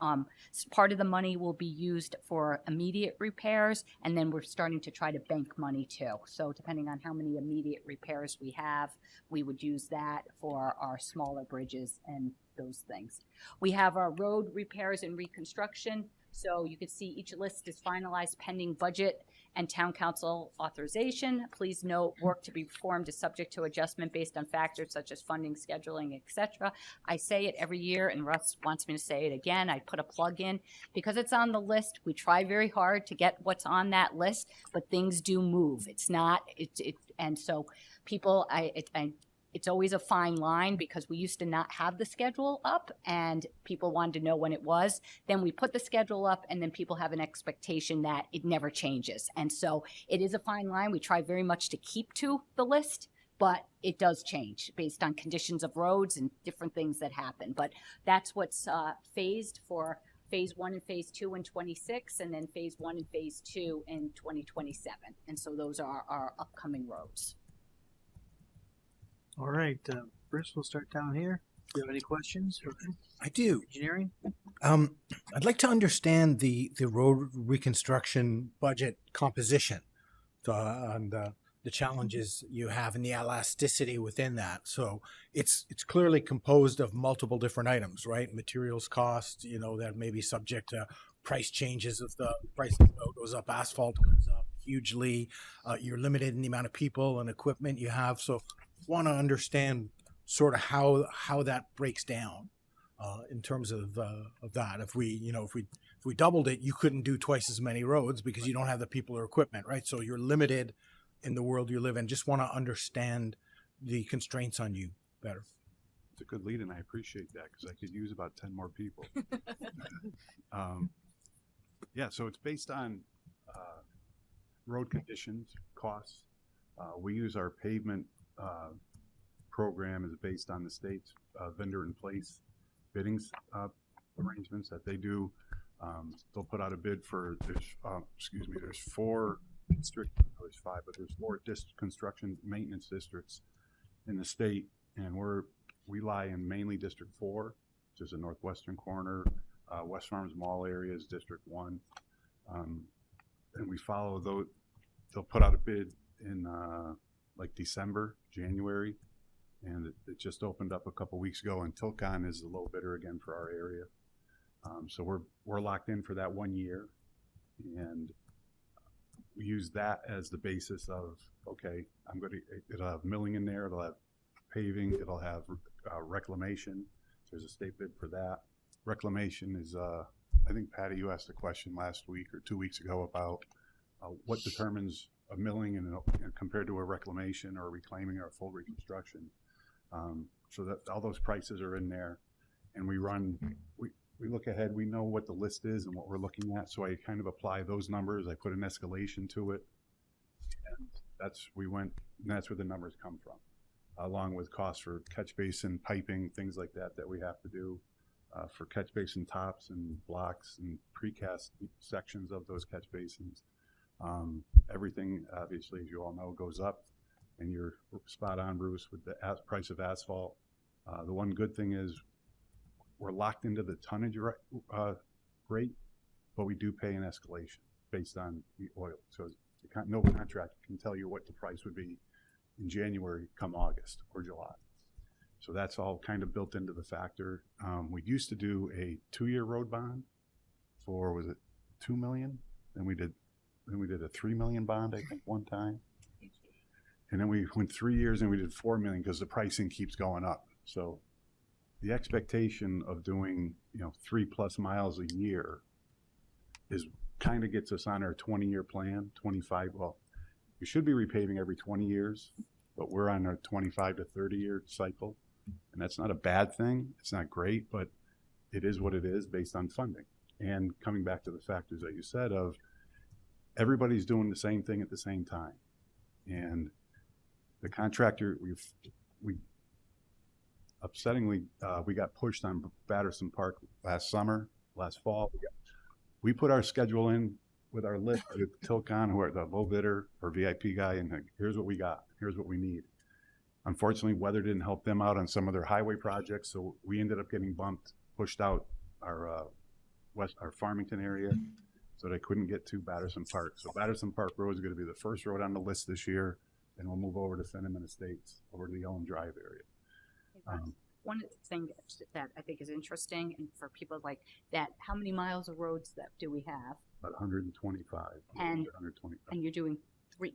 Part of the money will be used for immediate repairs, and then we're starting to try to bank money too. So depending on how many immediate repairs we have, we would use that for our smaller bridges and those things. We have our road repairs and reconstruction. So you can see each list is finalized pending budget and town council authorization. Please note, work to be performed is subject to adjustment based on factors such as funding, scheduling, etc. I say it every year, and Russ wants me to say it again. I put a plug in because it's on the list. We try very hard to get what's on that list, but things do move. It's not. And so people, it's always a fine line because we used to not have the schedule up and people wanted to know when it was. Then we put the schedule up and then people have an expectation that it never changes. And so it is a fine line. We try very much to keep to the list, but it does change based on conditions of roads and different things that happen. But that's what's phased for phase 1 and phase 2 in 26, and then phase 1 and phase 2 in 2027. And so those are our upcoming roads. All right, Bruce, we'll start down here. Do you have any questions? I do. Engineering? I'd like to understand the road reconstruction budget composition and the challenges you have and the elasticity within that. So it's clearly composed of multiple different items, right? Materials cost, that may be subject to price changes. If the price of the road goes up, asphalt goes up hugely. You're limited in the amount of people and equipment you have. So want to understand sort of how that breaks down in terms of that. If we doubled it, you couldn't do twice as many roads because you don't have the people or equipment, right? So you're limited in the world you live in. Just want to understand the constraints on you better. It's a good lead, and I appreciate that because I could use about 10 more people. Yeah, so it's based on road conditions, costs. We use our pavement program is based on the state's vendor in place biddings arrangements that they do. They'll put out a bid for there's 4 districts, there's 5, but there's 4 construction maintenance districts in the state, and we lie in mainly District 4, which is the northwestern corner. West Farms Mall area is District 1, and we follow those. They'll put out a bid in like December, January, and it just opened up a couple weeks ago, and Tilcon is the low bidder again for our area. So we're locked in for that 1 year, and we use that as the basis of, okay, it'll have milling in there, it'll have paving, it'll have reclamation. There's a state bid for that. Reclamation is, I think Patty, you asked a question last week or 2 weeks ago about what determines a milling and compared to a reclamation or reclaiming or a full reconstruction. So that all those prices are in there, and we look ahead, we know what the list is and what we're looking at, so I kind of apply those numbers, I put an escalation to it, and that's where the numbers come from, along with costs for catch basin, piping, things like that we have to do, for catch basin tops and blocks and precast sections of those catch basins. Everything, obviously, as you all know, goes up, and you're spot on, Bruce, with the price of asphalt. The one good thing is we're locked into the tonnage rate, but we do pay an escalation based on the oil. So no contract can tell you what the price would be in January come August or July. So that's all kind of built into the factor. We used to do a 2-year road bond for, was it $2 million? Then we did a $3 million bond, I think, one time. And then we went 3 years and we did $4 million because the pricing keeps going up. So the expectation of doing, 3+ miles a year is kind of gets us on our 20-year plan, 25. Well, we should be repaving every 20 years, but we're on our 25 to 30-year cycle. And that's not a bad thing. It's not great, but it is what it is based on funding. And coming back to the factors that you said of everybody's doing the same thing at the same time. And the contractor, upsettingly, we got pushed on Batterson Park last fall. We put our schedule in with our list with Tilcon, who are the low bidder or VIP guy, and here's what we got, here's what we need. Unfortunately, weather didn't help them out on some of their highway projects, so we ended up getting pushed out our Farmington area, so they couldn't get to Batterson Park. So Batterson Park Road is going to be the first road on the list this year, and we'll move over to Cinnamon Estates, over to the Elm Drive area. One thing that I think is interesting, and for people like that, how many miles of roads that do we have? About 125. And 125. And you're doing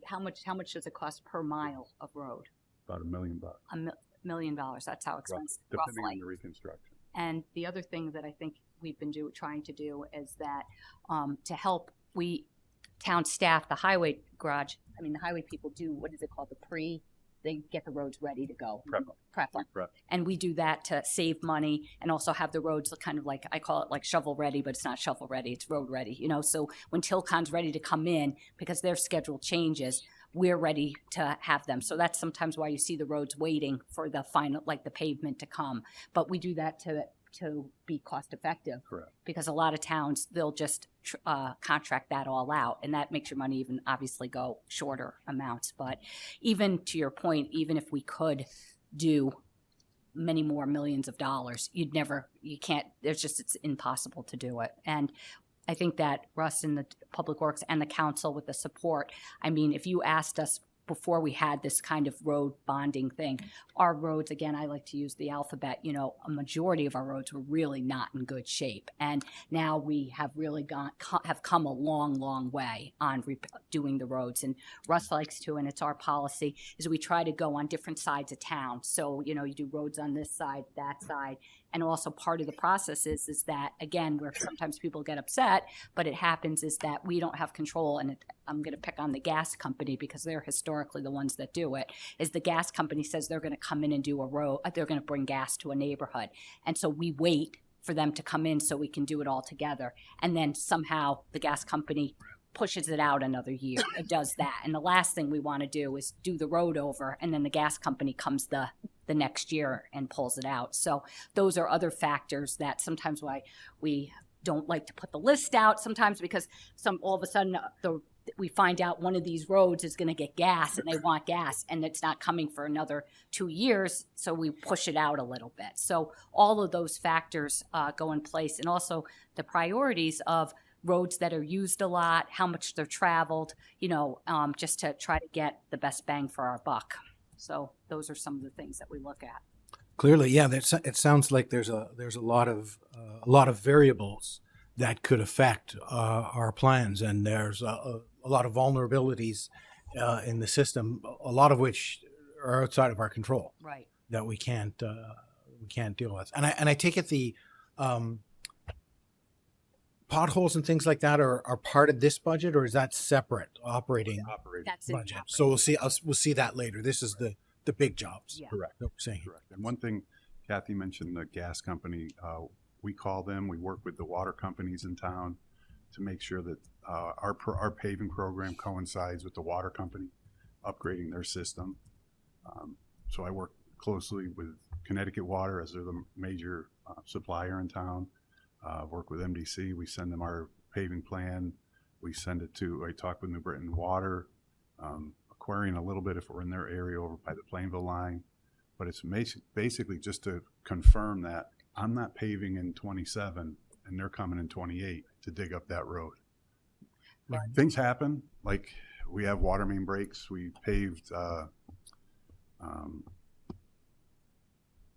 how much does it cost per mile of road? About $1 million. $1 million. That's how expensive, depending roughly. on the reconstruction. And the other thing that I think we've been trying to do is that to help town staff, the highway garage. I mean, the highway people do, what is it called? They get the roads ready to go. Prep them. And we do that to save money and also have the roads kind of like, I call it like shovel ready, but it's not shovel ready, it's road ready, So when Tilcon's ready to come in, because their schedule changes, we're ready to have them. So that's sometimes why you see the roads waiting for the final, like the pavement to come. But we do that to be cost effective. Correct. Because a lot of towns, they'll just contract that all out, and that makes your money even obviously go shorter amounts. But even to your point, even if we could do many more millions of dollars, you can't, it's impossible to do it. And I think that Russ and the Public Works and the council with the support, I mean, if you asked us before we had this kind of road bonding thing, our roads, again, I like to use the alphabet, a majority of our roads were really not in good shape. And now we have really have come a long, long way on doing the roads. And Russ likes to, and it's our policy, is we try to go on different sides of town. So, you do roads on this side, that side. And also part of the process is that, again, where sometimes people get upset, but it happens is that we don't have control. And I'm going to pick on the gas company because they're historically the ones that do it, is the gas company says they're going to come in and do a road, they're going to bring gas to a neighborhood. And so we wait for them to come in so we can do it all together. And then somehow the gas company pushes it out another year. It does that. And the last thing we want to do is do the road over, and then the gas company comes the next year and pulls it out. So those are other factors that sometimes why we don't like to put the list out sometimes, because all of a sudden we find out one of these roads is going to get gas and they want gas and it's not coming for another 2 years. So we push it out a little bit. So all of those factors go in place, and also the priorities of roads that are used a lot, how much they're traveled, just to try to get the best bang for our buck. So those are some of the things that we look at. Clearly, yeah, it sounds like there's a lot of variables that could affect our plans, and there's a lot of vulnerabilities in the system, a lot of which are outside of our control. Right. That we can't deal with. And I take it the potholes and things like that are part of this budget, or is that separate operating That's in budget? So we'll see that later. This is the big jobs. Yeah. Correct. that we're saying. Correct. And one thing, Kathy mentioned the gas company. We call them. We work with the water companies in town to make sure that our paving program coincides with the water company upgrading their system. So I work closely with Connecticut Water as they're the major supplier in town. Work with MDC. We send them our paving plan. We send it to. I talk with New Britain Water. Aquarian a little bit if we're in their area over by the Plainville line, but it's basically just to confirm that I'm not paving in 27 and they're coming in 28 to dig up that road. Right. Things happen, like we have water main breaks. We paved,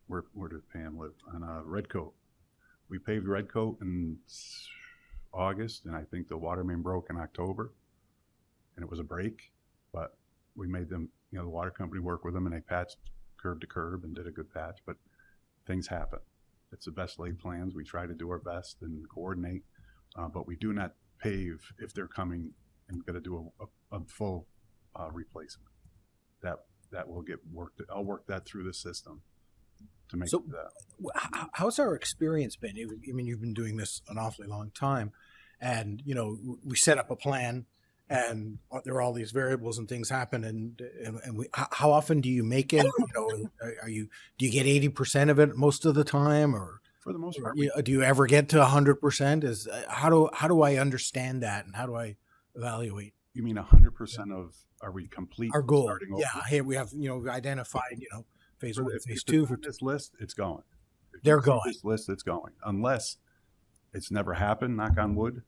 where did Pam live? On Redcoat. We paved Redcoat in August, and I think the water main broke in October, and it was a break, but we made them, the water company work with them, and they patched curb to curb and did a good patch, but things happen. It's the best laid plans. We try to do our best and coordinate, but we do not pave if they're coming and going to do a full replacement. That will get worked. I'll work that through the system to make that. How's our experience been? I mean, you've been doing this an awfully long time, and we set up a plan, and there are all these variables and things happen, and how often do you make it? Do you get 80% of it most of the time, or for the most part? Do you ever get to 100%? How do I understand that, and how do I evaluate? You mean 100% of? Are we complete? Our goal? Starting over? Yeah. Here we have we've identified phase one, phase If two. it's on this list, it's going. If They're it's on going. This list, it's going. Unless it's never happened. Knock on wood.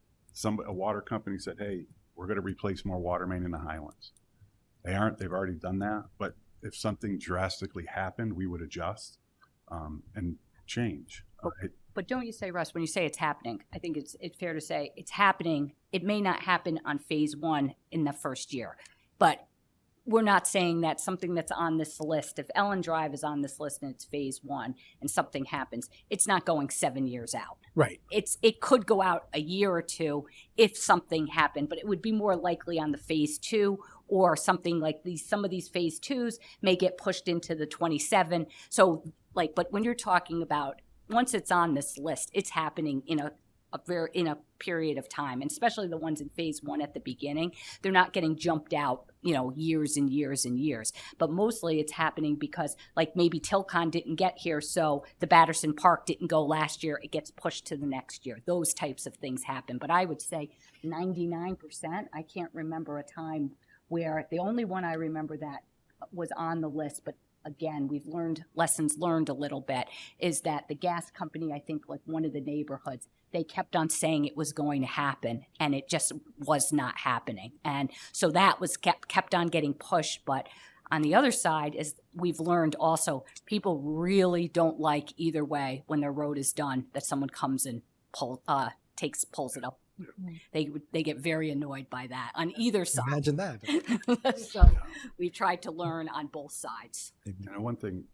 A water company said, "Hey, we're going to replace more water main in the Highlands." They aren't. They've already done that. But if something drastically happened, we would adjust and change. But don't you say, Russ, when you say it's happening, I think it's fair to say it's happening. It may not happen on phase one in the first year, but we're not saying that something that's on this list, if Ellen Drive is on this list and it's phase one and something happens, it's not going 7 years out. Right. It could go out a year or two if something happened, but it would be more likely on the phase two or something like some of these phase twos may get pushed into the 27. So but when you're talking about once it's on this list, it's happening in a period of time, and especially the ones in phase one at the beginning, they're not getting jumped out, years and years and years. But mostly it's happening because maybe Tilcon didn't get here, so the Batterson Park didn't go last year. It gets pushed to the next year. Those types of things happen. But I would say 99%, I can't remember a time where the only one I remember that was on the list, but again, we've learned lessons learned a little bit, is that the gas company, I think one of the neighborhoods, they kept on saying it was going to happen and it just was not happening. And so that was kept on getting pushed. But on the other side is we've learned also people really don't like either way when their road is done that someone comes and pulls it up. They get very annoyed by that on either side. Imagine that. So we tried to learn on both sides. One thing,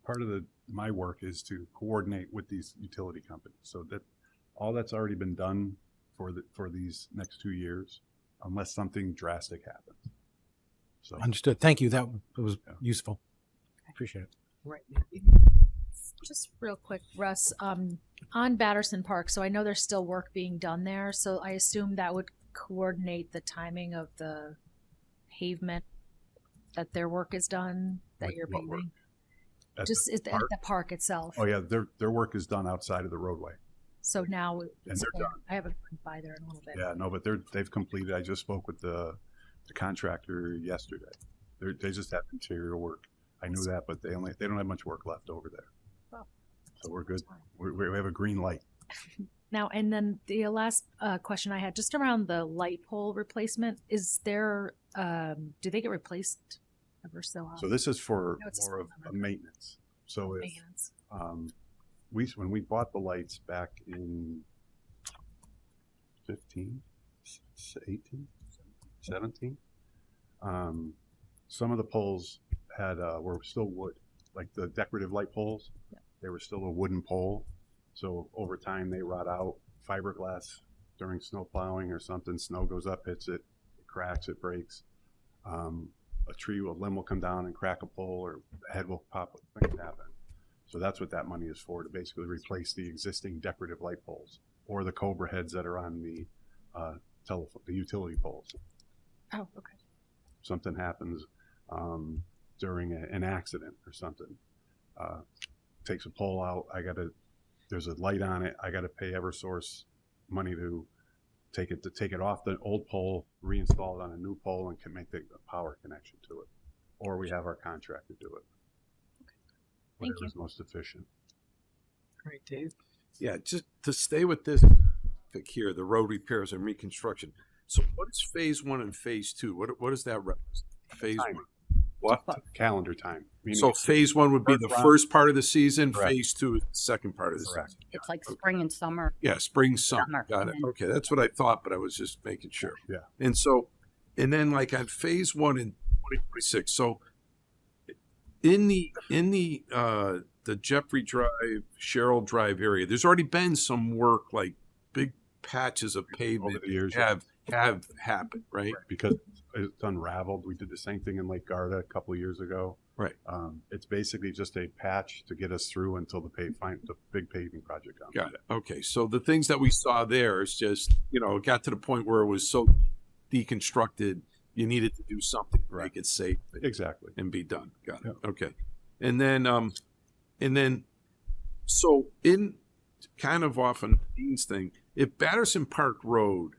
part of my work is to coordinate with these utility companies, so that all that's already been done for these next 2 years, unless something drastic happens. So Understood. Thank you. That was useful. Appreciate it. Right. Just real quick, Russ, on Batterson Park, so I know there's still work being done there, so I assume that would coordinate the timing of the pavement that their work is done, that you're paving? At the park itself. Oh yeah, their work is done outside of the roadway. So now and they're done. I haven't been by there in a little bit. Yeah, no, but they've completed. I just spoke with the contractor yesterday. They just have interior work. I knew that, but they don't have much work left over there. Oh, so we're good. We have a green light. Now, and then the last question I had, just around the light pole replacement, is there, do they get replaced ever so often. So this is for No, it's a more of small a maintenance. So if Maintenance. when we bought the lights back in 15, 18, 17, some of the poles had were still wood, like the decorative light poles. Yeah. They were still a wooden pole. So over time they rot out. Fiberglass during snow plowing or something, snow goes up, hits it, it cracks, it breaks. A limb will come down and crack a pole, or a head will pop. Things happen. So that's what that money is for, to basically replace the existing decorative light poles or the Cobra heads that are on the the utility poles. Oh, okay. Something happens during an accident or something. Takes a pole out. There's a light on it. I got to pay Eversource money to take it off the old pole, reinstall it on a new pole, and can make the power connection to it. Or we have our contractor do it. Thank Whatever's most efficient. Great, Dave. Yeah, just to stay with this topic here, the road repairs and reconstruction. So what is phase 1 and phase 2? What does that represent? Phase Time. 1. What? Calendar time. Meaning So phase 1 would be the round. first part of the season. Correct. Phase 2 is the second part of the Correct. season. It's like spring and summer. Yeah, spring, summer. Got and it. then- Okay, that's what I thought, but I was just making sure. Yeah. And then like on phase 1 in 2026. So in the Jeffrey Drive, Sherrill Drive area, there's already been some work, like big patches of pavement Over the years. have happened, right? Because it's unraveled. We did the same thing in Lake Garda a couple of years ago. Right. It's basically just a patch to get us through until the big paving project comes. Got it. Okay. So the things that we saw there is just, it got to the point where it was so deconstructed, you needed to do something to make it safe. Exactly. And be done. Got it. Yeah. Okay. And then, so in kind of off on Dean's thing, if Batterson Park Road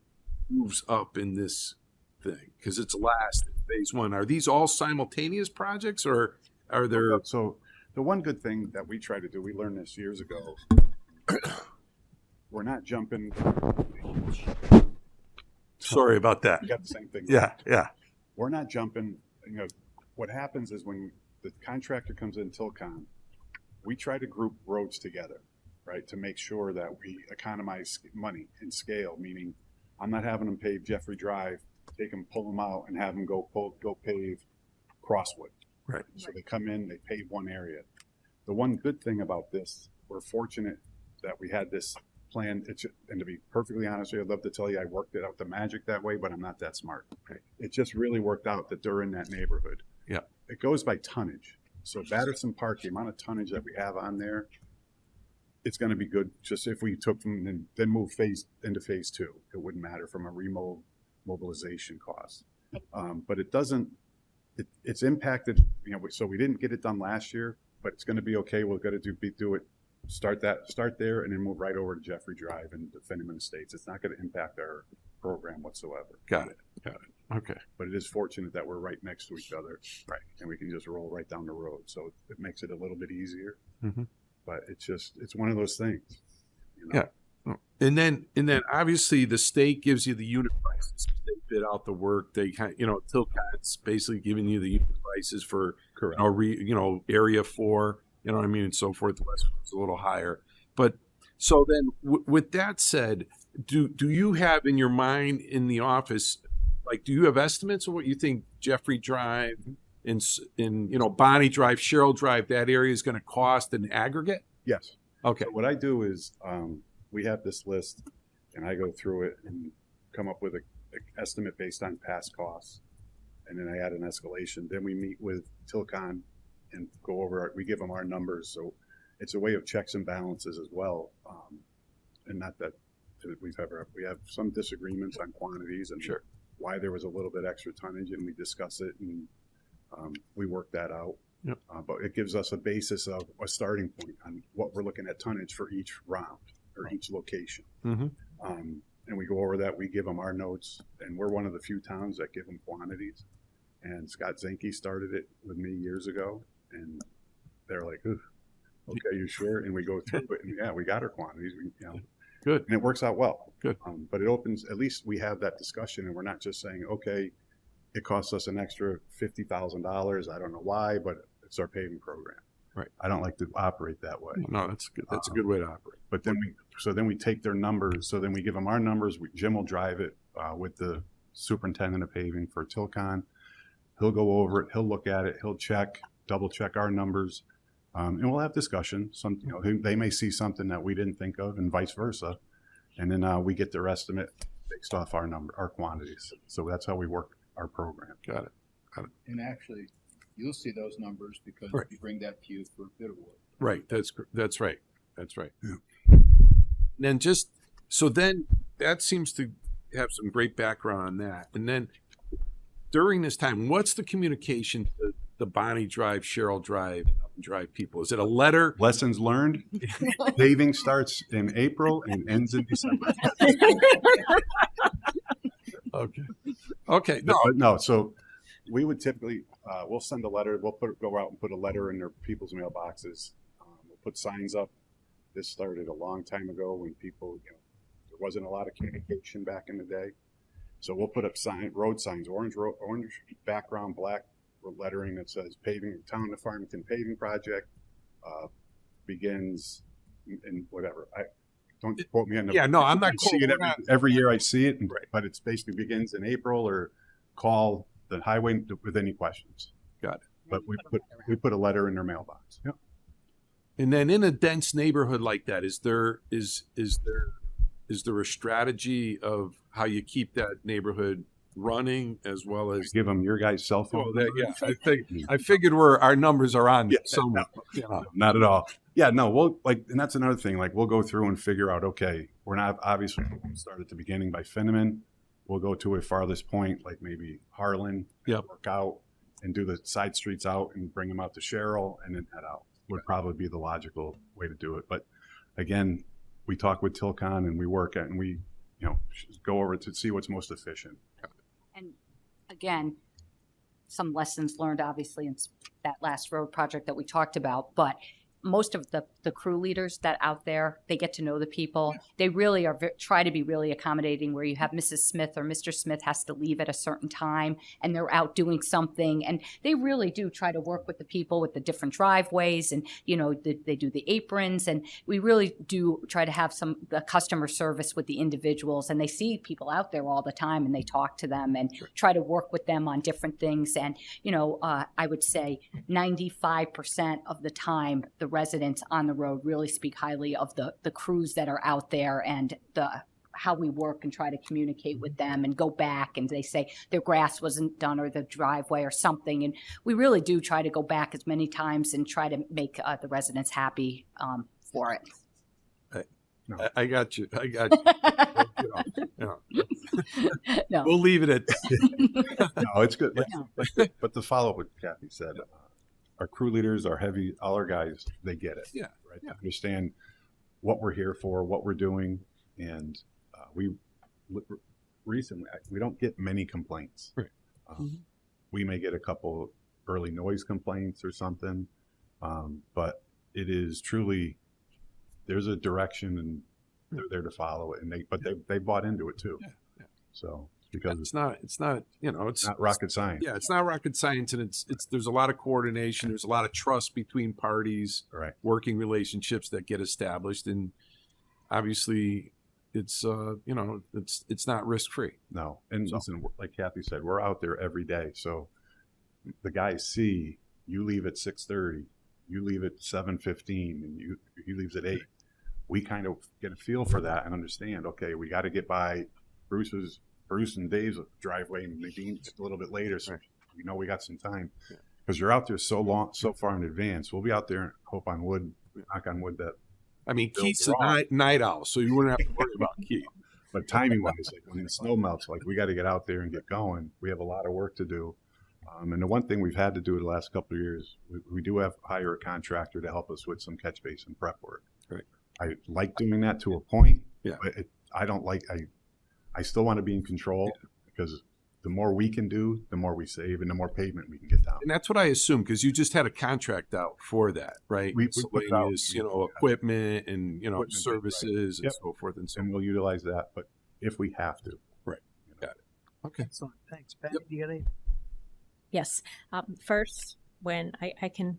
moves up in this thing, because it's last in phase 1, are these all simultaneous projects, or are there? So the one good thing that we try to do, we learned this years ago, we're not jumping. Sorry about that. You got the same thing. Yeah. We're not jumping. What happens is when the contractor comes in, Tilcon, we try to group roads together, right, to make sure that we economize money and scale. Meaning, I'm not having them pave Jeffrey Drive, take them, pull them out, and have them go pave Crosswood. Right. So they come in, they pave one area. The one good thing about this, we're fortunate that we had this plan. And to be perfectly honest with you, I'd love to tell you I worked it out the magic that way, but I'm not that smart. Right. It just really worked out that they're in that neighborhood. Yeah. It goes by tonnage. So Batterson Park, the amount of tonnage that we have on there, it's going to be good. Just if we took them and then move into phase 2, it wouldn't matter from a mobilization cost. But it doesn't. It's impacted. So we didn't get it done last year, but it's going to be okay. We're going to do it. Start there, and then move right over to Jeffrey Drive and the Finneman Estates. It's not going to impact our program whatsoever. Got it. Okay. But it is fortunate that we're right next to each other, right, and we can just roll right down the road. So it makes it a little bit easier. Mm-hmm. But it's one of those things. Yeah. And then obviously the state gives you the unit prices. They bid out the work. They kind of, Tilcon's basically giving you the unit prices for Correct. area 4, you know what I mean, and so forth. The West is a little higher. But so then with that said, do you have in your mind in the office, like, do you have estimates of what you think Jeffrey Drive in Bonnie Drive, Sherrill Drive, that area is going to cost in aggregate? Yes. Okay. So what I do is we have this list, and I go through it and come up with an estimate based on past costs, and then I add an escalation. Then we meet with Tilcon and go over. We give them our numbers, so it's a way of checks and balances as well. And not that we have some disagreements on quantities and Sure. why there was a little bit extra tonnage, and we discuss it and we work that out. Yep. But it gives us a basis of a starting point on what we're looking at tonnage for each round or each location. Mm-hmm. And we go over that. We give them our notes, and we're one of the few towns that give them quantities. And Scott Zenke started it with me years ago, and they're like, "Ooh, okay, you sure?" And we go through it, and yeah, we got our quantities. Good. And it works out well. Good. But it opens. At least we have that discussion, and we're not just saying, "Okay, it costs us an extra $50,000. I don't know why, but it's our paving program. Right. I don't like to operate that way. No, that's good. That's a good way to operate. But then we take their numbers. So then we give them our numbers. Jim will drive it with the superintendent of paving for Tilcon. He'll go over it. He'll look at it. He'll double check our numbers, and we'll have discussion. They may see something that we didn't think of, and vice versa. And then we get their estimate based off our quantities. So that's how we work our program. Got it. And actually, you'll see those numbers because Right. you bring that to you for bid award. Right. That's right. That's right. Yeah. And then that seems to have some great background on that. And then during this time, what's the communication to the Bonnie Drive, Cheryl Drive, Drive people? Is it a letter? Lessons learned. Paving starts in April and ends in December. Okay. No. But no. So we would typically we'll send a letter. We'll go out and put a letter in their people's mailboxes. We'll put signs up. This started a long time ago when people, there wasn't a lot of communication back in the day. So we'll put up road signs, orange background, black lettering that says paving, Town of Farmington paving project begins in whatever. Don't quote me on the. Yeah, no, I'm not. I see it every year. I see it, but it's basically begins in April, or call the highway with any questions. Got it. But we put a letter in their mailbox. Yep. And then in a dense neighborhood like that, is there a strategy of how you keep that neighborhood running as well as give them your guys' cell phone? I figured our numbers are on somewhere. No, not at all. Yeah, no, we'll and that's another thing. We'll go through and figure out. Okay, we're not obviously start at the beginning by Finneman. We'll go to a farthest point, like maybe Harlan. Work out and do the side streets out and bring them out to Cheryl and then head out. Would probably be the logical way to do it. But again, we talk with Tilcon and we work at and we go over to see what's most efficient. And again, some lessons learned, obviously, in that last road project that we talked about. But most of the crew leaders that out there, they get to know the people. They really are try to be really accommodating, where you have Mrs. Smith or Mr. Smith has to leave at a certain time and they're out doing something. And they really do try to work with the people with the different driveways, and, they do the aprons. And we really do try to have the customer service with the individuals, and they see people out there all the time and they talk to them and try to work with them on different things. And, I would say 95% of the time, the residents on the road really speak highly of the crews that are out there and how we work and try to communicate with them and go back, and they say their grass wasn't done or the driveway or something. And we really do try to go back as many times and try to make the residents happy for it. I got you. No. We'll leave it at that. No, it's good. But to follow up what Kathy said, our crew leaders, all our guys, they get it. Yeah. Right. They understand what we're here for, what we're doing. And we don't get many complaints. Right. We may get a couple early noise complaints or something. But it is truly, there's a direction and they're there to follow it. And they bought into it too. Yeah. So because it's not it's not rocket science. Yeah, it's not rocket science, and there's a lot of coordination. There's a lot of trust between parties, right? Working relationships that get established, and obviously, it's not risk free. No, and listen, like Kathy said, we're out there every day, so the guys see you leave at 6:30, you leave at 7:15, and he leaves at 8. We kind of get a feel for that and understand. Okay, we got to get by Bruce and Dave's driveway and Nadine just a little bit later, so we got some time because you're out there so far in advance. We'll be out there, hope on wood, knock on wood that. I mean, Keith's a night owl, so you wouldn't have to worry about Keith. But timing wise, like when the snow melts, we got to get out there and get going. We have a lot of work to do. And the one thing we've had to do the last couple of years, we do hire a contractor to help us with some catch basin prep work. Right. I like doing that to a point. Yeah. But I still want to be in control because the more we can do, the more we save and the more pavement we can get down. And that's what I assume, because you just had a contract out for that, right? We put it out, equipment and, services and so forth and so on. And we'll utilize that, but if we have to. Right. Got it. Okay. Excellent. Thanks, Patty. Do you got any? Yes. First, when I can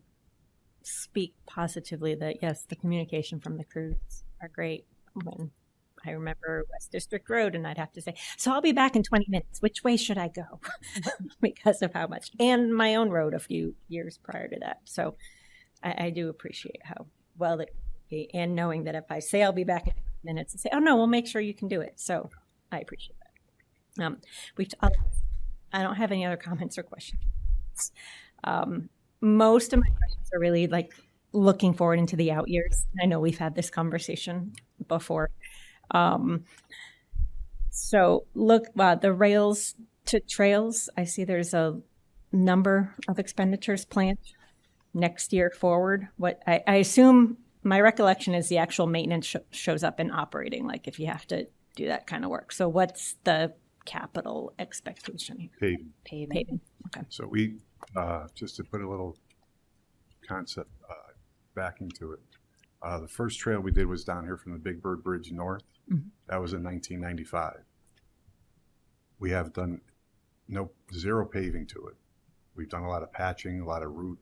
speak positively that yes, the communication from the crews are great. When I remember West District Road, and I'd have to say, "So I'll be back in 20 minutes. Which way should I go?" Because of how much, and my own road a few years prior to that. So I do appreciate how well it, and knowing that if I say I'll be back in 20 minutes, and say, "Oh no, we'll make sure you can do it." So I appreciate that. I don't have any other comments or questions. Most of my questions are really like looking forward into the out years. I know we've had this conversation before. So look, the rails to trails, I see there's a number of expenditures planned next year forward. What I assume, my recollection is the actual maintenance shows up in operating, like if you have to do that kind of work. So what's the capital expectation here? Paving. Okay. So we, just to put a little concept back into it, the first trail we did was down here from the Big Bird Bridge north. Mm-hmm. That was in 1995. We have done zero paving to it. We've done a lot of patching, a lot of root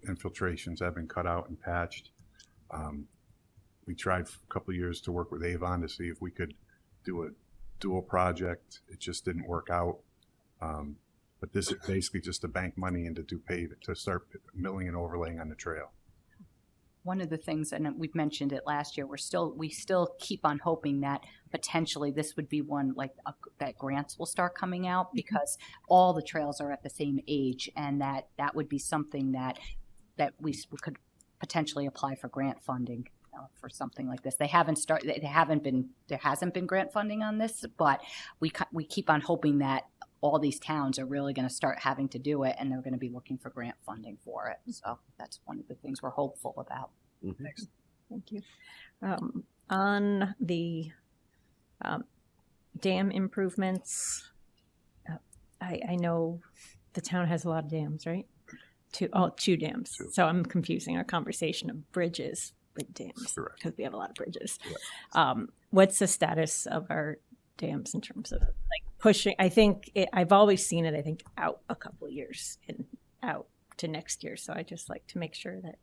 infiltrations have been cut out and patched. We tried for a couple of years to work with Avon to see if we could do a dual project. It just didn't work out. But this is basically just to bank money and to do paving, to start milling and overlaying on the trail. One of the things, and we've mentioned it last year, we still keep on hoping that potentially this would be one that grants will start coming out, because all the trails are at the same age, and that would be something that we could potentially apply for grant funding for something like this. There hasn't been grant funding on this, but we keep on hoping that all these towns are really going to start having to do it, and they're going to be looking for grant funding for it. So that's one of the things we're hopeful about. Mm-hmm. Thank you. On the dam improvements, I know the town has a lot of dams, right? Two dams. Two. So I'm confusing our conversation of bridges with dams, because we have a lot of bridges. Yeah. What's the status of our dams in terms of like pushing? I've always seen it, I think, out a couple of years and out to next year. So I just like to make sure that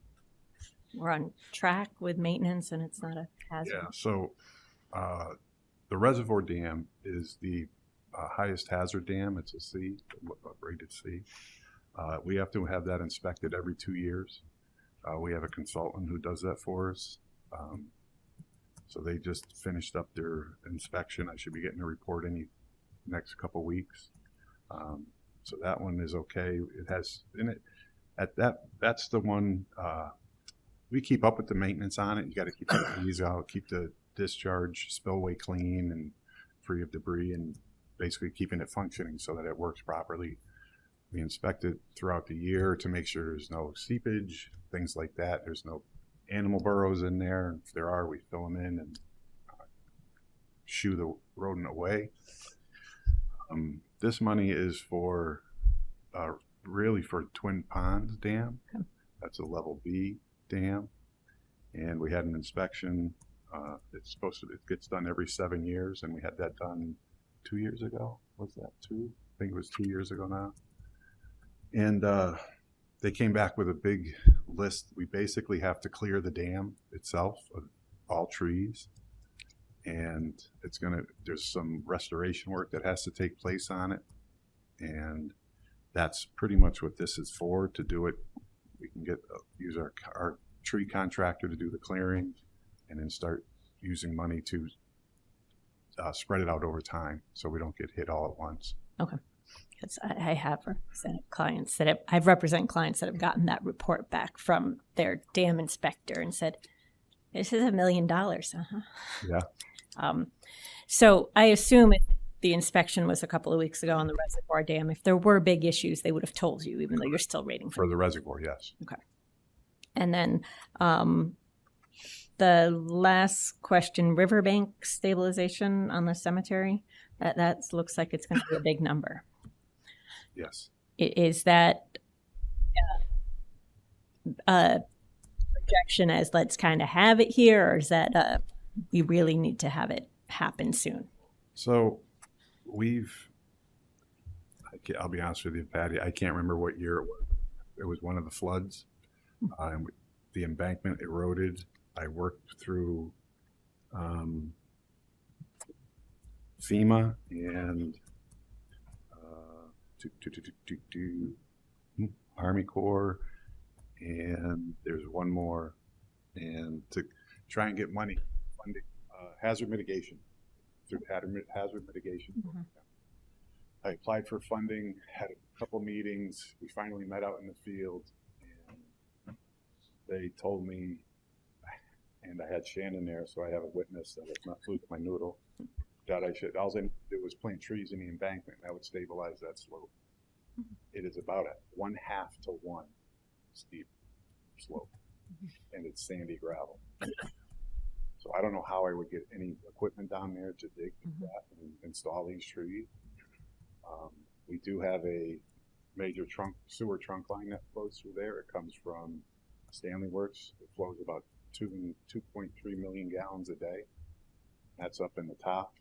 we're on track with maintenance and it's not a hazard. Yeah, so the reservoir dam is the highest hazard dam. It's a C, rated C. We have to have that inspected every 2 years. We have a consultant who does that for us. So they just finished up their inspection. I should be getting a report any next couple weeks. So that one is okay. It has in it that's the one we keep up with the maintenance on it. You got to keep the leaves out, keep the discharge spillway clean and free of debris, and basically keeping it functioning so that it works properly. We inspect it throughout the year to make sure there's no seepage, things like that. There's no animal burrows in there. If there are, we fill them in and shoo the rodent away. This money is for really for Twin Ponds Dam. Okay. That's a level B dam, and we had an inspection. It gets done every 7 years, and we had that done 2 years ago. Was that 2? I think it was 2 years ago now. And they came back with a big list. We basically have to clear the dam itself of all trees, and there's some restoration work that has to take place on it, and that's pretty much what this is for. To do it, we can use our tree contractor to do the clearing, and then start using money to spread it out over time so we don't get hit all at once. Okay. Because I have represented clients I've represented clients that have gotten that report back from their dam inspector and said, "This is $1 million." Uh-huh. Yeah. So I assume if the inspection was a couple of weeks ago on the reservoir dam, if there were big issues, they would have told you, even though you're still waiting for the reservoir. Yes. Okay. And then the last question: riverbank stabilization on the cemetery. That looks like it's going to be a big number. Yes. Is that projection as let's kind of have it here, or is that we really need to have it happen soon? So we've I'll be honest with you, Patty, I can't remember what year it was. It was one of the floods. And the embankment eroded. I worked through FEMA and Army Corps, and there's one more, and to try and get money, funding, hazard mitigation, through hazard mitigation. I applied for funding, had a couple meetings. We finally met out in the field, and they told me, and I had Shannon there, so I have a witness that it's not fluke my noodle, that I should, all I did was plant trees in the embankment, and that would stabilize that slope. It is about a 1/2 to 1 steep slope, and it's sandy gravel. So I don't know how I would get any equipment down there to dig that and install these trees. We do have a major sewer trunk line that flows through there. It comes from Stanley Works. It flows about 2.3 million gallons a day. That's up in the top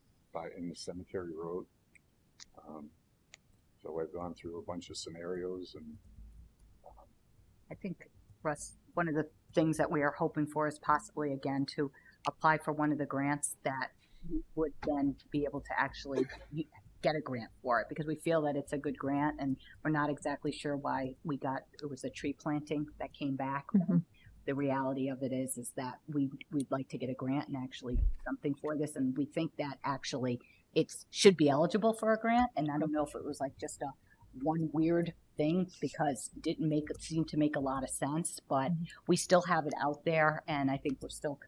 in the Cemetery Road. So I've gone through a bunch of scenarios, and I think, Russ, one of the things that we are hoping for is possibly, again, to apply for one of the grants that would then be able to actually get a grant for it, because we feel that it's a good grant, and we're not exactly sure why it was a tree planting that came back. The reality of it is that we'd like to get a grant and actually do something for this, and we think that actually it should be eligible for a grant. And I don't know if it was like just one weird thing, because it didn't seem to make a lot of sense, but we still have it out there, and I think we're still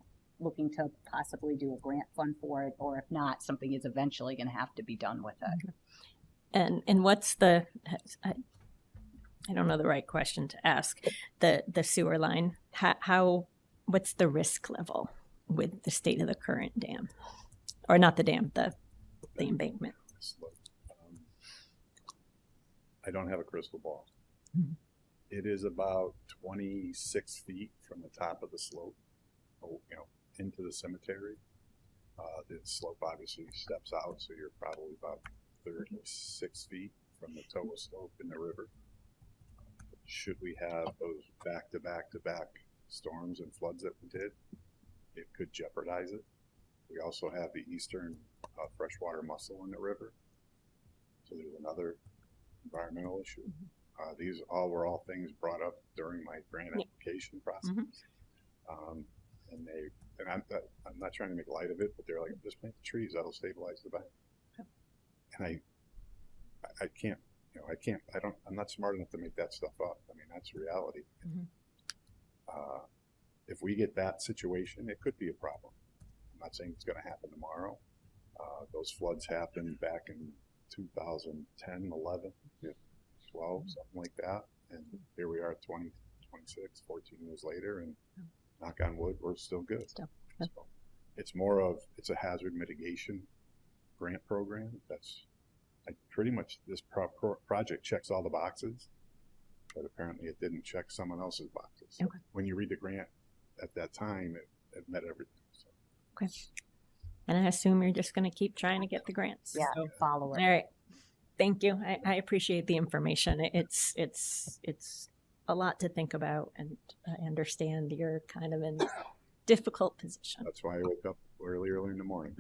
looking to possibly do a grant fund for it, or if not, something is eventually going to have to be done with it. And what's the, I don't know the right question to ask, the sewer line, what's the risk level with the state of the current dam? Or not the dam, the embankment? I don't have a crystal ball. It is about 26 feet from the top of the slope, into the cemetery. The slope obviously steps out, so you're probably about 36 feet from the toe of slope in the river. Should we have those back-to-back storms and floods that we did, it could jeopardize it. We also have the eastern freshwater mussel in the river, so there's another environmental issue. These were all things brought up during my grant application process. And I'm not trying to make light of it, but they're like, just plant the trees, that'll stabilize the bank. And I'm not smart enough to make that stuff up. I mean, that's reality. If we get that situation, it could be a problem. I'm not saying it's going to happen tomorrow. Those floods happened back in 2010, 11, 12, something like that. And here we are 20, 26, 14 years later, and knock on wood, we're still good. So it's it's a hazard mitigation grant program. Pretty much this project checks all the boxes, but apparently it didn't check someone else's boxes. So when you read the grant at that time, it met everything. So. Okay. And I assume you're just going to keep trying to get the grants. Yeah, follow it. All right. Thank you. I appreciate the information. It's a lot to think about, and I understand you're kind of in a difficult position. That's why I wake up early in the morning.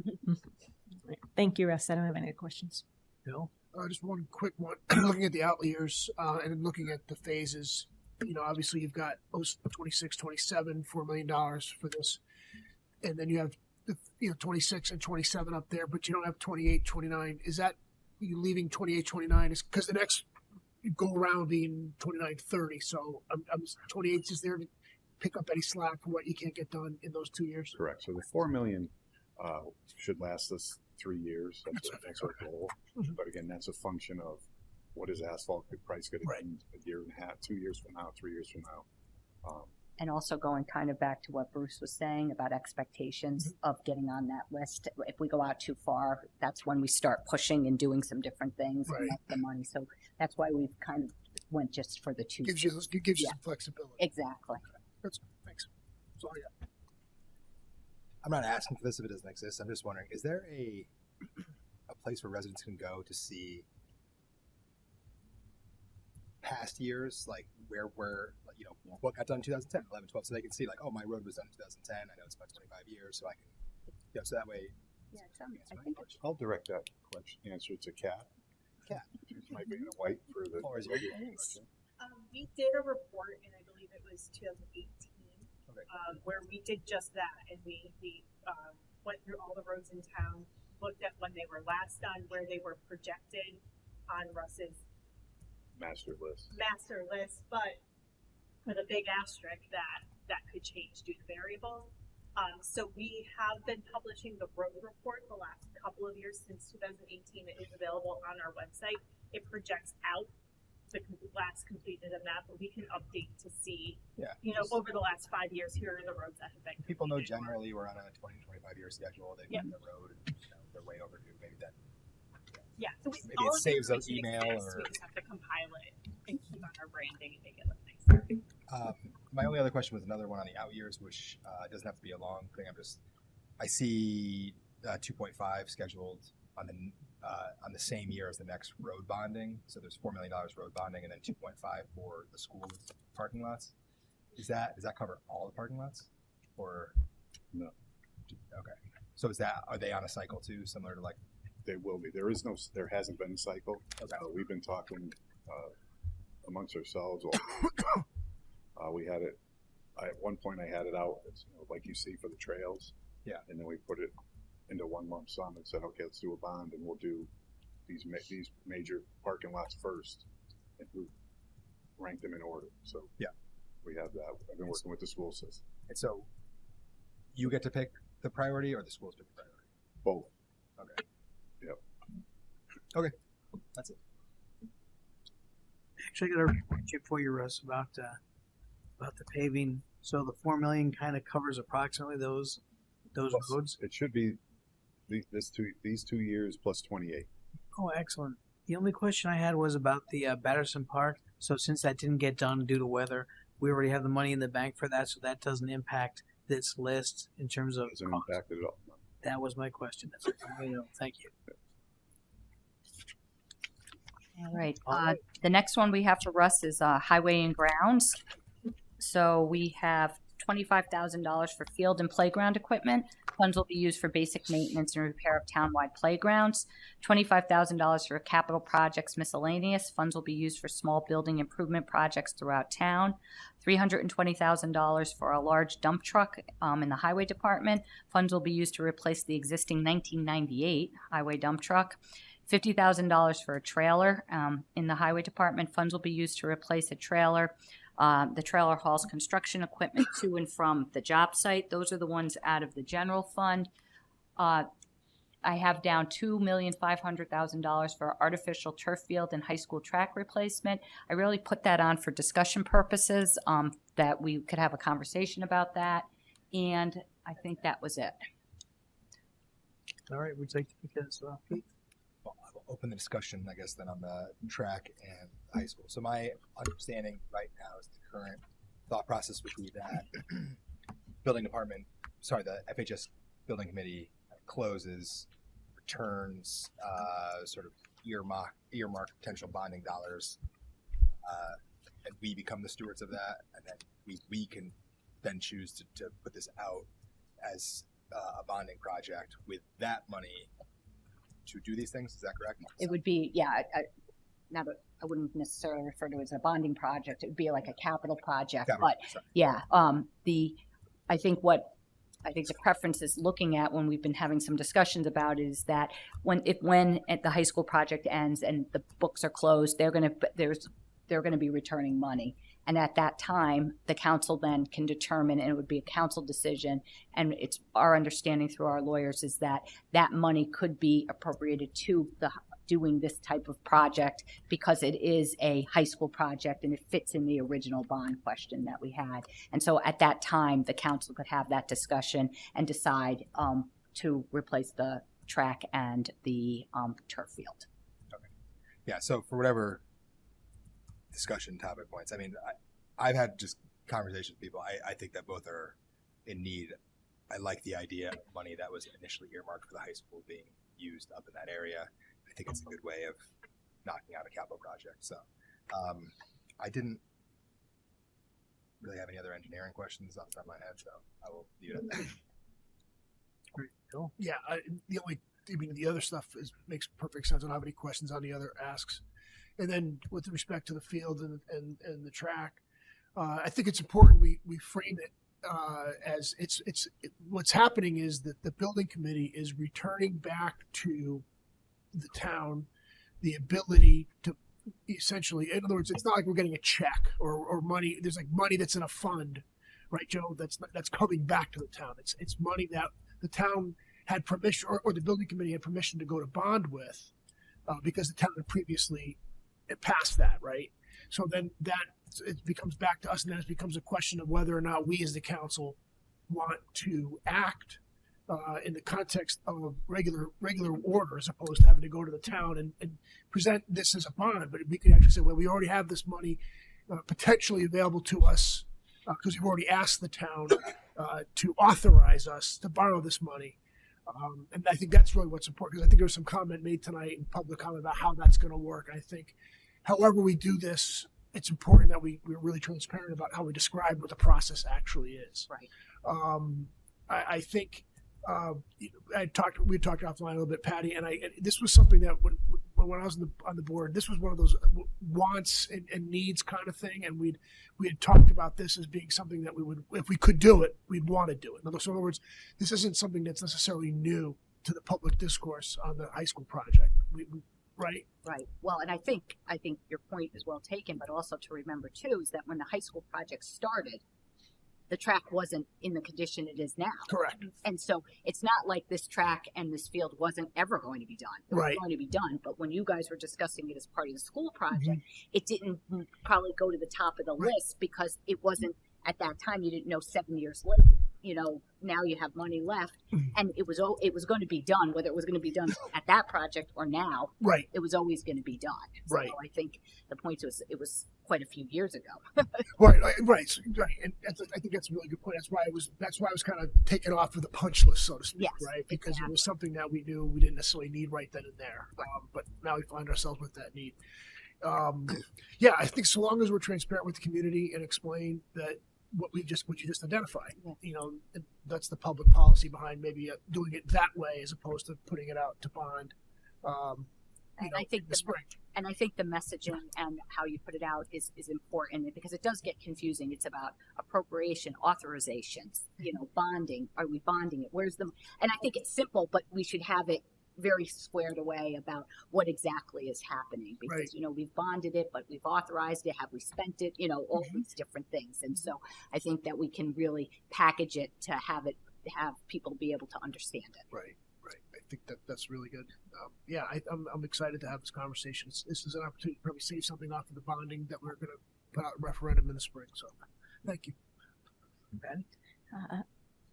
Thank you, Russ. I don't have any questions. Bill? Just one quick one. Looking at the out years and looking at the phases, obviously you've got 26, 27, $4 million for this. And then you have, 26 and 27 up there, but you don't have 28, 29. Is that you leaving 28, 29? Is because the next go around being 29, 30. So I'm 28 is there to pick up any slack for what you can't get done in those 2 years. Correct. So the $4 million should last us 3 years. That's our goal. But again, that's a function of what is asphalt price going to be a year and a half, 2 years from now, 3 years from now. And also going kind of back to what Bruce was saying about expectations of getting on that list. If we go out too far, that's when we start pushing and doing some different things and get the money. So that's why we've kind of went just for the 2 gives years. You some flexibility. Exactly. Thanks. That's all I got. I'm not asking for this if it doesn't exist. I'm just wondering, is there a place where residents can go to see past years, like where you know, what got done in 2010, 11, 12, so they can see like, oh, my road was done in 2010. I know it's about 25 years, so I can, you know, so that way. Yeah, I think I'll direct that answer to Kat. Kat. She might be in white for the. We did a report, and I believe it was 2018, where we did just that, and we went through all the roads in town, looked at when they were last done, where they were projected on Russ's master list, but with a big asterisk that could change due to variables. So we have been publishing the road report the last couple of years since 2018. It is available on our website. It projects out the last completed amount, but we can update to see, you know, over the last 5 years, here are the roads that have been completed. People know generally we're on a 20, 25 year schedule. They've done the road, and, you know, they're way overdue. Maybe that. Yeah, so maybe it saves an email or. We just have to compile it and keep on our branding and make it look nicer. My only other question was another one on the out years, which doesn't have to be a long thing. I see 2.5 scheduled on the same year as the next road bonding. So there's $4 million road bonding, and then 2.5 for the school parking lots. Does that cover all the parking lots, or no? Okay. So are they on a cycle too, similar to like? They will be. There hasn't been a cycle. Okay. We've been talking amongst ourselves. We had it. At one point, I had it out, like you see for the trails. Yeah. And then we put it into one lump sum and said, okay, let's do a bond, and we'll do these major parking lots first, and we rank them in order. So yeah, we have that. I've been working with the school system. And so, you get to pick the priority, or the schools pick the priority? Both. Okay. Yep. Okay. That's it. Actually, I got a report for you, Russ, about the paving. So the $4 million kind of covers approximately those roads. It should be these 2 years plus 28. Oh, excellent. The only question I had was about the Batterson Park. So since that didn't get done due to weather, we already have the money in the bank for that, so that doesn't impact this list in terms of doesn't cost. impact it at all. That was my question. That's what I know. Thank you. All right. The next one we have for Russ is Highway and Grounds. So we have $25,000 for field and playground equipment. Funds will be used for basic maintenance and repair of townwide playgrounds. $25,000 for capital projects miscellaneous. Funds will be used for small building improvement projects throughout town. $320,000 for a large dump truck in the highway department. Funds will be used to replace the existing 1998 highway dump truck. $50,000 for a trailer in the highway department. Funds will be used to replace a trailer. The trailer hauls construction equipment to and from the job site. Those are the ones out of the general fund. I have down $2,500,000 for artificial turf field and high school track replacement. I really put that on for discussion purposes, that we could have a conversation about that. And I think that was it. All right, would you like to pick that as well? Well, I will open the discussion, I guess, then on the track and high school. So my understanding right now is the current thought process would be that the FHS building committee closes, returns, sort of earmark potential bonding dollars, and we become the stewards of that, and then we can then choose to put this out as a bonding project with that money to do these things. Is that correct? It would be, I wouldn't necessarily refer to it as a bonding project. It would be like a capital project. I think the preference is looking at when we've been having some discussions about is that when at the high school project ends and the books are closed, they're going to be returning money. And at that time, the council then can determine, and it would be a council decision. And it's our understanding through our lawyers is that that money could be appropriated to doing this type of project because it is a high school project and it fits in the original bond question that we had. And so at that time, the council could have that discussion and decide to replace the track and the turf field. Okay. Yeah. So for whatever discussion topic points, I mean, I've had just conversations with people. I think that both are in need. I like the idea of money that was initially earmarked for the high school being used up in that area. I think it's a good way of knocking out a capital project. So I didn't really have any other engineering questions off the top of my head, so I will leave it at that. Great. Cool. Yeah, the other stuff makes perfect sense. I don't have any questions on the other asks. And then with respect to the field and the track, I think it's important we frame it as what's happening is that the building committee is returning back to the town the ability to essentially, in other words, it's not like we're getting a check or money. There's like money that's in a fund, right, Joe? That's coming back to the town. It's money that the town had permission, or the building committee had permission to go to bond with, because the town had previously passed that, right? So then it becomes back to us, and then it becomes a question of whether or not we as the council want to act in the context of regular order, as opposed to having to go to the town and present this as a bond. But we could actually say, well, we already have this money potentially available to us because we've already asked the town to authorize us to borrow this money. And I think that's really what's important, because I think there was some comment made tonight in public comment about how that's going to work. I think however we do this, it's important that we're really transparent about how we describe what the process actually is. Right. I think we talked offline a little bit, Patty, and this was something that when I was on the board, this was one of those wants and needs kind of thing, and we had talked about this as being something that we would, if we could do it, we'd want to do it. So in other words, this isn't something that's necessarily new to the public discourse on the high school project. Right. Right. Well, and I think your point is well taken, but also to remember too is that when the high school project started, the track wasn't in the condition it is now. Correct. And so it's not like this track and this field wasn't ever going to be done. It was going to be done, but when you guys were discussing it as part of the school project, it didn't probably go to the top of the list because it wasn't, at that time, you didn't know 7 years later. Now you have money left, and it was going to be done, whether it was going to be done at that project or now. Right. It was always going to be done. So right. I think the point was it was quite a few years ago. Right. And I think that's a really good point. That's why I was kind of taken off of the punch list, so to speak. Yes, right. Because it was something that we knew we didn't necessarily need right then and there. But now we find ourselves with that need. I think so long as we're transparent with the community and explain that what you just identified, that's the public policy behind maybe doing it that way as opposed to putting it out to bond. I think the spring. And I think the messaging and how you put it out is important because it does get confusing. It's about appropriation, authorizations, bonding. Are we bonding it? Where's the? And I think it's simple, but we should have it very squared away about what exactly is happening because we've bonded it, but we've authorized it. Have we spent it? All these different things. And so I think that we can really package it to have people be able to understand it. Right. I think that's really good. I'm excited to have this conversation. This is an opportunity to probably save something off of the bonding that we're going to put out a referendum in the spring. So thank you. Ben?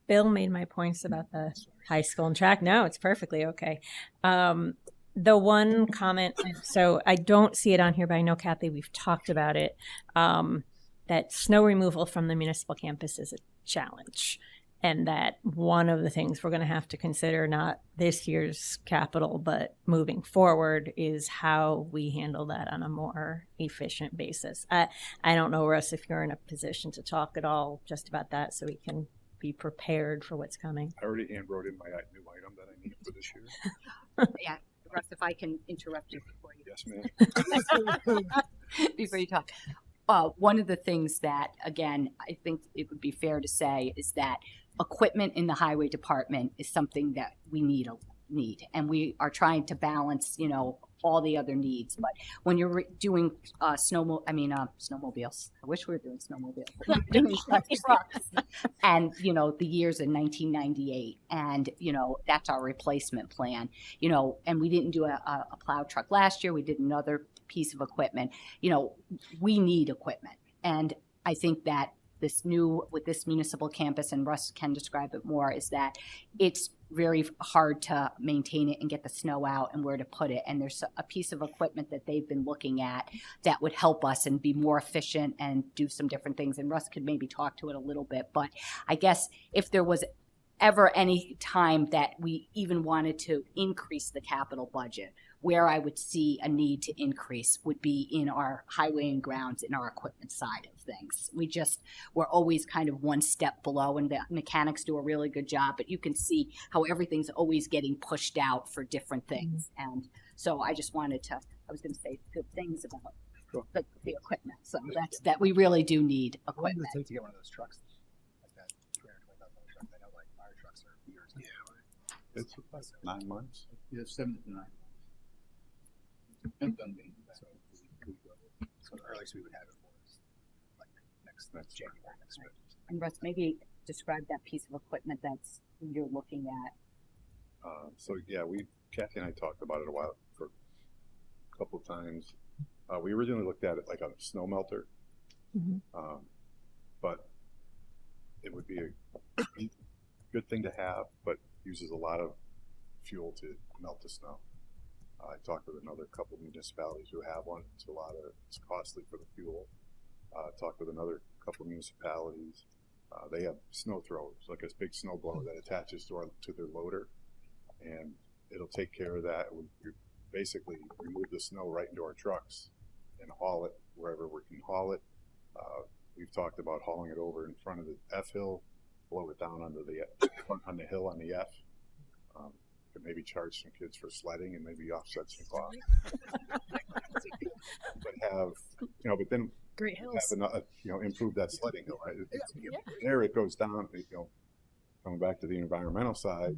Bill made my points about the high school and track. No, it's perfectly okay. The one comment, so I don't see it on here, but I know, Kathy, we've talked about it, that snow removal from the municipal campus is a challenge. And that one of the things we're going to have to consider, not this year's capital, but moving forward, is how we handle that on a more efficient basis. I don't know, Russ, if you're in a position to talk at all just about that so we can be prepared for what's coming. I already hand wrote in my new item that I need for this year. Yeah, Russ, if I can interrupt you before you. Yes, ma'am. Before you talk. One of the things that, again, I think it would be fair to say is that equipment in the highway department is something that we need, and we are trying to balance, all the other needs. But when you're doing snowmobiles, I wish we were doing snowmobiles, doing trucks, and the years in 1998, and that's our replacement plan, and we didn't do a plow truck last year. We did another piece of equipment. We need equipment, and I think that with this municipal campus, and Russ can describe it more, is that it's very hard to maintain it and get the snow out and where to put it. And there's a piece of equipment that they've been looking at that would help us and be more efficient and do some different things. And Russ could maybe talk to it a little bit. But I guess if there was ever any time that we even wanted to increase the capital budget, where I would see a need to increase would be in our highway and grounds, in our equipment side of things. We're always kind of one step below, and the mechanics do a really good job, but you can see how everything's always getting pushed out for different things. And so I just wanted to, I was going to say good things about the equipment. So that we really do need How long equipment. does it take to get one of those trucks? Like that $320,000 truck? I know like fire trucks are years. Yeah. It's about 9 months. Yeah, 7 to 9. Depends on the, So the earliest we would have it for is like next January, next week. And Russ, maybe describe that piece of equipment that's you're looking at. So yeah, Kathy and I talked about it a while for a couple of times. We originally looked at it like a snow melter, but it would be a good thing to have, but uses a lot of fuel to melt the snow. I talked with another couple of municipalities who have one. It's costly for the fuel. Talked with another couple of municipalities. They have snow throwers, like a big snow blower that attaches to their loader, and it'll take care of that. We basically remove the snow right into our trucks and haul it wherever we can haul it. We've talked about hauling it over in front of the F hill, blow it down on the hill on the F. Could maybe charge some kids for sledding and maybe offset some costs. But then Great hills. have improve that sledding hill, right? There it goes down. Coming back to the environmental side,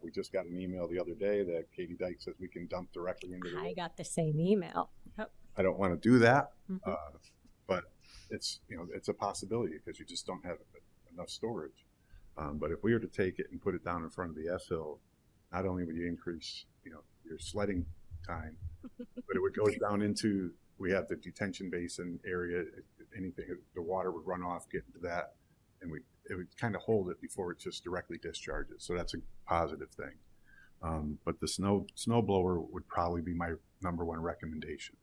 we just got an email the other day that Katie Dyke says we can dump directly into the. I got the same email. Yep. I don't want to do that, but it's a possibility because you just don't have enough storage. But if we were to take it and put it down in front of the F hill, not only would you increase your sledding time, but it would go down into, we have the detention basin area. Anything, the water would run off, get into that, and it would kind of hold it before it just directly discharges. So that's a positive thing. But the snow blower would probably be my number one recommendation.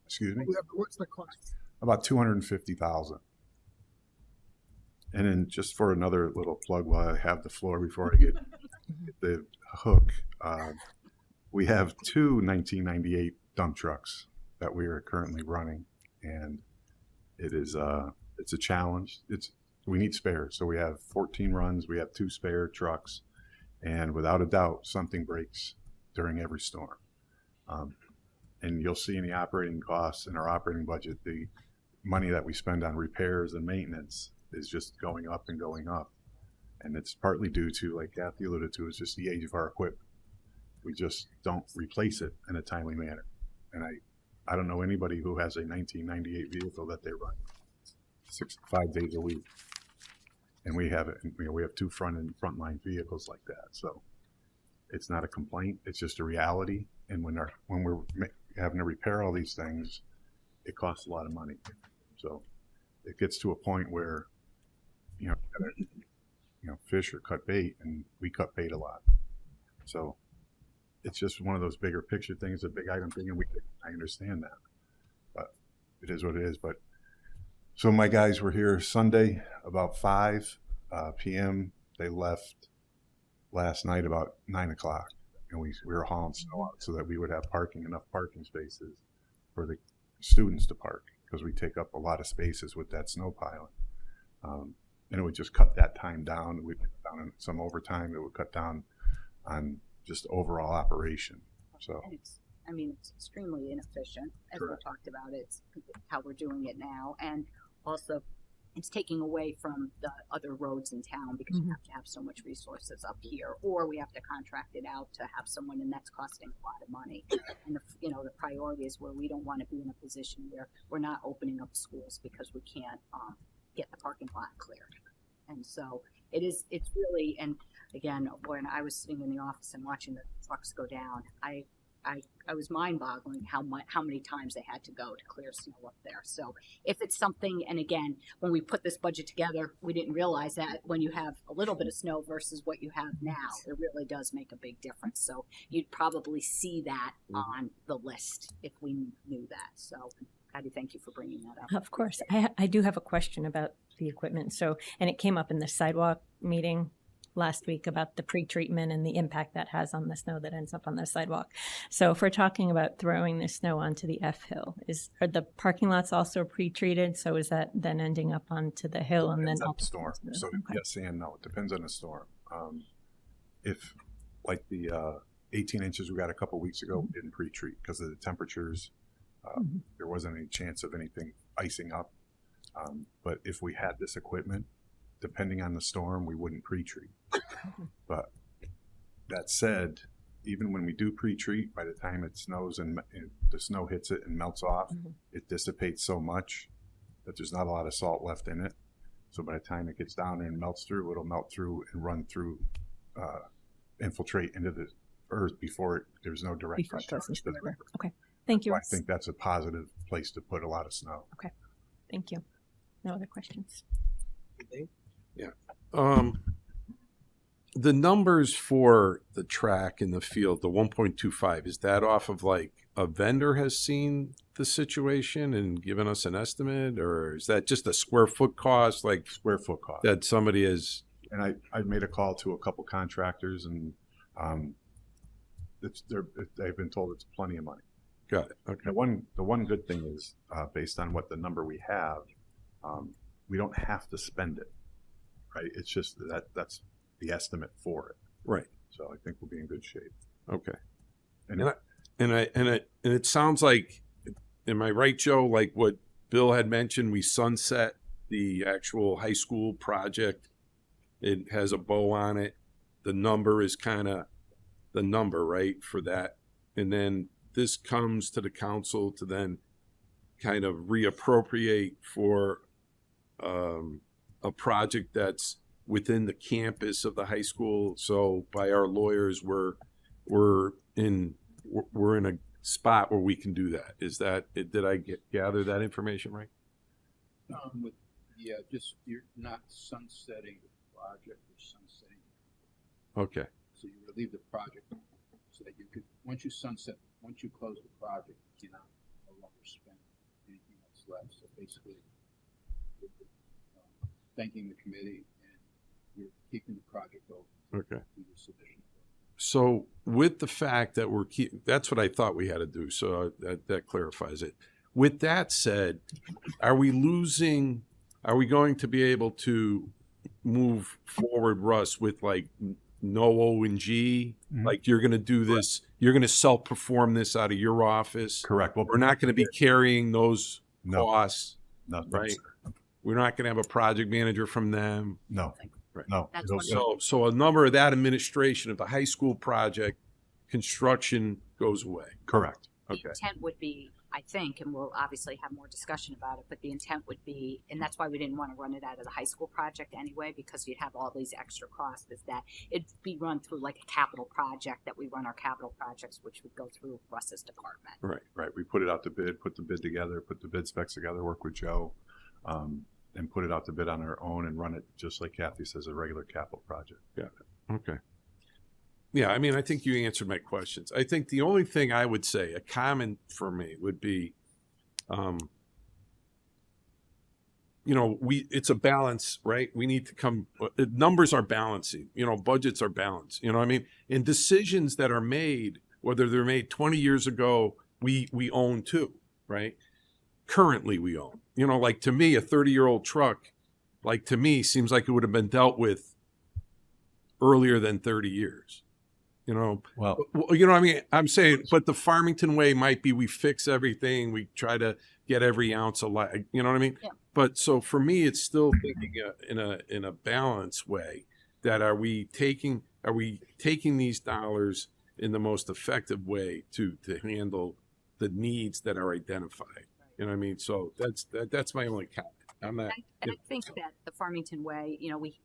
Excuse me? What's the cost? About $250,000. And then just for another little plug while I have the floor before I get the hook, we have 2 1998 dump trucks that we are currently running, and it's a challenge. We need spares, so we have 14 runs. We have 2 spare trucks, and without a doubt, something breaks during every storm. And you'll see in the operating costs in our operating budget, the money that we spend on repairs and maintenance is just going up and going up. And it's partly due to, like Kathy alluded to, is just the age of our equipment. We just don't replace it in a timely manner. And I don't know anybody who has a 1998 vehicle that they run 5 days a week. And we have 2 frontline vehicles like that. So it's not a complaint. It's just a reality. And when we're having to repair all these things, it costs a lot of money. So it gets to a point where, fish or cut bait, and we cut bait a lot. So it's just one of those bigger picture things, a big item thing, and I understand that, but it is what it is. But so my guys were here Sunday about 5 p.m. They left last night about 9 o'clock, and we were hauling snow out so that we would have enough parking spaces for the students to park, because we take up a lot of spaces with that snow piling. And it would just cut that time down. We'd cut down on some overtime. It would cut down on just overall operation. So It's extremely inefficient, as Correct. we talked about. It's how we're doing it now, and also it's taking away from the other roads in town because we have to have so much resources up here, or we have to contract it out to have someone, and that's costing a lot of money. And the priority is where we don't want to be in a position where we're not opening up schools because we can't get the parking lot cleared. And so it's really, and again, when I was sitting in the office and watching the trucks go down, I was mind-boggling how many times they had to go to clear snow up there. So if it's something, and again, when we put this budget together, we didn't realize that when you have a little bit of snow versus what you have now, it really does make a big difference. So you'd probably see that on the list if we knew that. So Patty, thank you for bringing that up. Of course. I do have a question about the equipment. So, and it came up in the sidewalk meeting last week about the pre-treatment and the impact that has on the snow that ends up on the sidewalk. So if we're talking about throwing the snow onto the F hill, are the parking lots also pre-treated? So is that then ending up onto the hill and then Depends on the ultimately storm. to So okay. yes and no. It depends on the storm. If like the 18 inches we got a couple weeks ago, we didn't pre-treat because of the temperatures. There wasn't any chance of anything icing up. But if we had this equipment, depending on the storm, we wouldn't pre-treat. But that said, even when we do pre-treat, by the time it snows and the snow hits it and melts off, it dissipates so much that there's not a lot of salt left in it. So by the time it gets down there and melts through, it'll melt through and run through, infiltrate into the earth before there's no direct Before it goes discharge into to the the river. river. Okay. Thank you. So I think that's a positive place to put a lot of snow. Okay. Thank you. No other questions? Yeah. The numbers for the track in the field, the 1.25, is that off of like a vendor has seen the situation and given us an estimate, or is that just a square foot cost? Like square foot cost that somebody has. And I made a call to a couple contractors, and they've been told it's plenty of money. Got it. Okay. The one good thing is, based on what the number we have, we don't have to spend it, right? It's just that's the estimate for it. Right. So I think we'll be in good shape. Okay. And it sounds like, am I right, Joe? Like what Bill had mentioned, we sunset the actual high school project. It has a bow on it. The number is kind of the number, right, for that. And then this comes to the council to then kind of reappropriate for a project that's within the campus of the high school. So by our lawyers, we're in a spot where we can do that. Is that it? Did I gather that information right? Just you're not sunsetting the project, you're sunsetting. Okay. So you relieve the project so that you could, once you close the project, you cannot no longer spend anything that's left. So basically, thanking the committee and you're keeping the project open. Okay. To the submission. So with the fact that that's what I thought we had to do. So that clarifies it. With that said, are we going to be able to move forward, Russ, with like no O&G? Like you're going to do this, you're going to self-perform this out of your office? Correct. Well, we're not going to be carrying those costs, no, right? We're not going to have a project manager from them. No. Right. No. So a number of that administration of the high school project construction goes away. Correct. Okay. The intent would be, I think, and we'll obviously have more discussion about it, but the intent would be, and that's why we didn't want to run it out of the high school project anyway, because you'd have all these extra costs, is that it'd be run through like a capital project that we run our capital projects, which would go through Russ's department. Right. We put it out to bid, put the bid together, put the bid specs together, work with Joe, and put it out to bid on our own and run it just like Kathy says, a regular capital project. Yeah. Okay. Yeah, I mean, I think you answered my questions. I think the only thing I would say, a comment for me would be, it's a balance, right? We need to numbers are balancing, budgets are balanced, you know what I mean? And decisions that are made, whether they're made 20 years ago, we own too, right? Currently we own, like to me, a 30-year-old truck, like to me, seems like it would have been dealt with earlier than 30 years. Well, you know what I mean? I'm saying, but the Farmington way might be we fix everything. We try to get every ounce alive. You know what I mean? Yeah. But so for me, it's still thinking in a balanced way that are we taking these dollars in the most effective way to handle the needs that are identified. You know what I mean? So that's my only comment. I think that the Farmington way,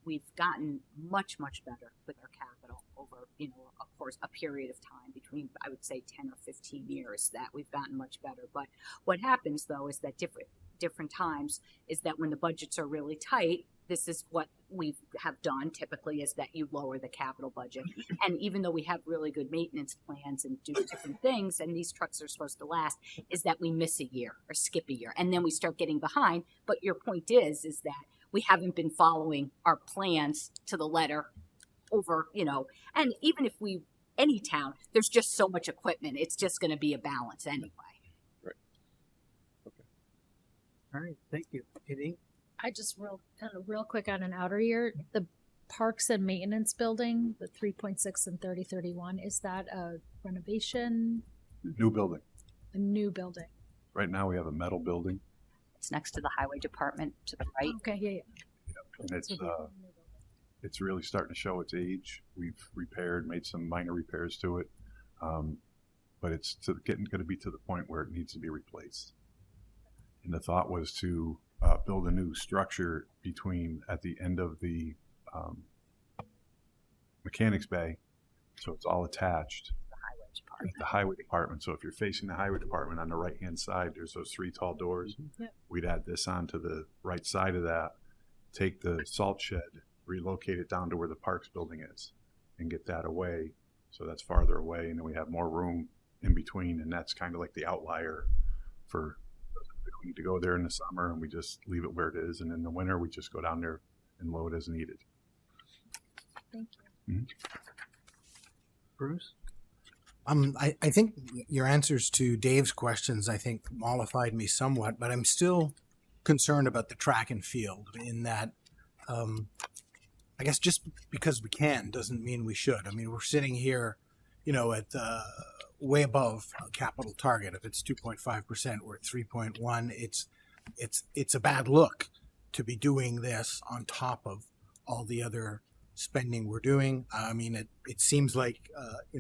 we've gotten much, much better with our capital over, of course, a period of time between, I would say, 10 or 15 years that we've gotten much better. But what happens, though, is that different times is that when the budgets are really tight, this is what we have done typically, is that you lower the capital budget. And even though we have really good maintenance plans and do different things, and these trucks are supposed to last, is that we miss a year or skip a year. And then we start getting behind. But your point is that we haven't been following our plans to the letter over, and even if any town, there's just so much equipment, it's just going to be a balance anyway. All right, thank you. Katie? I just real quick on an outer year, the parks and maintenance building, the 3.6 and 3031, is that a renovation? New building. A new building. Right now we have a metal building, It's next to the highway department to the right. Okay, yeah. and it's really starting to show its age. We've made some minor repairs to it, but it's going to be to the point where it needs to be replaced. And the thought was to build a new structure at the end of the mechanics bay, so it's all attached. The highway department. So if you're facing the highway department on the right-hand side, there's those 3 tall doors. Yep. We'd add this onto the right side of that, take the salt shed, relocate it down to where the parks building is, and get that away. So that's farther away, and then we have more room in between, and that's kind of like the outlier for we need to go there in the summer, and we just leave it where it is, and in the winter we just go down there and load as needed. Thank you. Mm-hmm. Bruce? I think your answers to Dave's questions, I think, mollified me somewhat, but I'm still concerned about the track and field in that, I guess just because we can doesn't mean we should. I mean, we're sitting here, at way above capital target. If it's 2.5%, we're at 3.1. It's a bad look to be doing this on top of all the other spending we're doing. I mean, it seems like,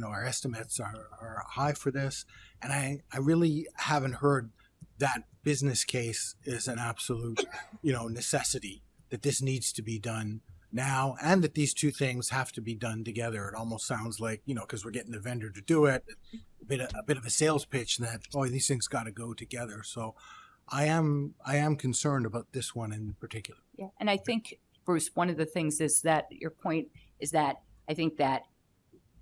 our estimates are high for this. And I really haven't heard that business case is an absolute, necessity, that this needs to be done now, and that these two things have to be done together. It almost sounds like, because we're getting the vendor to do it, a bit of a sales pitch that, these things got to go together. So I am concerned about this one in particular. Yeah, and I think, Bruce, one of the things is that your point is that I think that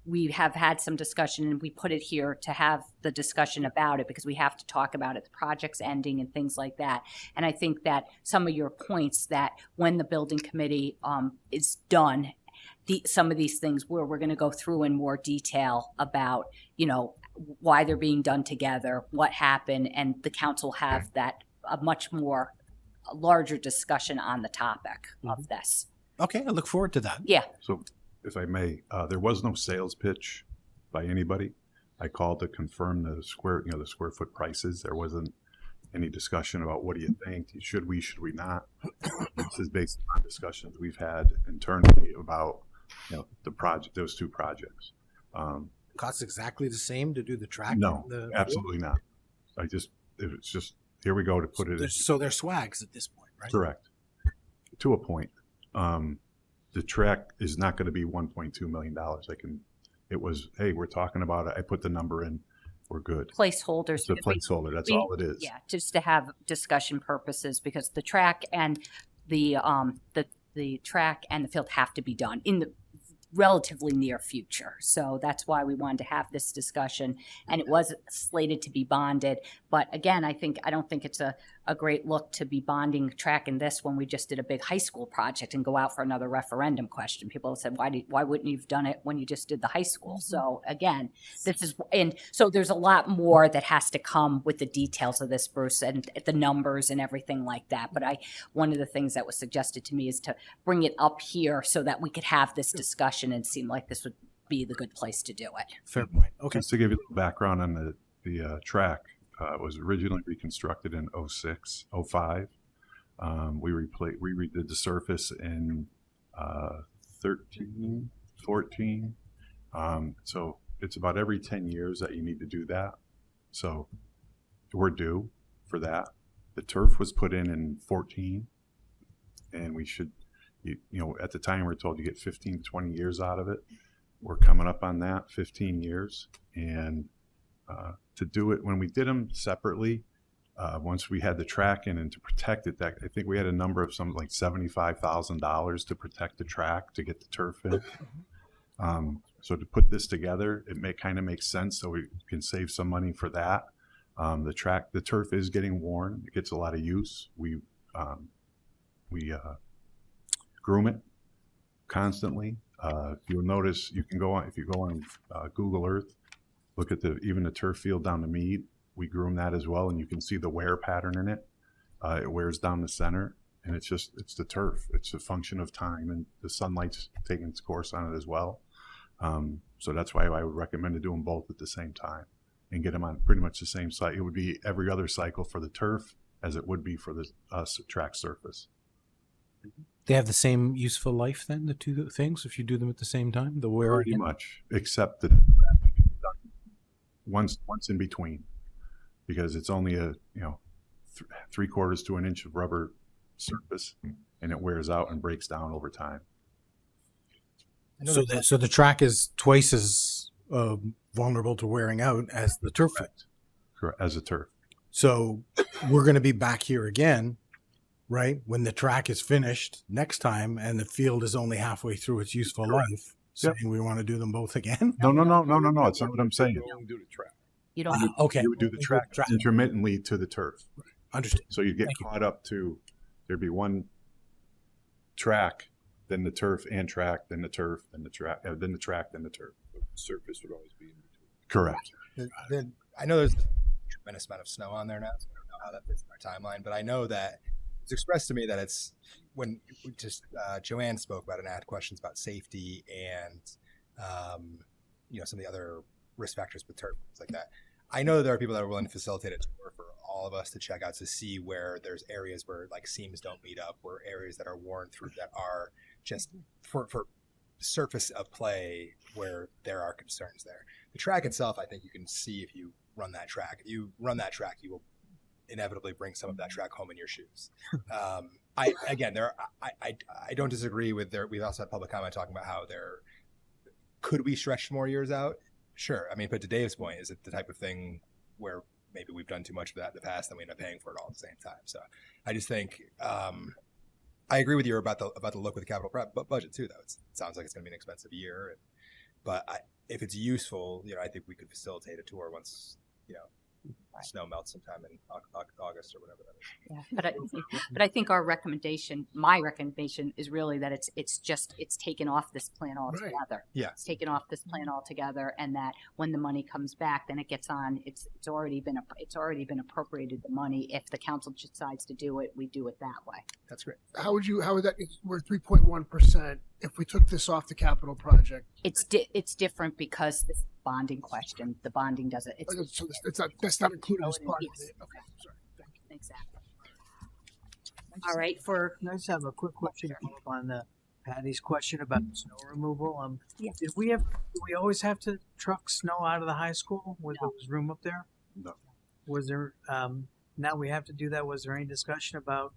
we have had some discussion, and we put it here to have the discussion about it because we have to talk about it, the project's ending and things like that. And I think that some of your points that when the building committee is done, some of these things where we're going to go through in more detail about, why they're being done together, what happened, and the council have that a much more larger discussion on the topic of this. Okay, I look forward to that. Yeah. So if I may, there was no sales pitch by anybody. I called to confirm the square foot prices. There wasn't any discussion about what do you think? Should we not? This is based on discussions we've had internally about those two projects. Costs exactly the same to do the track? No, absolutely not. It's just here we go to put it in. So they're swags at this point, right? Correct. To a point. The track is not going to be $1.2 million. Hey, we're talking about it. I put the number in. We're good. Placeholders. It's a placeholder. That's all it is. Yeah, just to have discussion purposes, because the track and the track and the field have to be done in the relatively near future. So that's why we wanted to have this discussion, and it was slated to be bonded. But again, I don't think it's a great look to be bonding track in this when we just did a big high school project and go out for another referendum question. People have said, why wouldn't you have done it when you just did the high school? So again, so there's a lot more that has to come with the details of this, Bruce, and the numbers and everything like that. But one of the things that was suggested to me is to bring it up here so that we could have this discussion and seem like this would be the good place to do it. Fair point. Okay. Just to give you a little background on the track, it was originally reconstructed in 06, 05. We redid the surface in 13, 14. So it's about every 10 years that you need to do that. So we're due for that. The turf was put in 14, and we should, at the time we were told you get 15 to 20 years out of it. We're coming up on that, 15 years. And to do it, when we did them separately, once we had the track in and to protect it, I think we had a number of something like $75,000 to protect the track to get the turf in. So to put this together, it kind of makes sense, so we can save some money for that. The turf is getting worn; it gets a lot of use. We groom it constantly. You'll notice you can go on, if you go on Google Earth, look at even the turf field down the Mead. We groom that as well, and you can see the wear pattern in it. It wears down the center, and it's the turf. It's a function of time, and the sunlight's taking its course on it as well. So that's why I would recommend to do them both at the same time and get them on pretty much the same site. It would be every other cycle for the turf as it would be for the track surface. They have the same useful life then, the two things, if you do them at the same time, the wear? Pretty much, except that once in between, because it's only a 3/4 to an inch of rubber surface, and it wears out and breaks down over time. So the track is twice as vulnerable to wearing out as the turf. Correct, as a turf. So we're going to be back here again, right, when the track is finished next time and the field is only halfway through its useful life, saying we want to do them both again? No. It's not what I'm saying. You don't do the track. You don't. Okay. You would do the track intermittently to the turf. Understood. So you get caught up to, there'd be one track, then the turf and track, then the turf, then the track, then the track, then the turf. The surface would always be in between. Correct. I know there's a tremendous amount of snow on there now, so I don't know how that fits in our timeline, but I know that it's expressed to me that it's when Joanne spoke about and asked questions about safety and some of the other risk factors with turf, things like that. I know that there are people that are willing to facilitate a tour for all of us to check out to see where there's areas where like seams don't meet up, where areas that are worn through that are just for surface of play where there are concerns there. The track itself, I think you can see if you run that track. If you run that track, you will inevitably bring some of that track home in your shoes. I don't disagree with we've also had public comment talking about how could we stretch more years out? Sure. I mean, but to Dave's point, is it the type of thing where maybe we've done too much of that in the past and we end up paying for it all at the same time? So I just think I agree with you about the look with the capital budget too, though. It sounds like it's going to be an expensive year, but if it's useful, I think we could facilitate a tour once, snow melts sometime in August or whatever that is. Yeah, but I think my recommendation is really that it's taken off this plan altogether. Right. Yeah, it's taken off this plan altogether, and that when the money comes back, then it gets on. It's already been appropriated the money. If the council decides to do it, we do it that way. That's great. How would that? We're 3.1%. If we took this off the capital project, it's different because this bonding question. The bonding doesn't. That's not included as part of it. Okay, sorry. Thank you. Exactly. All right. Can I just have a quick question on Patty's question about snow removal? Yes. Do we always have to truck snow out of the high school when there was room up there? No. Was there? Now we have to do that. Was there any discussion about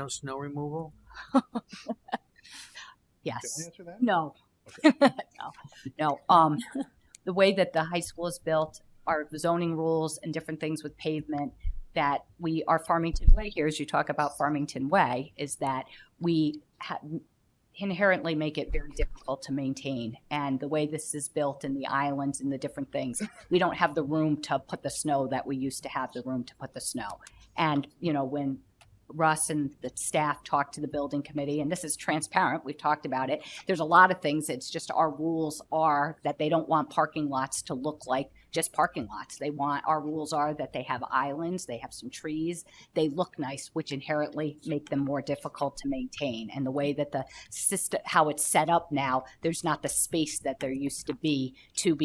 snow removal? Yes. Can I answer that? No. No. The way that the high school is built, our zoning rules and different things with pavement, that our Farmington Way here, as you talk about Farmington Way, is that we inherently make it very difficult to maintain. And the way this is built and the islands and the different things, we don't have the room to put the snow that we used to have the room to put the snow. And, when Russ and the staff talked to the building committee, and this is transparent, we've talked about it. There's a lot of things. It's just our rules are that they don't want parking lots to look like just parking lots. Our rules are that they have islands, they have some trees, they look nice, which inherently make them more difficult to maintain. And the way that the system, how it's set up now, there's not the space that there used to be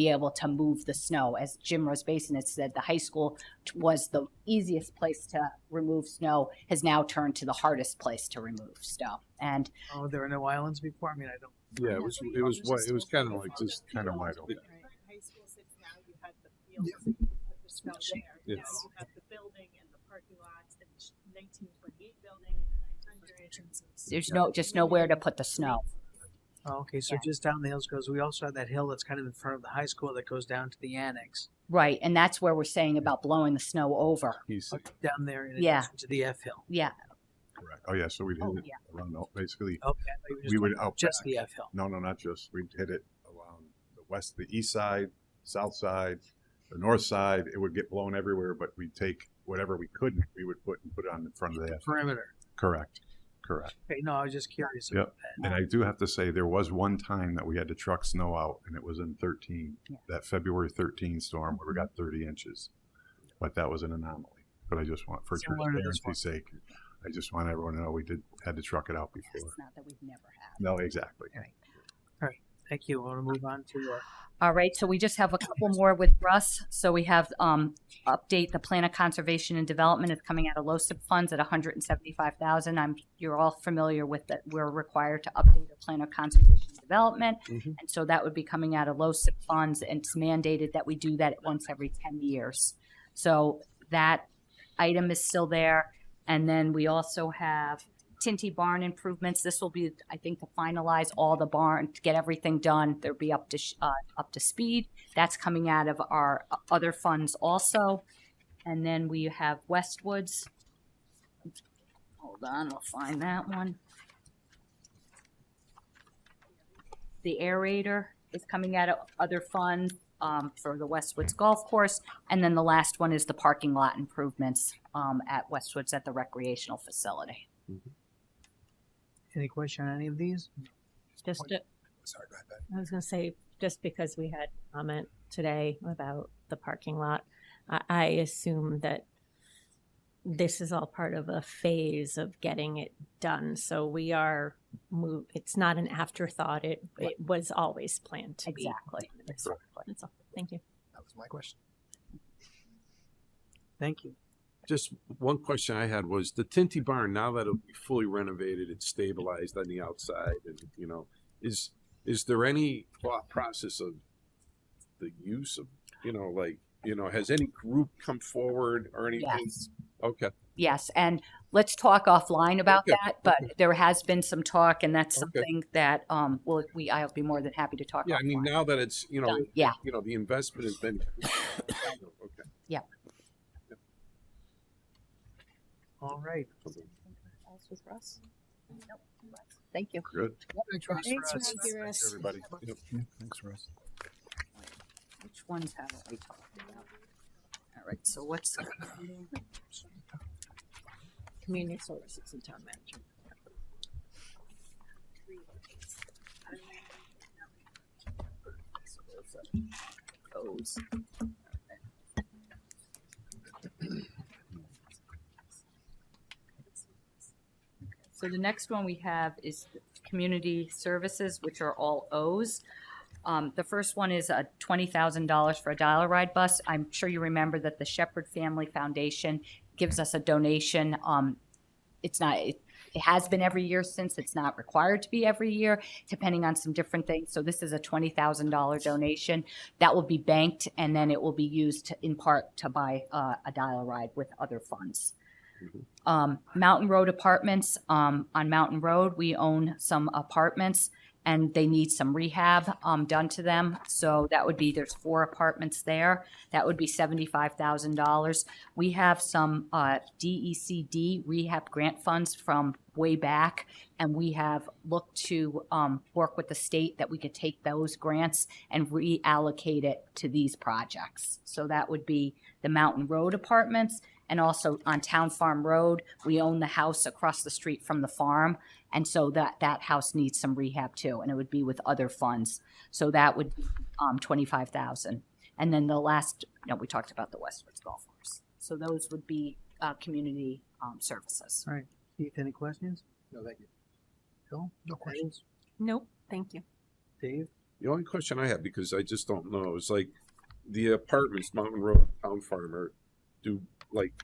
able to move the snow. As Jim Rosebasin had said, the high school was the easiest place to remove snow, has now turned to the hardest place to remove snow. And there were no islands before. I mean, I don't. Yeah, it was kind of like just kind of wide open. High school sits now. You had the fields that you could put the snow there. Yes. Now you have the building and the parking lots and 1928 building and the 900. there's just nowhere to put the snow. Oh, okay, so just down the hills, because we also have that hill that's kind of in front of the high school that goes down to the annex. Right, and that's where we're saying about blowing the snow over. Down there in addition to the F hill. Yeah. Correct. Oh yeah, so we'd hit it around basically. Okay, we would out just back. the F hill. No, not just. We'd hit it along the east side, south side, the north side. It would get blown everywhere, but we'd take whatever we couldn't. We would put it on the front of the F perimeter. Correct. Correct. Okay, no, I was just curious Yep. about that. And I do have to say, there was one time that we had to truck snow out, and it was in 13, that February 13 storm where we got 30 inches. But that was an anomaly. But I just want, for Similar to this transparency's sake, I just want everyone to know we had to truck it out before. It's not that we've never had. No, exactly. All right, thank you. I want to move on to All right, so we just have a couple more with Russ. So we have update the plan of conservation and development is coming out of LoCIP funds at 175,000. You're all familiar with that. We're required to update the plan of conservation and development, and so that would be coming out of LoCIP funds, and it's mandated that we do that once every 10 years. So that item is still there, and then we also have Tinty barn improvements. This will be, I think, to finalize all the barn, to get everything done. They'll be up to speed. That's coming out of our other funds also. And then we have Westwoods. Hold on, I'll find that one. The aerator is coming out of other funds for the Westwoods Golf Course. And then the last one is the parking lot improvements at Westwoods at the recreational facility. any question on any of these? Just Sorry, go ahead, Ben. I was going to say, just because we had comment today about the parking lot, I assume that this is all part of a phase of getting it done. So we are it's not an afterthought. It was always planned to be. Exactly. That's all. Thank you. That was my question. Thank you. Just one question I had was the Tinty barn, now that it'll be fully renovated, it's stabilized on the outside, and is there any thought process of the use of, has any group come forward or anything? Yes. Okay. Yes, and let's talk offline about Okay. that, but there has been some talk, and that's something that I'll be more than happy to talk Yeah, offline. I mean, now that it's, Done. Yeah. The investment has been, okay. Yeah. All right. Else with Russ? Nope. Thank you. Good. Thanks, Russ. Thanks, Russ. Everybody. Yep. Thanks, Russ. Which ones have we talked about? All right, so what's Community services and town manager. those? So the next one we have is community services, which are all O's. The first one is $20,000 for a dial ride bus. I'm sure you remember that the Shepherd Family Foundation gives us a donation. It has been every year since. It's not required to be every year, depending on some different things. So this is a $20,000 donation that will be banked, and then it will be used in part to buy a dial ride with other funds. Mountain Road Apartments. On Mountain Road, we own some apartments, and they need some rehab done to them. So that would be, there's 4 apartments there. That would be $75,000. We have some DECD rehab grant funds from way back, and we have looked to work with the state that we could take those grants and reallocate it to these projects. So that would be the Mountain Road Apartments. And also on Town Farm Road, we own the house across the street from the farm. And so that house needs some rehab too, and it would be with other funds. So that would be $25,000. And then the last, we talked about the Westwoods Golf Course. So those would be community services. All right. Keith, any questions? No, thank you. Phil? No questions. Nope. Thank you. Dave? The only question I have, because I just don't know, is like the apartments, Mountain Road, Town Farmer,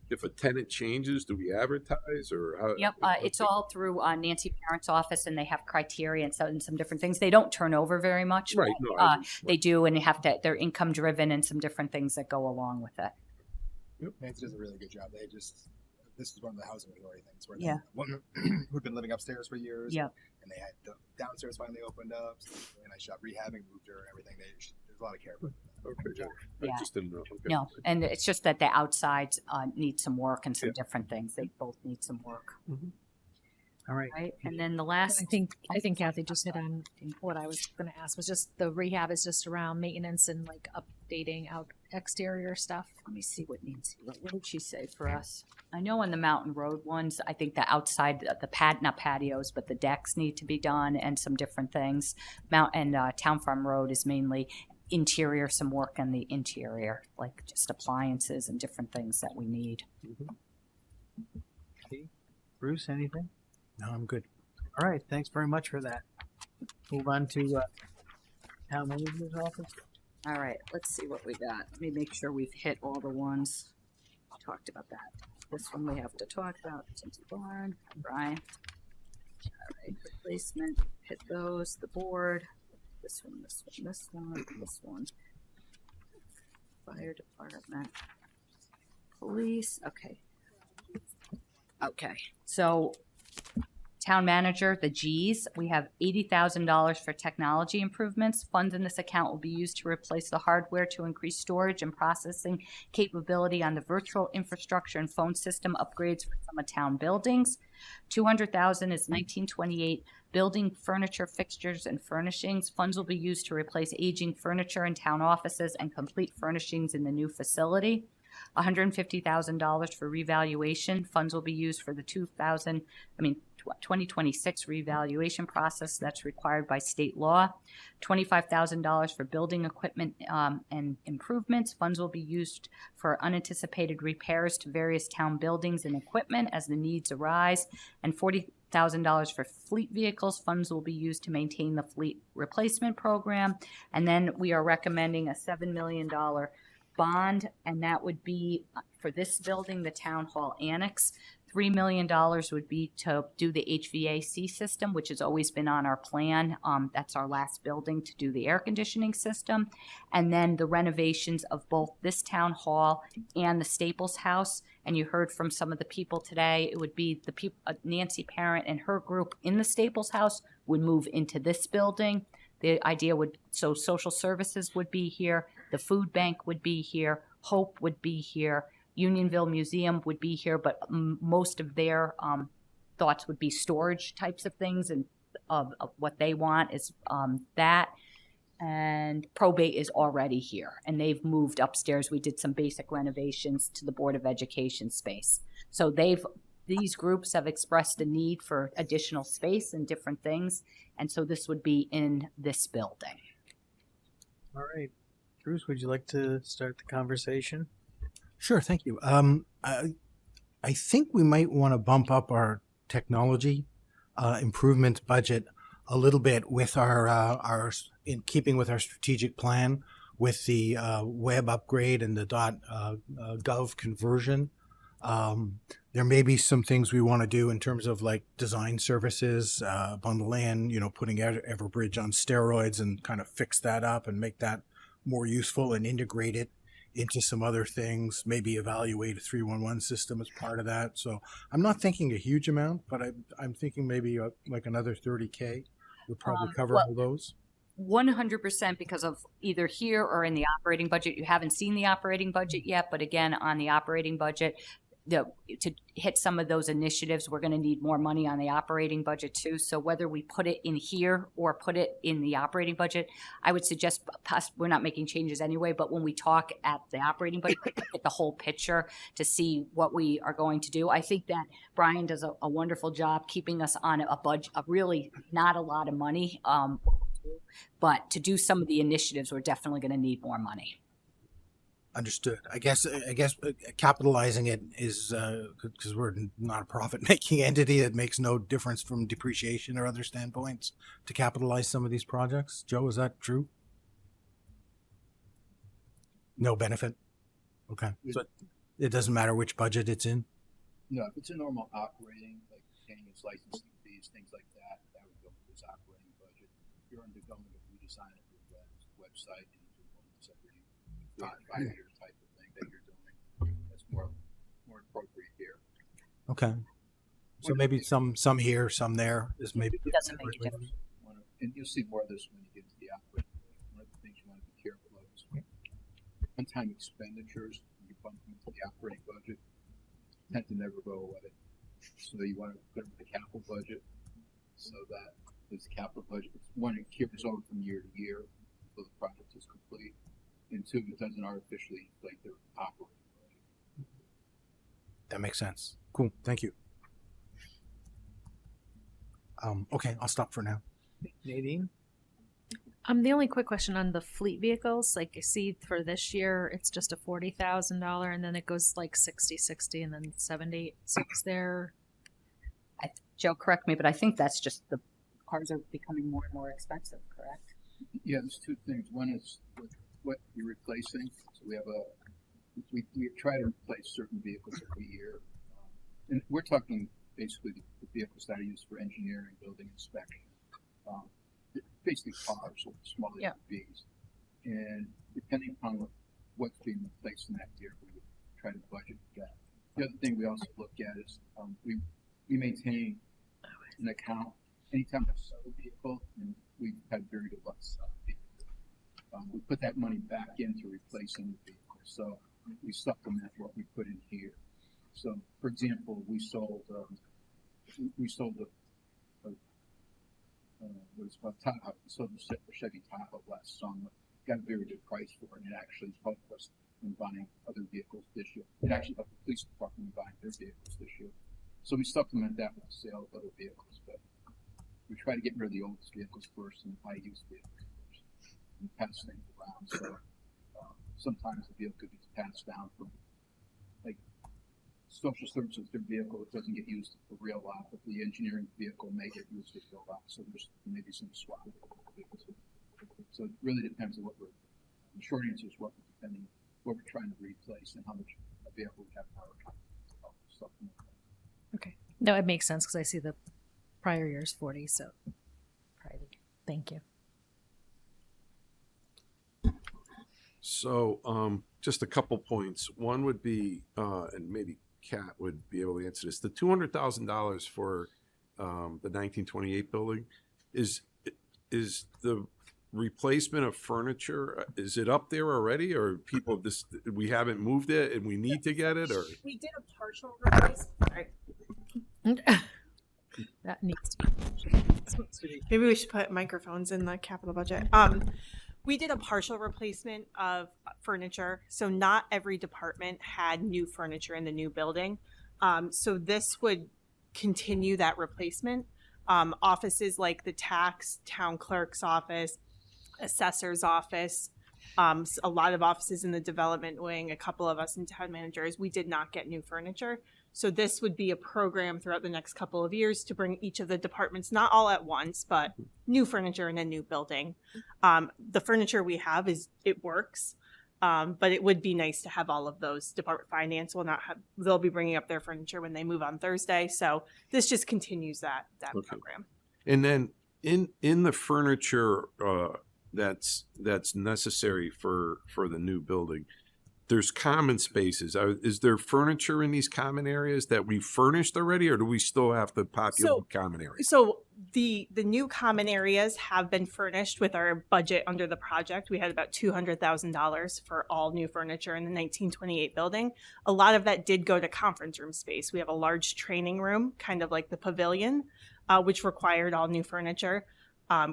if a tenant changes, do we advertise or how? Yep, it's all through Nancy Parent's office, and they have criteria and some different things. They don't turn over very much. Right, but, no, they do, and they're income driven and some different things that go along with it. Yep. Nancy does a really good job. This is one of the housing authority things where Yeah. one who'd been living upstairs for years. Yep. And they had the downstairs finally opened up. So and I shot rehabbing, moved her, and everything. There's a lot of care. Okay, Yeah. I just didn't know. Okay. No, and it's just that the outsides need some work and some different things. They both need some work. All right. Right, and then the last. I think Kathy just hit on what I was going to ask, was just the rehab is just around maintenance and updating out exterior stuff. Let me see what Nancy, what did she say for us? I know on the Mountain Road ones, I think the outside, not patios, but the decks need to be done and some different things. Town Farm Road is mainly interior, some work on the interior, like just appliances and different things that we need. Okay. Bruce, anything? No, I'm good. All right, thanks very much for that. Move on to town manager's office. All right, let's see what we got. Let me make sure we've hit all the ones. Talked about that. This one we have to talk about. Simpson Barn, Brian. All right, replacement. Hit those. The board. This one, this one, this one, this one. Fire department. Police. Okay. Okay. So, town manager, the G's, we have $80,000 for technology improvements. Funds in this account will be used to replace the hardware to increase storage and processing capability on the virtual infrastructure and phone system upgrades for some of town buildings. $200,000 is 1928 building furniture, fixtures, and furnishings. Funds will be used to replace aging furniture in town offices and complete furnishings in the new facility. $150,000 for revaluation. Funds will be used for the 2026 revaluation process that's required by state law. $25,000 for building equipment and improvements. Funds will be used for unanticipated repairs to various town buildings and equipment as the needs arise. And $40,000 for fleet vehicles. Funds will be used to maintain the fleet replacement program. And then we are recommending a $7 million bond, and that would be for this building, the town hall annex. $3 million would be to do the HVAC system, which has always been on our plan. That's our last building to do the air conditioning system. And then the renovations of both this town hall and the Staples House. And you heard from some of the people today, it would be the people, Nancy Parent and her group in the Staples House would move into this building. The idea so social services would be here, the food bank would be here, Hope would be here, Unionville Museum would be here, but most of their thoughts would be storage types of things, and of what they want is that. And probate is already here, and they've moved upstairs. We did some basic renovations to the Board of Education space. So these groups have expressed a need for additional space and different things, and so this would be in this building. All right. Bruce, would you like to start the conversation? Sure, thank you. I think we might want to bump up our technology improvement budget a little bit with our in keeping with our strategic plan with the web upgrade and the .gov conversion. There may be some things we want to do in terms of like design services, bundle in, putting Everbridge on steroids and kind of fix that up and make that more useful and integrate it into some other things, maybe evaluate a 311 system as part of that. So I'm not thinking a huge amount, but I'm thinking maybe like another 30K would probably cover all those. 100% because of either here or in the operating budget. You haven't seen the operating budget yet, but again, on the operating budget, to hit some of those initiatives, we're going to need more money on the operating budget too. So whether we put it in here or put it in the operating budget, I would suggest, we're not making changes anyway, but when we talk at the operating budget, get the whole picture to see what we are going to do. I think that Brian does a wonderful job keeping us on a budget, really not a lot of money, but to do some of the initiatives, we're definitely going to need more money. Understood. I guess capitalizing it is because we're not a profit-making entity. It makes no difference from depreciation or other standpoints to capitalize some of these projects. Joe, is that true? No benefit. Okay, so it doesn't matter which budget it's in. No, if it's a normal operating, like paying its licensing fees, things like that, that would go into its operating budget. If you're undergoing a redesign of your website and it's every 5-year type of thing that you're doing, that's more appropriate here. Okay. So maybe some here, some there is maybe. It doesn't make a difference. And you'll see more of this when you get into the operating. One of the things you want to be careful of is one-time expenditures. When you bump them into the operating budget, tend to never go away. So you want to put them in the capital budget, so that this capital budget, one, it carries over from year to year until the project is complete. and two, it doesn't artificially inflate their operating budget. That makes sense. Cool. Thank you. Okay, I'll stop for now. Nadine? The only quick question on the fleet vehicles, like I see for this year, it's just a $40,000 and then it goes like 60 and then 76 there. Joe, correct me, but I think that's just the cars are becoming more and more expensive, correct? Yeah, there's two things. One is what you're replacing. So we have we try to replace certain vehicles every year. And we're talking basically the vehicles that are used for engineering, building inspection. Basically cars or small SUVs. And depending upon what's being replaced in that year, we would try to budget for that. The other thing we also look at is we maintain an account anytime we sell a vehicle, and we've had very good luck selling vehicles. We put that money back into replacing the vehicle, so we supplement what we put in here. So, for example, we sold what's called Tahoe. We sold the Chevy Tahoe last summer. Got a very good price for it, and it actually helped us in buying other vehicles this year. It actually helped the police department in buying their vehicles this year. So we supplement that with the sale of other vehicles, but we try to get rid of the oldest vehicles first and buy used vehicles first and pass things around. So sometimes the vehicle gets passed down from like social services, their vehicle, it doesn't get used a real lot, but the engineering vehicle may get used a real lot. So there's maybe some swap. So it really depends on the short answer is what we're trying to replace and how much a vehicle we have in our account. Supplement. Okay. No, it makes sense because I see the prior year's 40, so thank you. So just a couple points. One would be, and maybe Kat would be able to answer this, the $200,000 for the 1928 building, is the replacement of furniture, is it up there already, or people we haven't moved it and we need to get it, or? We did a partial replacement. That needs to be. Maybe we should put microphones in the capital budget. We did a partial replacement of furniture, so not every department had new furniture in the new building. So this would continue that replacement. Offices like the tax, town clerk's office, assessor's office, a lot of offices in the development wing, a couple of us in town managers, we did not get new furniture. So this would be a program throughout the next couple of years to bring each of the departments, not all at once, but new furniture in a new building. The furniture we have it works, but it would be nice to have all of those. Department Finance will not have, they'll be bringing up their furniture when they move on Thursday. So this just continues that Okay. program. And then in the furniture that's necessary for the new building, there's common spaces. Is there furniture in these common areas that we've furnished already, or do we still have to populate common areas? So the new common areas have been furnished with our budget under the project. We had about $200,000 for all new furniture in the 1928 building. A lot of that did go to conference room space. We have a large training room, kind of like the pavilion, which required all new furniture.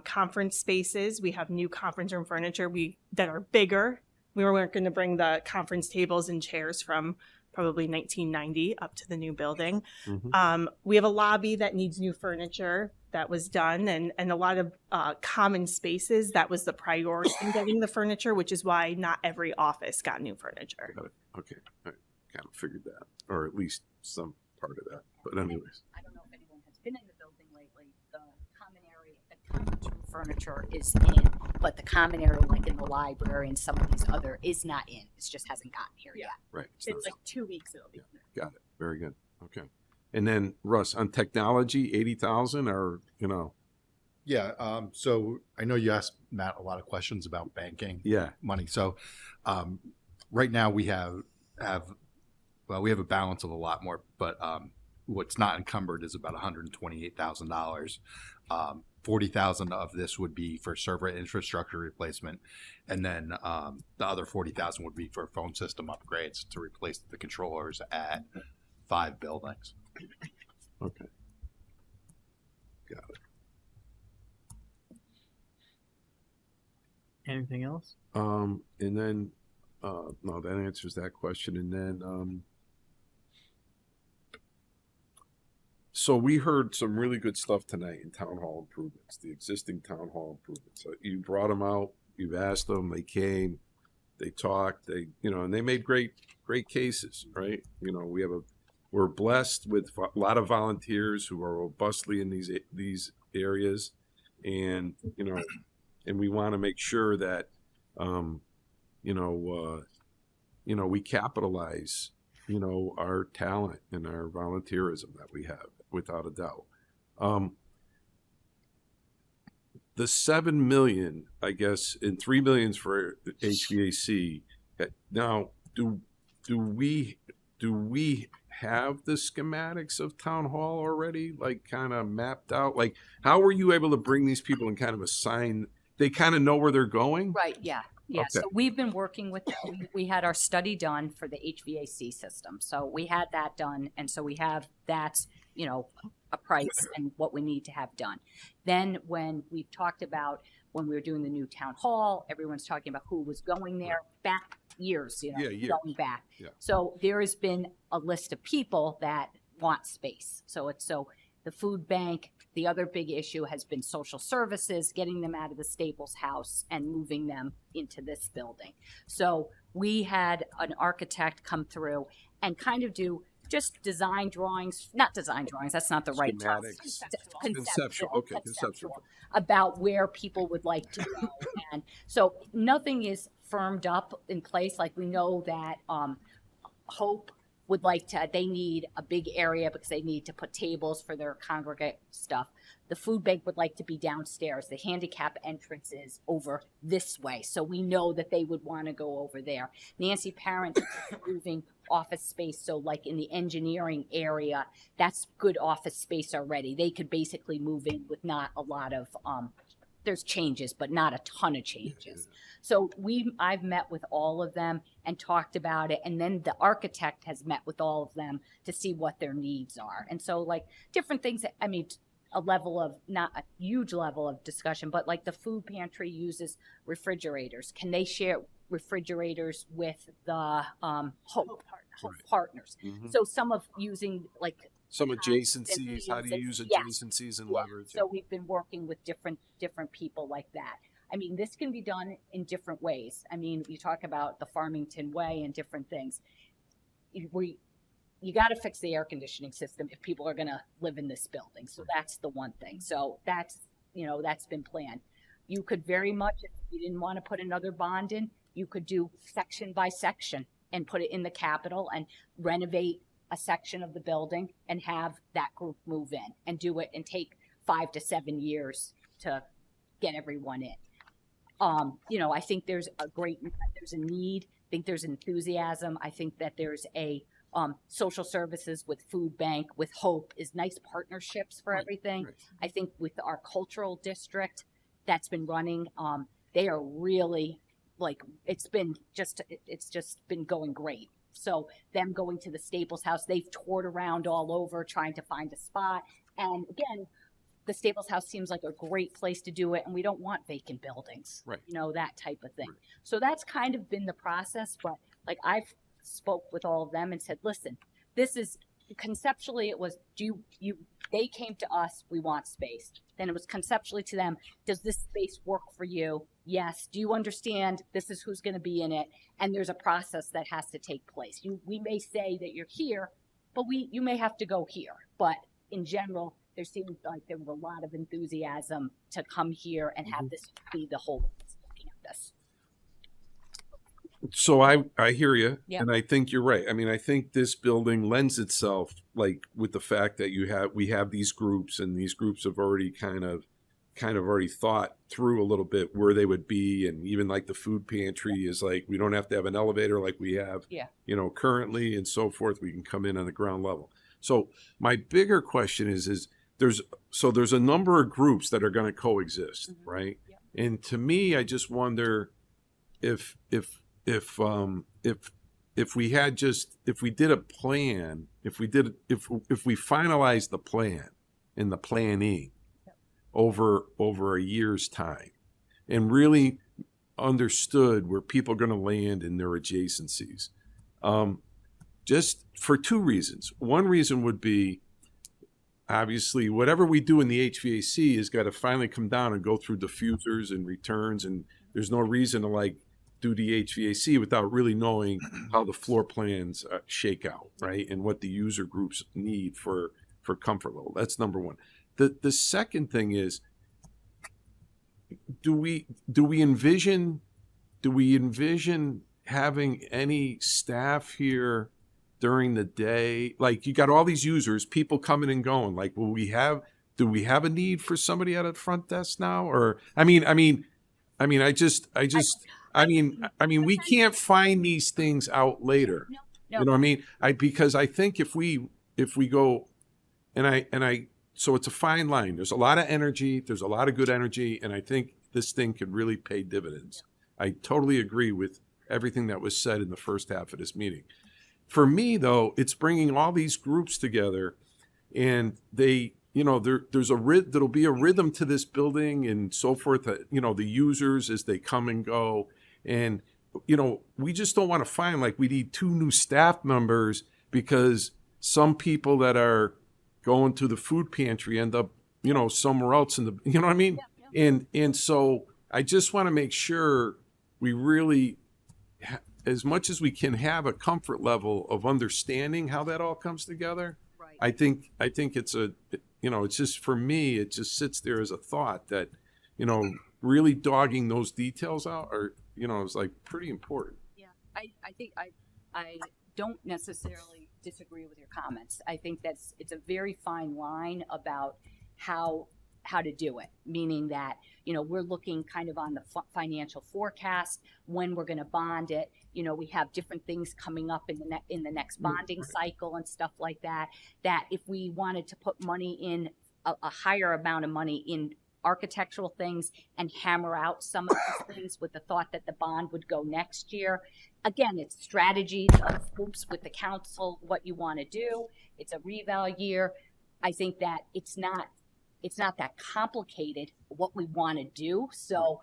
Conference spaces, we have new conference room furniture that are bigger. We weren't going to bring the conference tables and chairs from probably 1990 up to the new building. Mm-hmm. We have a lobby that needs new furniture that was done, and a lot of common spaces. That was the priority in getting the furniture, which is why not every office got new furniture. Got it. Okay. I kind of figured that, or at least some part of that. But anyways. I don't know if anyone has been in the building lately. The common area, the conference room furniture is in, but the common area, like in the library and some of these other, is not in. It just hasn't gotten here yet. Right. It's like 2 weeks it'll be. Got it. Very good. Okay. And then Russ, on technology, 80,000, or Yeah. So I know you asked Matt a lot of questions about banking. Yeah. Money. So right now we have we have a balance of a lot more, but what's not encumbered is about $128,000. 40,000 of this would be for server infrastructure replacement, and then the other 40,000 would be for phone system upgrades to replace the controllers at 5 buildings. Okay. Got it. Anything else? And then, no, that answers that question. And then, so we heard some really good stuff tonight in town hall improvements, the existing town hall improvements. So you brought them out, you've asked them, they came, they talked, they, and they made great cases, right? We're blessed with a lot of volunteers who are robustly in these areas, and and we want to make sure that we capitalize our talent and our volunteerism that we have, without a doubt. The 7 million, I guess, and 3 million for HVAC. Now, do we have the schematics of town hall already, like, kind of mapped out? Like, how were you able to bring these people and kind of assign? They kind of know where they're going, Right, yeah. Yeah, Okay. so we've been working with, we had our study done for the HVAC system. So we had that done, and so we have that's, a price and what we need to have done. Then when we've talked about when we were doing the new town hall, everyone's talking about who was going there back years, Yeah, years. going back. Yeah. So there has been a list of people that want space. So the food bank, the other big issue has been social services, getting them out of the Staples house and moving them into this building. So we had an architect come through and kind of do just design drawings, not design drawings, that's not the right term. Schematics. Conceptual, okay, conceptual. About where people would like to go. And so nothing is firmed up in place. Like, we know that Hope would like to, they need a big area because they need to put tables for their congregate stuff. The food bank would like to be downstairs. The handicap entrance is over this way. So we know that they would want to go over there. Nancy Parent is moving office space. So like in the engineering area, that's good office space already. They could basically move in with not a lot of, there's changes, but not a ton of changes. So I've met with all of them and talked about it. And then the architect has met with all of them to see what their needs are. And so, like, different things, I mean, a level of, not a huge level of discussion, but like the food pantry uses refrigerators. Can they share refrigerators with the Hope partners? Mhm. So some of using like Some adjacencies, how do you use adjacencies and leverage? so we've been working with different people like that. I mean, this can be done in different ways. I mean, you talk about the Farmington way and different things. You got to fix the air conditioning system if people are going to live in this building. So that's the one thing. So that's been planned. You could very much, if you didn't want to put another bond in, you could do section by section and put it in the capital and renovate a section of the building and have that group move in and do it and take 5 to 7 years to get everyone in. I think there's a need. I think there's enthusiasm. I think that there's a social services with food bank, with Hope is nice partnerships for everything. I think with our cultural district that's been running, they are really it's just been going great. So them going to the Staples house, they've toured around all over trying to find a spot. And again, the Staples house seems like a great place to do it. And we don't want vacant buildings, right? That type of thing. Right. So that's kind of been the process. But like, I've spoke with all of them and said, listen, this is conceptually, it was, they came to us, we want space. Then it was conceptually to them, does this space work for you? Yes. Do you understand this is who's going to be in it? And there's a process that has to take place. We may say that you're here, but you may have to go here. But in general, there seemed like there was a lot of enthusiasm to come here and have this be the whole campus. So I hear you, Yep. and I think you're right. I mean, I think this building lends itself, like, with the fact that we have these groups, and these groups have already kind of already thought through a little bit where they would be, and even like the food pantry is like, we don't have to have an elevator like we have, currently, and so forth. We can come in on the ground level. So my bigger question is there's a number of groups that are going to coexist, right? Yep. And to me, I just wonder if we did a plan, if we finalized the plan and the planning over a year's time, and really understood where people are going to land in their adjacencies. Just for two reasons. One reason would be, obviously, whatever we do in the HVAC has got to finally come down and go through diffusers and returns, and there's no reason to like do the HVAC without really knowing how the floor plans shake out, right? And what the user groups need for comfort level. That's number one. The second thing is, do we envision having any staff here during the day? Like, you got all these users, people coming and going. Like, do we have a need for somebody at a front desk now? Or I mean, we can't find these things out later. No. You know what I mean? Because I think if we go, so it's a fine line. There's a lot of energy. There's a lot of good energy. And I think this thing could really pay dividends. I totally agree with everything that was said in the first half of this meeting. For me, though, it's bringing all these groups together, and they, there'll be a rhythm to this building and so forth. The users as they come and go, and we just don't want to find like we need 2 new staff members because some people that are going to the food pantry end up, somewhere else in the, you know what I mean? Yeah. And so I just want to make sure we really, as much as we can, have a comfort level of understanding how that all comes together. Right. I think it's it's just, for me, it just sits there as a thought that, really dogging those details out is like pretty important. Yeah, I think I don't necessarily disagree with your comments. I think it's a very fine line about how to do it, meaning that, we're looking kind of on the financial forecast, when we're going to bond it. We have different things coming up in the next bonding cycle and stuff like that, that if we wanted to put money in, a higher amount of money in architectural things and hammer out some of these things with the thought that the bond would go next year. Again, it's strategies of hoops with the council, what you want to do. It's a reval year. I think that it's not that complicated what we want to do. So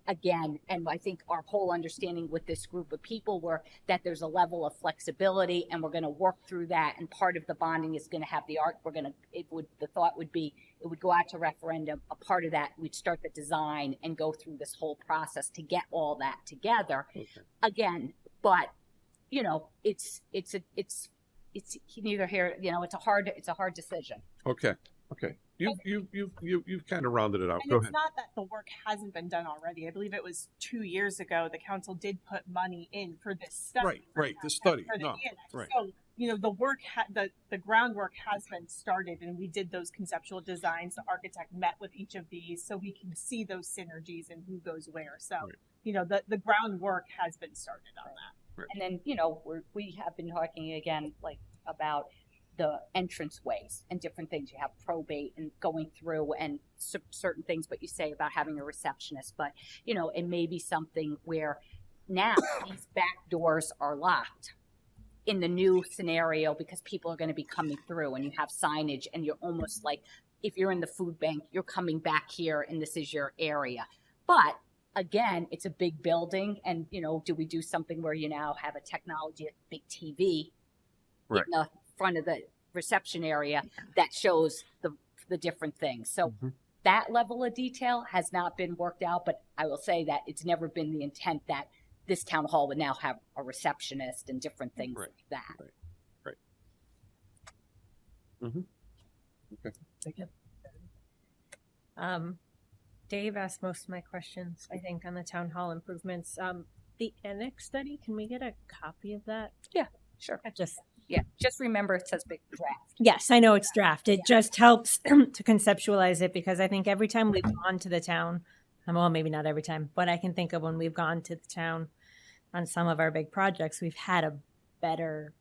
again, and I think our whole understanding with this group of people were that there's a level of flexibility, and we're going to work through that. And part of the bonding is going to have the art. The thought would be, it would go out to referendum. A part of that, we'd start the design and go through this whole process to get all that together. Okay. Again, but it's neither here. It's a hard decision. Okay. You've kind of rounded it out. And Go it's ahead. not that the work hasn't been done already. I believe it was 2 years ago the council did put money in for this study. Right. The study. For the No, ENX. right. So the work, the groundwork has been started, and we did those conceptual designs. The architect met with each of these, so we can see those synergies and who goes where. So the groundwork has been started on that. Right. And then we have been talking again about the entrance ways and different things. You have probate and going through and certain things, but you say about having a receptionist, but it may be something where now these back doors are locked in the new scenario because people are going to be coming through, and you have signage, and you're almost like, if you're in the food bank, you're coming back here and this is your area. But again, it's a big building, and do we do something where you now have a technology, a big TV in the front of the reception area that shows the different things. So that level of detail has not been worked out, but I will say that it's never been the intent that this town hall would now have a receptionist and different things like that. Right. Okay. Dave asked most of my questions, I think, on the town hall improvements. The annex study, can we get a copy of that? Yeah, sure. Just remember it says big draft. Yes, I know it's draft. It just helps to conceptualize it, because I think every time we've gone to the town, well, maybe not every time, but I can think of when we've gone to the town on some of our big projects, we've had a better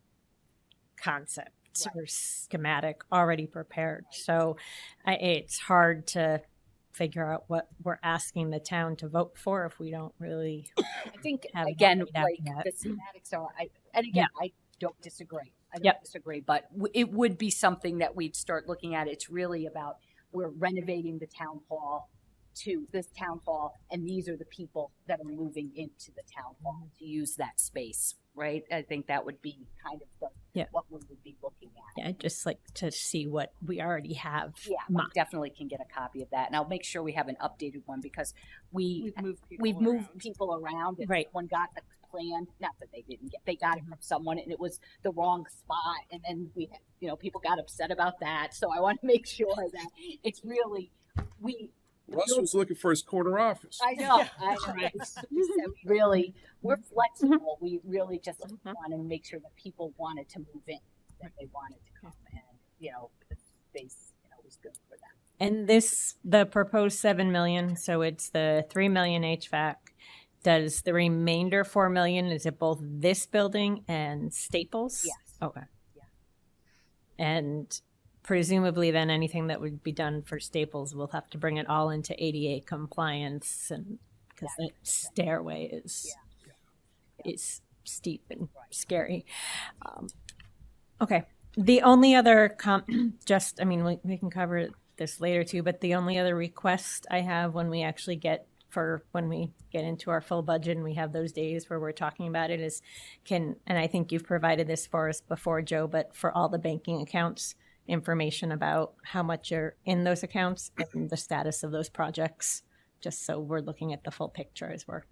concept or schematic already prepared. So it's hard to figure out what we're asking the town to vote for if we don't really. I think have again, it like yet. the schematics are. I don't disagree. I don't Yep. disagree, but it would be something that we'd start looking at. It's really about, we're renovating the town hall to this town hall, and these are the people that are moving into the town hall to use that space, right? I think that would be kind of what we would be looking at. Yeah, I'd just like to see what we already have. Yeah, we definitely can get a copy of that, and I'll make sure we have an updated one because we've moved people around. And right. One got the plan, not that they didn't get, they got it from someone, and it was the wrong spot, and then we, people got upset about that. So I want to make sure that it's really Russ was looking for his corner office. I know. Right. Really, we're flexible. We really just want to make sure that people wanted to move in, that they wanted to come, and the space was good for them. And the proposed 7 million, so it's the 3 million HVAC. Does the remainder 4 million, is it both this building and Staples? Yes. Okay. Yeah. And presumably then anything that would be done for Staples, we'll have to bring it all into ADA compliance, and because that stairway is steep and scary. Okay. The only other we can cover this later too, but the only other request I have when we get into our full budget and we have those days where we're talking about it is and I think you've provided this for us before, Joe, but for all the banking accounts, information about how much are in those accounts and the status of those projects, just so we're looking at the full picture as we're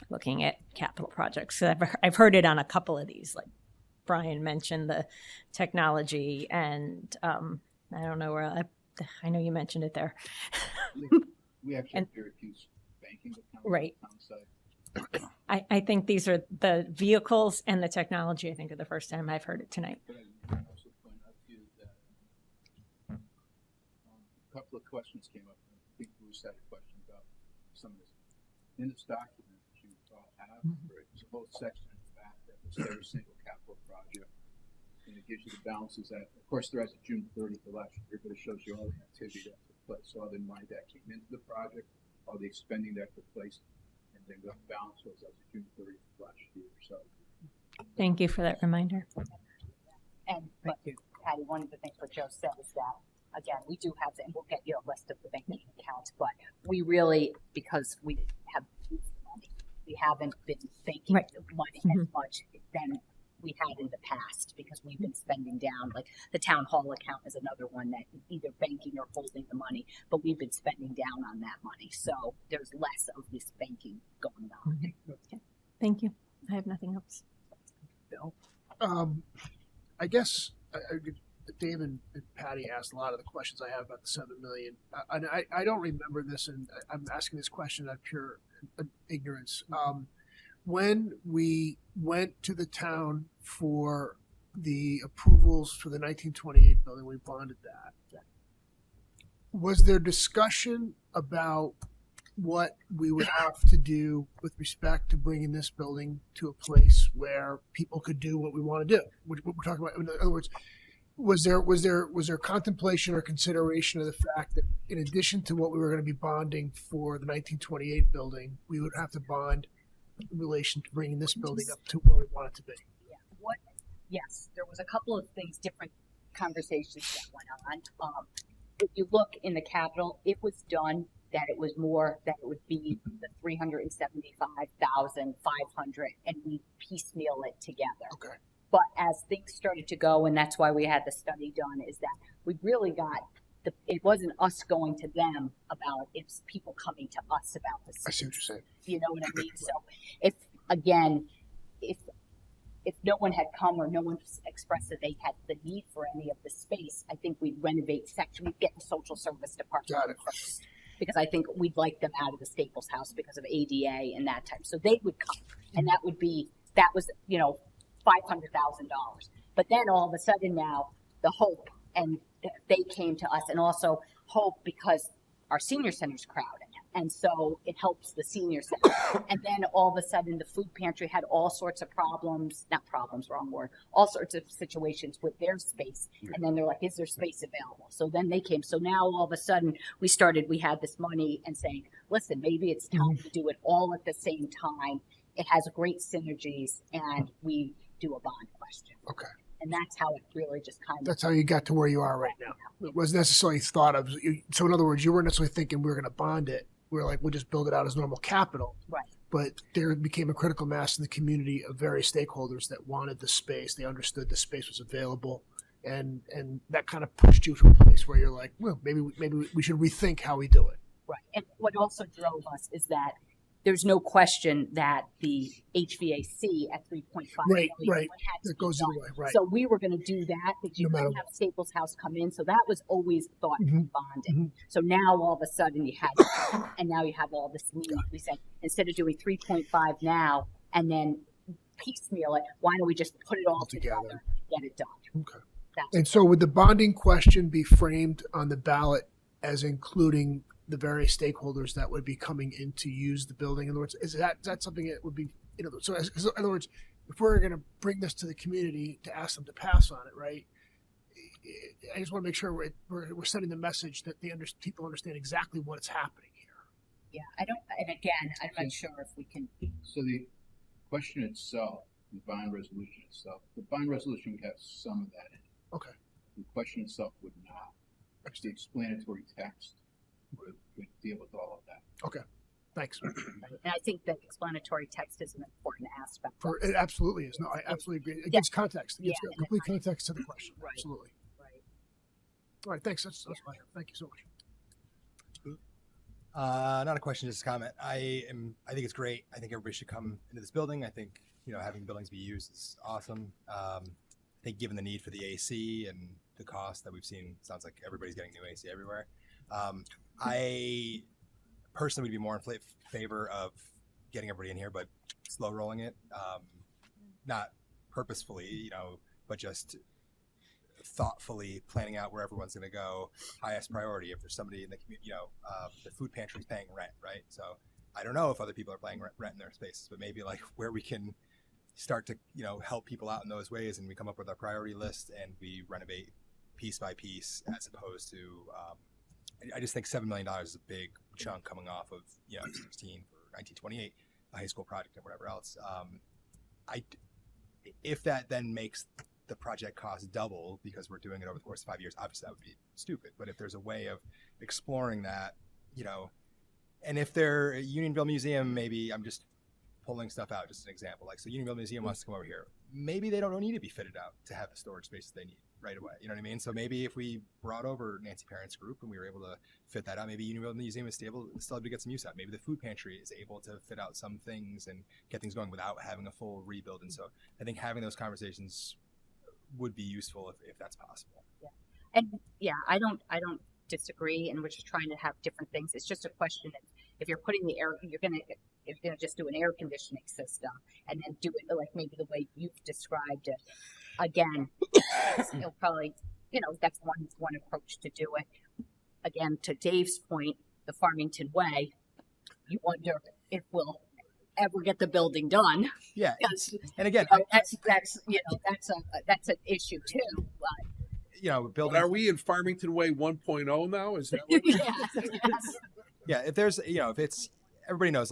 looking at capital projects. So I've heard it on a couple of these, like Brian mentioned the technology, and I don't know where I know you mentioned it there. We actually have very few banking accounts. Right. Outside. I think these are the vehicles and the technology, I think, are the first time I've heard it tonight. But I also point out to you that a couple of questions came up. I think Bruce had a question about some of this. In this document that you all have, there's a whole section in the back that lists every single capital project. And it gives you the balances that, of course, they're as of June 30th of last year, but it shows you all the activity that took place, all the money that came into the project, all the expending that took place, and then the balance was as of June 30th of last year. So, thank you for that reminder. And Patty, one of the things what Joe said is that, again, we do have, and we'll get you a list of the banking accounts, but we really, because we have money, we haven't been banking money as much than we had in the past because we've been spending down. Like the town hall account is another one that either banking or holding the money, but we've been spending down on that money. So there's less of this banking going on. Okay. Thank you. I have nothing else. Bill? I guess Dave and Patty asked a lot of the questions I have about the 7 million. And I don't remember this, and I'm asking this question out of pure ignorance. When we went to the town for the approvals for the 1928 building, we bonded that. Was there discussion about what we would have to do with respect to bringing this building to a place where people could do what we want to do? What we're talking about, in other words, was there contemplation or consideration of the fact that in addition to what we were going to be bonding for the 1928 building, we would have to bond in relation to bringing this building up to where we want it to be? Yes, there was a couple of things, different conversations that went on. If you look in the capital, it was done that it was more that it would be the 375,500, and we piecemeal it together. Okay. But as things started to go, and that's why we had the study done, is that we really got it wasn't us going to them about it, it's people coming to us about this. I see what you're saying. You know what I mean? So if no one had come or no one expressed that they had the need for any of the space, I think we'd renovate section. We'd get the social service department first, because I think we'd like them out of the Staples house because of ADA and that type. So they would come, and that was $500,000. But then all of a sudden now the Hope, and they came to us, and also Hope because our senior center's crowded. And so it helps the senior center. And then all of a sudden the food pantry had all sorts of problems, not problems, wrong word, all sorts of situations with their space. And then they're like, is there space available? So then they came. So now all of a sudden we had this money and saying, listen, maybe it's time to do it all at the same time. It has great synergies, and we do a bond question. Okay. And that's how it really just kind of. That's how you got to where you are right now. It wasn't necessarily thought of. So in other words, you weren't necessarily thinking we were going to bond it. We were like, we'll just build it out as normal capital. Right. But there became a critical mass in the community of various stakeholders that wanted the space. They understood the space was available. And that kind of pushed you to a place where you're like, well, maybe we should rethink how we do it. Right. And what also drove us is that there's no question that the HVAC at 3.5 Right, million right. had to That be goes done. away, right. So we were going to do that because you No matter couldn't have Staples House come in. So that was always thought to be Mhm. bonded. Mhm. So now all of a sudden you have, and now you have all this need. We said instead of doing 3.5 now and then piecemeal it, why don't we just put it all together, get it done? Okay. That's And so would the bonding question be framed on the ballot as including the various stakeholders that would be coming in to use the building? In other words, is that something that would be, so in other words, if we're going to bring this to the community to ask them to pass on it, right? I just want to make sure we're sending the message that people understand exactly what's happening here. Yeah, and again, I'm not sure if we can. So the question itself, the bond resolution itself, the bond resolution got some of that in. Okay. The question itself would not. The explanatory text would deal with all of that. Okay. Thanks. And I think that explanatory text is an important aspect. It absolutely is. No, I absolutely agree. It gives context. It gives complete context to the question. Right. Absolutely. Right. All right. Thanks. That's what I have. Thank you so much. Not a question, just a comment. I think it's great. I think everybody should come into this building. I think, having buildings be used is awesome. I think given the need for the AC and the cost that we've seen, sounds like everybody's getting new AC everywhere. I personally would be more in favor of getting everybody in here, but slow rolling it, not purposefully, but just thoughtfully planning out where everyone's going to go. Highest priority. If there's somebody in the community, the food pantry's paying rent, right? So I don't know if other people are paying rent in their spaces, but maybe like where we can start to, help people out in those ways, and we come up with our priority list and we renovate piece by piece, as opposed to, I just think $7 million is a big chunk coming off of 16 for 1928, a high school project and whatever else. If that then makes the project cost double because we're doing it over the course of 5 years, obviously that would be stupid. But if there's a way of exploring that, and if they're Unionville Museum, maybe I'm just pulling stuff out, just an example. Like, so Unionville Museum wants to come over here. Maybe they don't need to be fitted out to have the storage spaces they need right away. You know what I mean? So maybe if we brought over Nancy Parent's group and we were able to fit that out, maybe Unionville Museum is still able to get some use out. Maybe the food pantry is able to fit out some things and get things going without having a full rebuild. And so I think having those conversations would be useful if that's possible. Yeah. And yeah, I don't disagree. And we're just trying to have different things. It's just a question of if you're putting the air, if you're gonna just do an air conditioning system and then do it like maybe the way you've described it. Again, it'll probably, that's one approach to do it. Again, to Dave's point, the Farmington way, you wonder if we'll ever get the building done. Yeah, and again, that's an issue too. But, But are we in Farmington Way 1.0 now? Is that what yes. Yeah, if there's, if it's, everybody knows,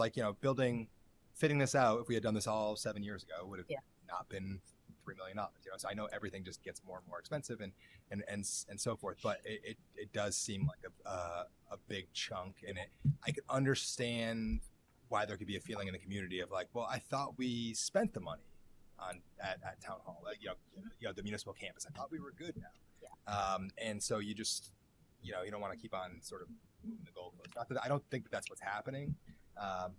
fitting this out, if we had done this all 7 years ago, would have not been $3 million. So I know everything just gets more and more expensive and so forth. But it does seem like a big chunk, and I could understand why there could be a feeling in the community of like, well, I thought we spent the money at town hall, the municipal campus. I thought we were good now. Yeah. And so you just, you don't want to keep on sort of moving the goalpost. Not that I don't think that's what's happening,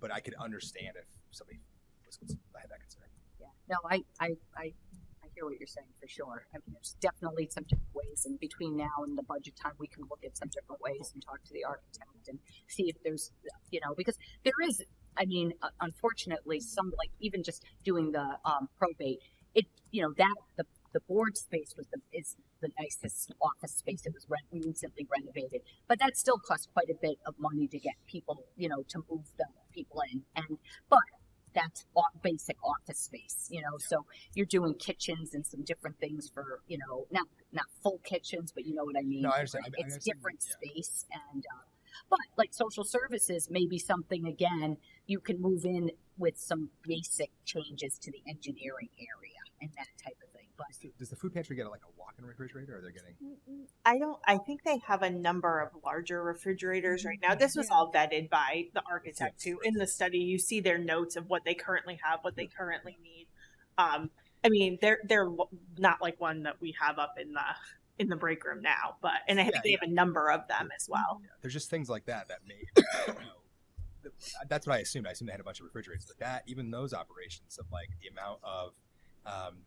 but I could understand if somebody had that concern. Yeah. No, I hear what you're saying for sure. I mean, there's definitely some different ways, and between now and the budget time, we can look at some different ways and talk to the architect and see if there's, because there is. I mean, unfortunately, even just doing the probate, the board space is the nicest office space. It was recently renovated, but that still costs quite a bit of money to get people, to move the people in. But that's basic office space, So you're doing kitchens and some different things for, not full kitchens, but you know what I mean. No, I understand. It's different space and. But like social services, maybe something again, you can move in with some basic changes to the engineering area and that type of thing. Does the food pantry get like a walk-in refrigerator, or they're getting? I think they have a number of larger refrigerators right now. This was all vetted by the architect too. In the study, you see their notes of what they currently have, what they currently need. I mean, they're not like one that we have up in the break room now, but I think they have a number of them as well. Yeah, there's just things like that may. That's what I assumed. I assumed they had a bunch of refrigerators, but even those operations of like the amount of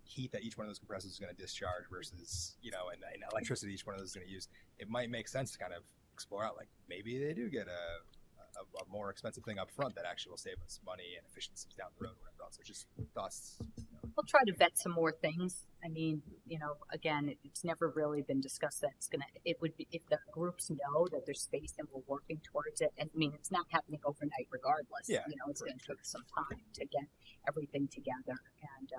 heat that each one of those compressors is going to discharge versus and electricity each one of those is going to use, it might make sense to kind of explore out like maybe they do get a more expensive thing up front that actually will save us money and efficiencies down the road. Whatever else. So just thoughts. We'll try to vet some more things. I mean, again, it's never really been discussed that it would be, if the groups know that there's space and we're working towards it. And I mean, it's not happening overnight regardless. Yeah, it's going to take some time to get everything together. And,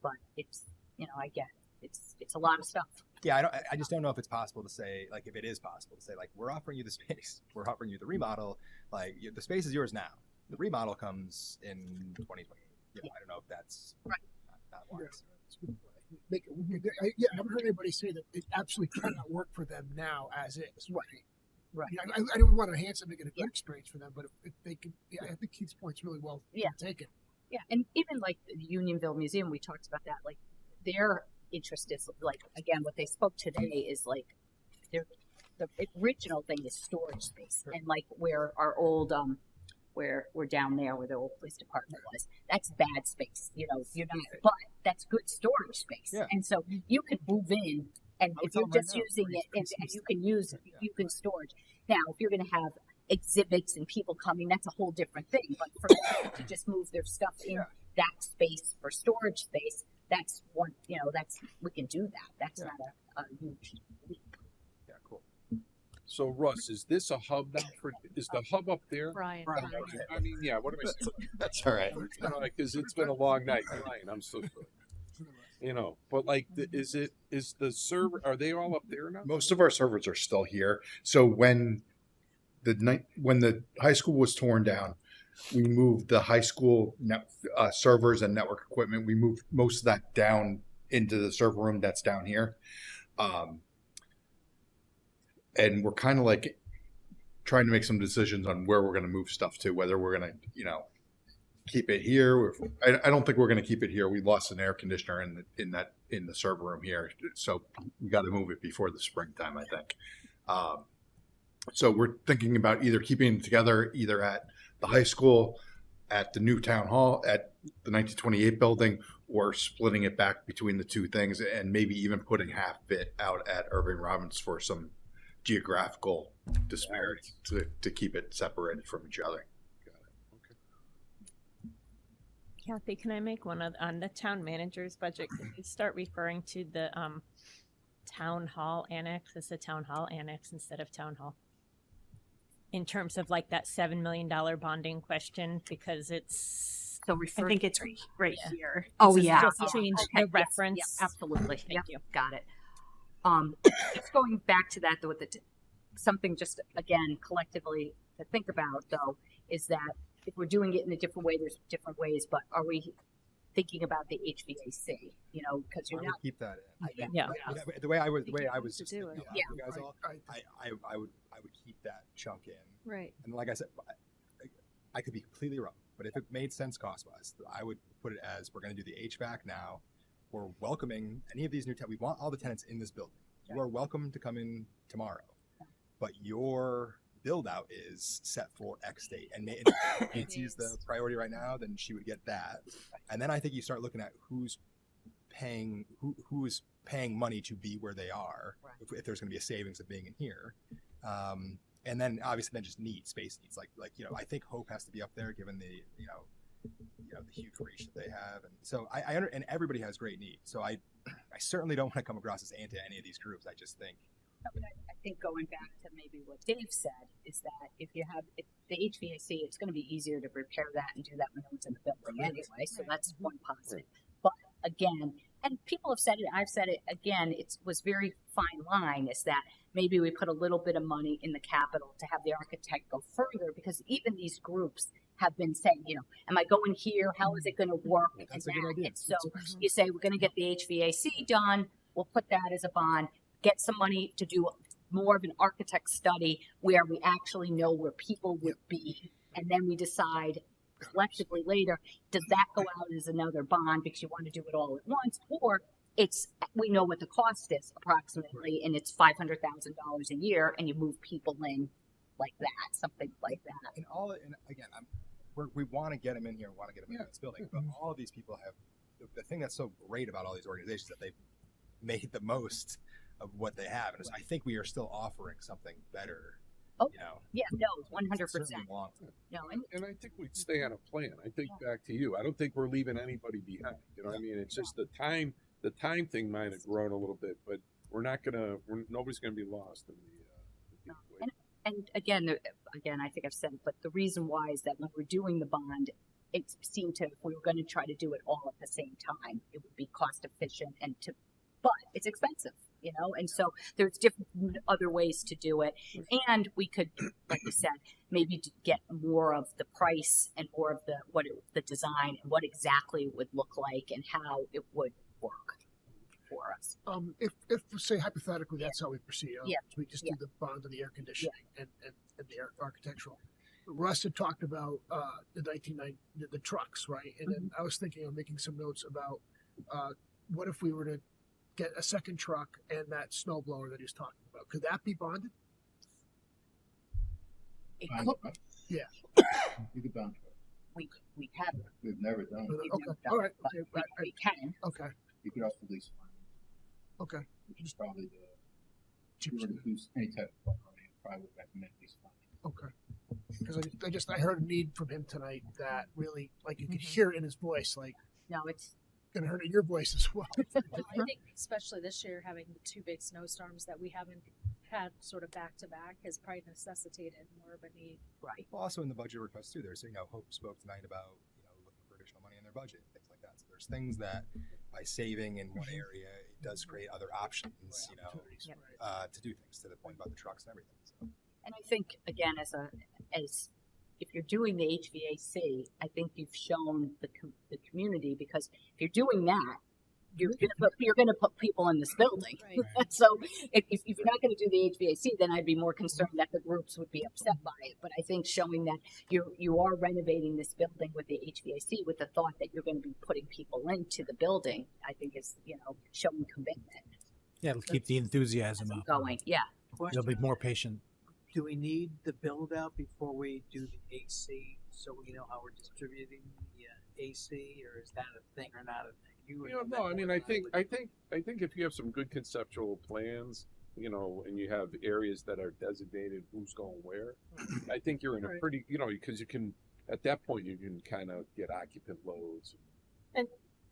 but it's, I get it. It's a lot of stuff. Yeah, I just don't know if it's possible to say, like, if it is possible to say, like, we're offering you the space, we're offering you the remodel, like, the space is yours now. The remodel comes in 2028. I don't know if that's right. Not wise. I haven't heard anybody say that it absolutely cannot work for them now as is. Right. I don't want to enhance it, make it a good experience for them, but if they can, I think Keith's point's really well taken. Yeah, and even like the Unionville Museum, we talked about that. Like their interest is like, again, what they spoke today is like the original thing is storage space, and like where our old where we're down there where the old police department was, that's bad space. You're not, but that's good storage space. Yeah. And so you can move in, and if you're just using it, and you can storage. Now, if you're going to have exhibits and people coming, that's a whole different thing. But for people to just move their stuff in that space for storage space, that's one. We can do that. That's not a huge leap. Yeah, cool. So Russ, is this a hub now is the hub up there? Brian. I mean, yeah, what am I saying? That's all right. Because it's been a long night. Brian, I'm so sorry. But like, is the server, are they all up there now? Most of our servers are still here. So when the high school was torn down, we moved the high school servers and network equipment. We moved most of that down into the server room that's down here. And we're kind of like trying to make some decisions on where we're going to move stuff to, whether we're going to, keep it here. I don't think we're going to keep it here. We lost an air conditioner in the server room here, so we got to move it before the springtime, I think. So we're thinking about either keeping it together, either at the high school, at the new town hall, at the 1928 building, or splitting it back between the two things, and maybe even putting half of it out at Irving Robbins for some geographical disparity to keep it separated from each other. Kathy, can I make one on the town manager's budget? Can you start referring to the town hall annex as the town hall annex instead of town hall? In terms of like that $7 million bonding question, because it's so I think it's right here. Oh yeah, just change the reference. Yes, absolutely. Thank you. Got it. Just going back to that, though, something just again collectively to think about, though, is that if we're doing it in a different way, there's different ways. But are we thinking about the HVAC? Because you're not keep that in. Yeah. The way I was just do it. you guys all, I would keep that chunk in. Right. And like I said, I could be completely wrong, but if it made sense cost wise, I would put it as we're going to do the HVAC now. We're welcoming any of these new tenants. We want all the tenants in this building. You are welcome to come in tomorrow, but your build out is set for X date, and Nancy's the priority right now, then she would get that. And then I think you start looking at who's paying money to be where they are, if there's going to be a savings of being in here. And then obviously then just space needs like I think Hope has to be up there given the the huge reach that they have, and so and everybody has great needs. So I certainly don't want to come across as anti any of these groups. I just think. I think going back to maybe what Dave said is that if the HVAC, it's going to be easier to repair that and do that when no one's in the building anyway. So that's one positive. But again, and people have said it, I've said it again, it was very fine line is that maybe we put a little bit of money in the capital to have the architect go further, because even these groups, have been saying, am I going here? How is it going to work? That's and a good idea. And so you say, we're going to get the HVAC done. We'll put that as a bond, get some money to do more of an architect study where we actually know where people would be. And then we decide collectively later, does that go out as another bond because you want to do it all at once? Or we know what the cost is approximately, and it's $500,000 a year, and you move people in like that, something like that. And again, we want to get them in here, want to get them in this building, but all of these people have the thing that's so great about all these organizations that they've made the most of what they have, and I think we are still offering something better. Oh, yeah, no, 100%. No, and I think we'd stay on a plan. I think back to you. I don't think we're leaving anybody behind. You know what I mean? It's just the time thing might have grown a little bit, but nobody's gonna be lost in the no. And again, I think I've said it, but the reason why is that when we're doing the bond, it seemed to, if we were going to try to do it all at the same time, it would be cost efficient but it's expensive, and so there's different other ways to do it. And we could, like you said, maybe get more of the price and more of the design and what exactly it would look like and how it would work for us. If say hypothetically that's how we proceed, we just do the bond of the air conditioning and the architectural. Russ had talked about the trucks, right? And then I was thinking of making some notes about what if we were to get a second truck and that snow blower that he was talking about. Could that be bonded? It could. Yeah. You could bond truck. We haven't. We've never done it. Okay. All right. Okay. We can. Okay. You could also lease finance. Okay. Which is probably if you were to do any type of borrowing, I probably would recommend lease finance. Okay. Because I heard a need from him tonight that really, like, you could hear it in his voice, like. No, it's gonna hurt your voice as well. I think especially this year, having the two big snowstorms that we haven't had sort of back to back has probably necessitated more of a need. Right. Well, also in the budget request too, there's Hope spoke tonight about looking for additional money in their budget, things like that. So there's things that by saving in one area, it does create other options, to do things. To the point about the trucks and everything. So. And I think again, as if you're doing the HVAC, I think you've shown the community, because if you're doing that, you're going to put people in this building. Right. So if you're not going to do the HVAC, then I'd be more concerned that the groups would be upset by it. But I think showing that you are renovating this building with the HVAC with the thought that you're going to be putting people into the building, I think is showing commitment. Yeah, it'll keep the enthusiasm up. Going, yeah. They'll be more patient. Do we need the build out before we do the AC, so we know how we're distributing the AC, or is that a thing or not a thing? No, I mean, I think if you have some good conceptual plans, and you have areas that are designated who's going where, I think you're in a pretty, because you can, at that point, you can kind of get occupant loads. And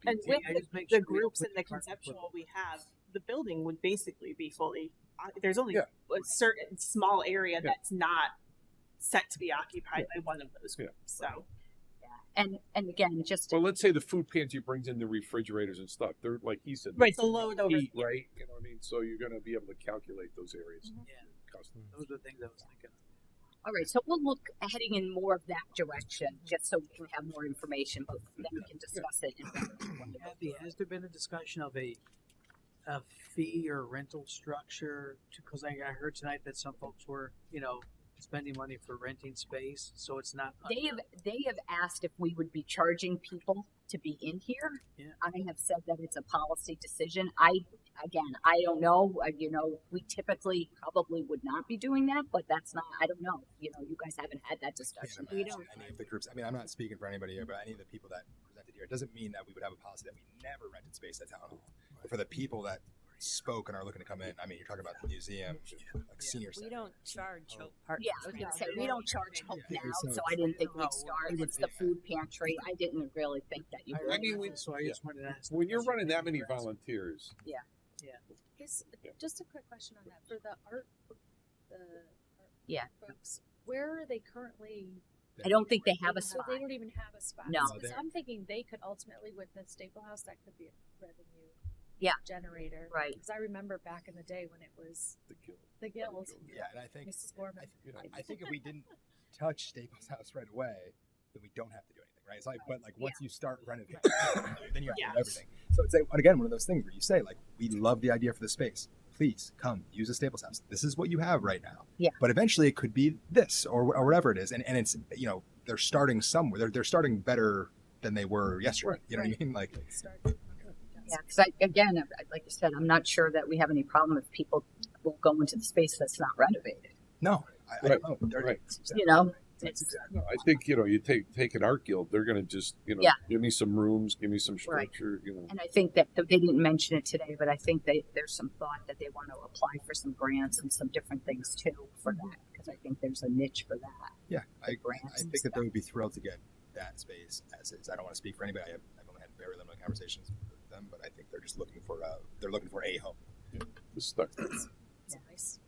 with the groups and the conceptual we have, the building would basically be fully. There's only a certain small area that's not set to be occupied by one of those groups. So, and again, well, let's say the food pantry brings in the refrigerators and stuff. They're like he said, right? The load over, right? You know what I mean? So you're going to be able to calculate those areas. Yeah, those are the things I was thinking. All right, so we'll look heading in more of that direction, just so we can have more information, but then we can discuss it. Has there been a discussion of a fee or rental structure? Because I heard tonight that some folks were, spending money for renting space, so it's not. They have asked if we would be charging people to be in here. Yeah. I have said that it's a policy decision. I don't know. We typically probably would not be doing that, but that's not. I don't know. You guys haven't had that discussion. We don't. Any of the groups. I mean, I'm not speaking for anybody here, but any of the people that presented here, it doesn't mean that we would have a policy that we never rented space at town hall. But for the people that spoke and are looking to come in, I mean, you're talking about the museum, like senior center. We don't charge Hope Park. Yeah, I was going to say we don't charge Hope now, so I didn't think we'd start. It's the food pantry. I didn't really think that you would. I mean, so I just wanted to ask. When you're running that many volunteers. Yeah. Just a quick question on that. For the art Yeah. folks, where are they currently? I don't think they have a spot. They don't even have a spot. No. So I'm thinking they could ultimately, with the Staple House, that could be a revenue generator. Right. Because I remember back in the day when it was the Guild. Yeah, and I think Mrs. Gorman. I think if we didn't touch Staples House right away, then we don't have to do anything, right? It's like, but like once you start renovating, then you have to do Yes. everything. So it's like, again, one of those things where you say like, we love the idea for the space. Please come use a Staples House. This is what you have right now. Yeah. But eventually it could be this or whatever it is. And it's, you know, they're starting somewhere. They're starting better than they were yesterday. You know what I mean? Like, Yeah, because again, like you said, I'm not sure that we have any problem if people will go into the space that's not renovated. no, I don't know. Right. You know, No, I think, you know, you take an art guild, they're going to just, you know, Yeah. give me some rooms, give me some Right. structure, you know. and I think that they didn't mention it today, but I think there's some thought that they want to apply for some grants and some different things too for that, because I think there's a niche for that. Yeah, I grants and think that they would be thrilled to get that space as is. I don't want to speak for anybody. I've only had very limited conversations with them, but I think they're just looking for a home. Just stuck. Nice.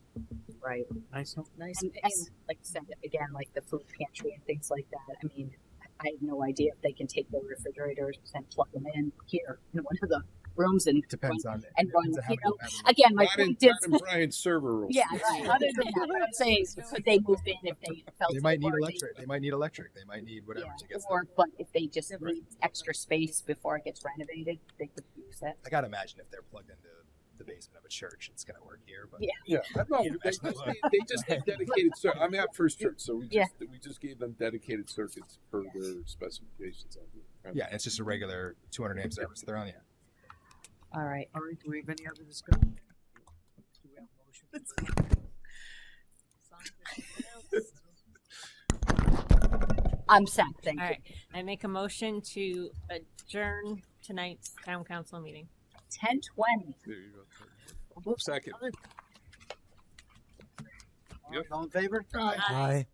Right. Nice. Nice And space. like I said, again, like the food pantry and things like that. I mean, I have no idea if they can take their refrigerators and plug them in here in one of the rooms and Depends on and run. depends on how You know, many you have. again, my Not in, point is, not in Brian's server room. yeah, right. Other than that, what I'm saying, could they move in if they felt They might need or electric. They might need electric. They might need whatever to get. or but if they just need extra space before it gets renovated, they could use it. I gotta imagine if they're plugged into the basement of a church, it's gonna work here. But Yeah. No, they just need dedicated circuits. I'm at First Church, so we just gave them dedicated circuits for their specifications. yeah, it's just a regular 200 amp service. They're on. Yeah. All right. All right. Do we have any other discussion? Do we have a motion? I'm set. Thank All you. right. I make a motion to adjourn tonight's town council meeting. 10:20. There you go. Second. All right, all in favor? Aye. Aye.